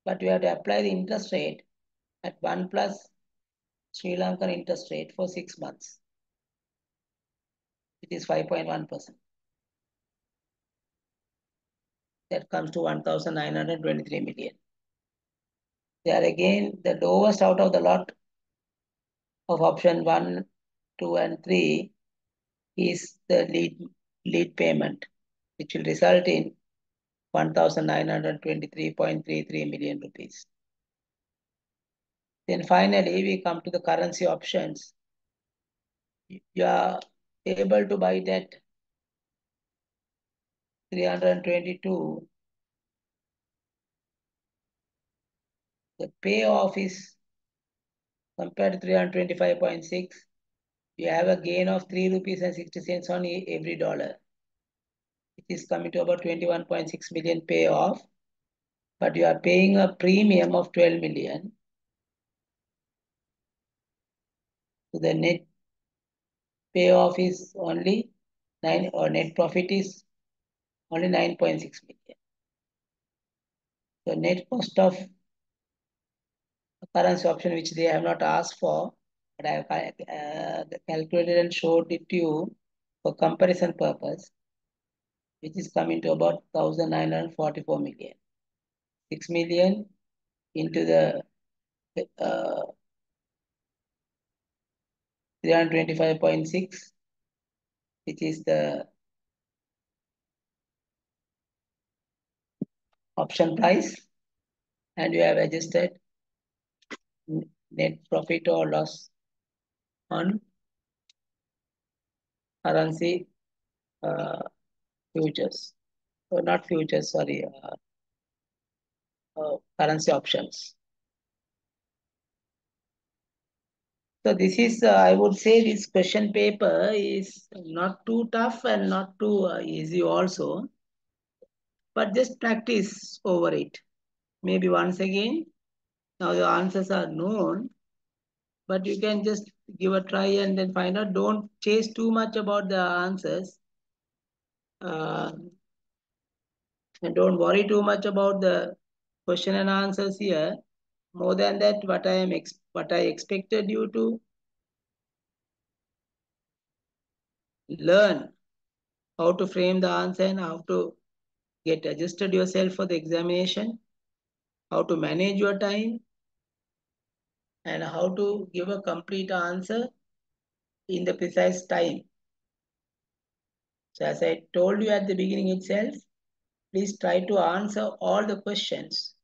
but you have to apply the interest rate at 1 plus Sri Lankan interest rate for 6 months. It is 5.1%. That comes to 1,923 million. There again, the lowest out of the lot of option 1, 2, and 3 is the lead payment, which will result in 1,923.33 million rupees. Then finally, we come to the currency options. You are able to buy that 322. The payoff is compared to 325.6. You have a gain of 3 rupees and 60 cents on every dollar. It is coming to about 21.6 million payoff, but you are paying a premium of 12 million. So the net payoff is only 9, or net profit is only 9.6 million. So net cost of currency option, which they have not asked for, but I have calculated and showed it to you for comparison purpose, which is coming to about 1,944 million. 6 million into the 325.6, which is the option price, and you have adjusted net profit or loss on currency futures, or not futures, sorry, currency options. So this is, I would say this question paper is not too tough and not too easy also, but just practice over it. Maybe once again, now the answers are known, but you can just give a try and then find out. Don't chase too much about the answers. And don't worry too much about the question and answers here. More than that, what I expected you to learn how to frame the answer and how to get adjusted yourself for the examination, how to manage your time, and how to give a complete answer in the precise time. So as I told you at the beginning itself, please try to answer all the questions.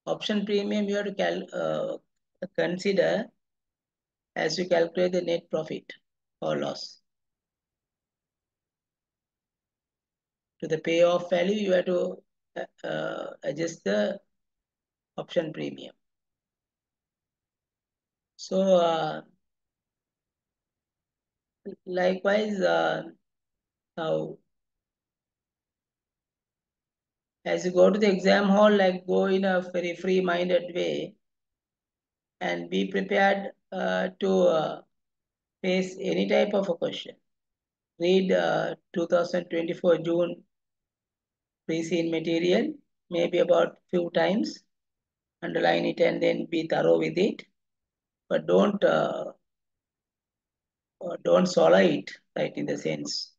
Option premium you have to consider as you calculate the net profit or loss. To the payoff value, you have to adjust the option premium. So likewise, now as you go to the exam hall, like go in a very free-minded way and be prepared to face any type of a question. Read 2024 June pre-seen material, maybe about few times, underline it and then be thorough with it. But don't swallow it, right, in the sense.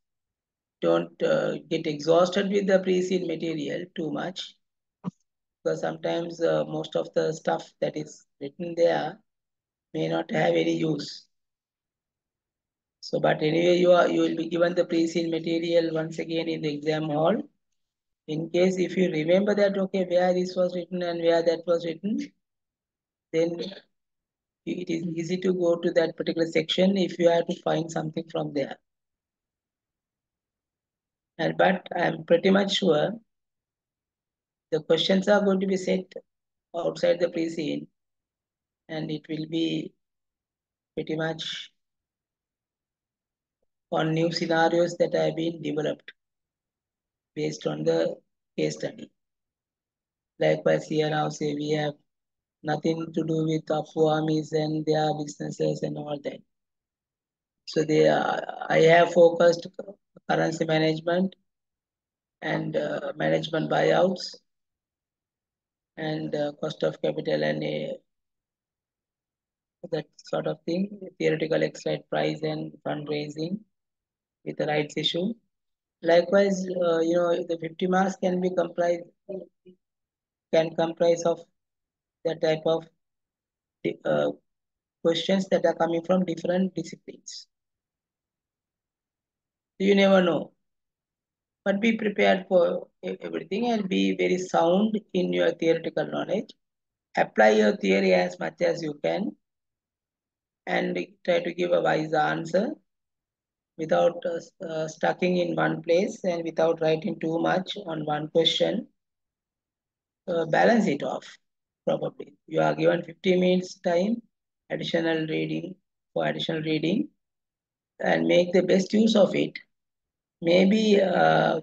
Don't get exhausted with the pre-seen material too much. because sometimes most of the stuff that is written there may not have any use. So, but anyway, you will be given the pre-seen material once again in the exam hall. In case if you remember that, okay, where this was written and where that was written, then it is easy to go to that particular section if you have to find something from there. And but I'm pretty much sure the questions are going to be set outside the pre-seen, and it will be pretty much on new scenarios that have been developed based on the case study. Likewise, here now say we have nothing to do with Afwamis and their businesses and all that. So I have focused currency management and management buyouts and cost of capital and that sort of thing, theoretical exercise price and fundraising with the rights issue. Likewise, the 50 marks can comprise of that type of uh, questions that are coming from different disciplines. You never know, but be prepared for everything and be very sound in your theoretical knowledge. Apply your theory as much as you can and try to give a wise answer without stucking in one place and without writing too much on one question. Balance it off probably. You are given 50 minutes time, additional reading for additional reading, and make the best use of it. Maybe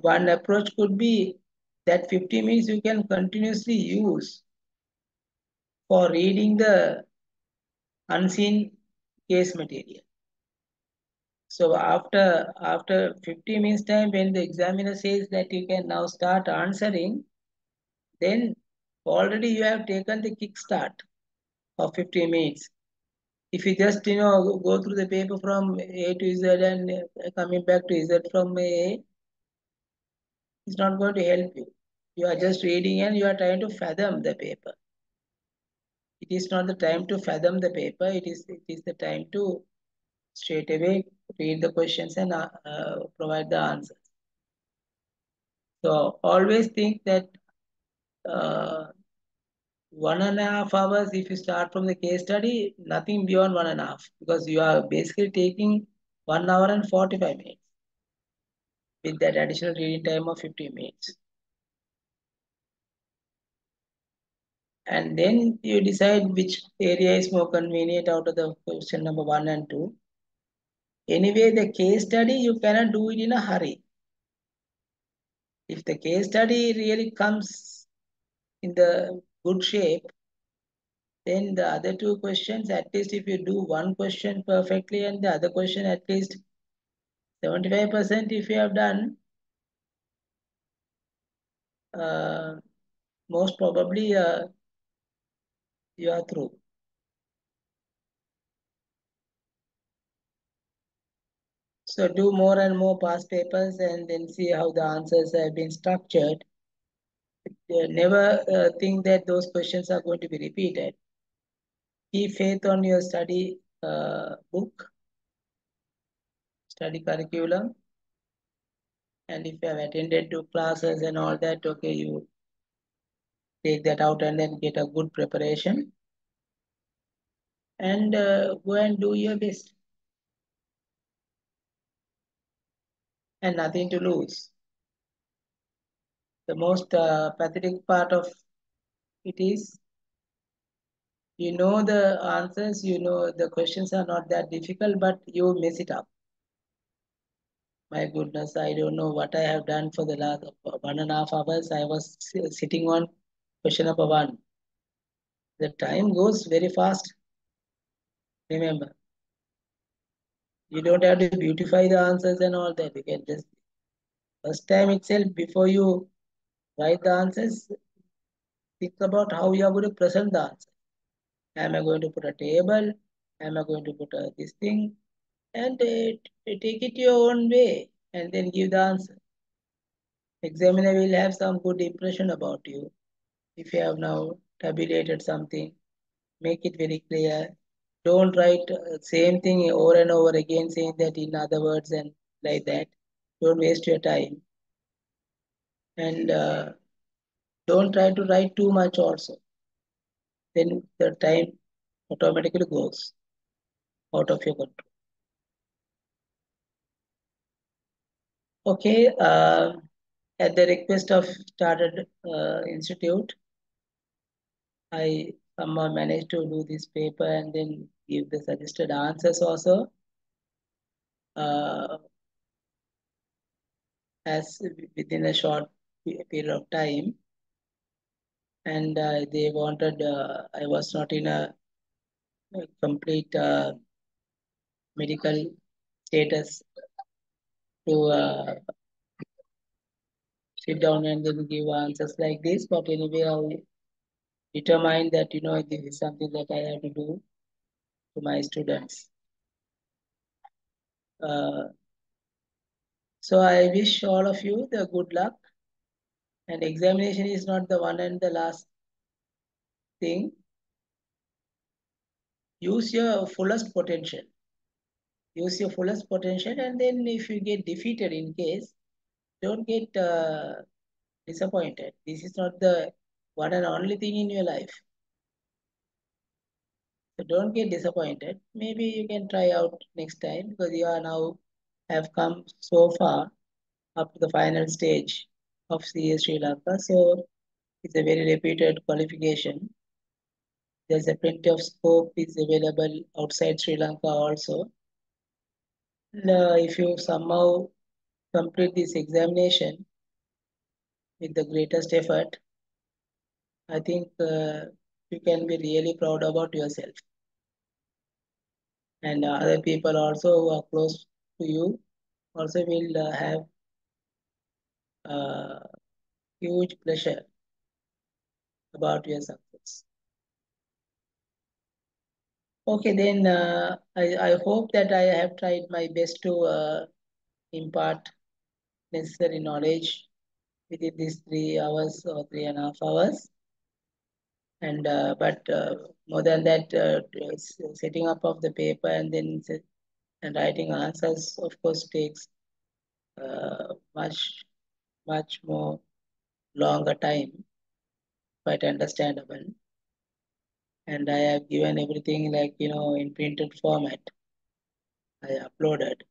one approach could be that 50 minutes you can continuously use for reading the unseen case material. So after 50 minutes time, when the examiner says that you can now start answering, then already you have taken the kickstart of 50 minutes. If you just go through the paper from A to Z and coming back to Z from A, it's not going to help you. You are just reading and you are trying to fathom the paper. It is not the time to fathom the paper. It is the time to straight away read the questions and provide the answers. So always think that uh, 1.5 hours, if you start from the case study, nothing beyond 1.5, because you are basically taking 1 hour and 45 minutes with that additional reading time of 15 minutes. And then you decide which area is more convenient out of the question number 1 and 2. Anyway, the case study, you cannot do it in a hurry. If the case study really comes in the good shape, then the other two questions, at least if you do one question perfectly and the other question at least 75% if you have done, uh, most probably you are through. So do more and more past papers and then see how the answers have been structured. Never think that those questions are going to be repeated. Keep faith on your study book, study curriculum, and if you have attended to classes and all that, okay, you take that out and then get a good preparation and go and do your best and nothing to lose. The most pathetic part of it is you know the answers, you know the questions are not that difficult, but you mess it up. My goodness, I don't know what I have done for the last 1.5 hours. I was sitting on question number 1. The time goes very fast. Remember, you don't have to beautify the answers and all that. You can just first time itself before you write the answers, think about how you are going to present the answer. Am I going to put a table? Am I going to put this thing? And take it your own way and then give the answer. Examiner will have some good impression about you If you have now tabulated something, make it very clear. Don't write same thing over and over again, saying that in other words and like that. Don't waste your time. And don't try to write too much also. Then the time automatically goes out of your control. Okay, at the request of Started Institute, I somehow managed to do this paper and then give the suggested answers also. Uh, as within a short period of time, and they wanted, I was not in a complete medical status to sit down and then give answers like this, but anyway I determined that this is something that I have to do to my students. So I wish all of you the good luck, and examination is not the one and the last thing. Use your fullest potential. Use your fullest potential, and then if you get defeated in case, don't get disappointed. This is not the one and only thing in your life. So don't get disappointed. Maybe you can try out next time, because you are now have come so far up to the final stage of CS Sri Lanka. So it's a very reputed qualification. There's a plenty of scope is available outside Sri Lanka also. If you somehow complete this examination with the greatest effort, I think you can be really proud about yourself. And other people also who are close to you also will have uh, huge pleasure about your success. Okay, then I hope that I have tried my best to impart necessary knowledge within these 3 hours or 3.5 hours. And but more than that, setting up of the paper and then and writing answers, of course, takes much more longer time, quite understandable. And I have given everything like in printed format. I uploaded.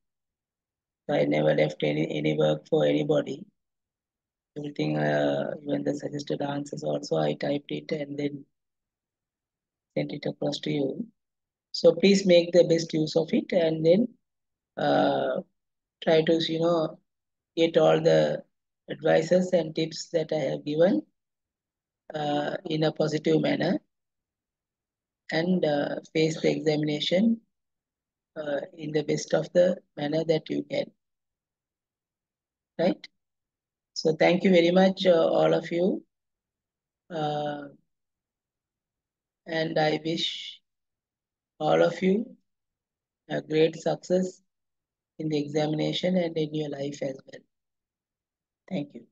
So I never left any work for anybody. Everything, even the suggested answers also, I typed it and then sent it across to you. So please make the best use of it, and then uh, try to get all the advices and tips that I have given in a positive manner, and face the examination in the best of the manner that you can. Right? So thank you very much, all of you, uh, and I wish all of you a great success in the examination and in your life as well. Thank you.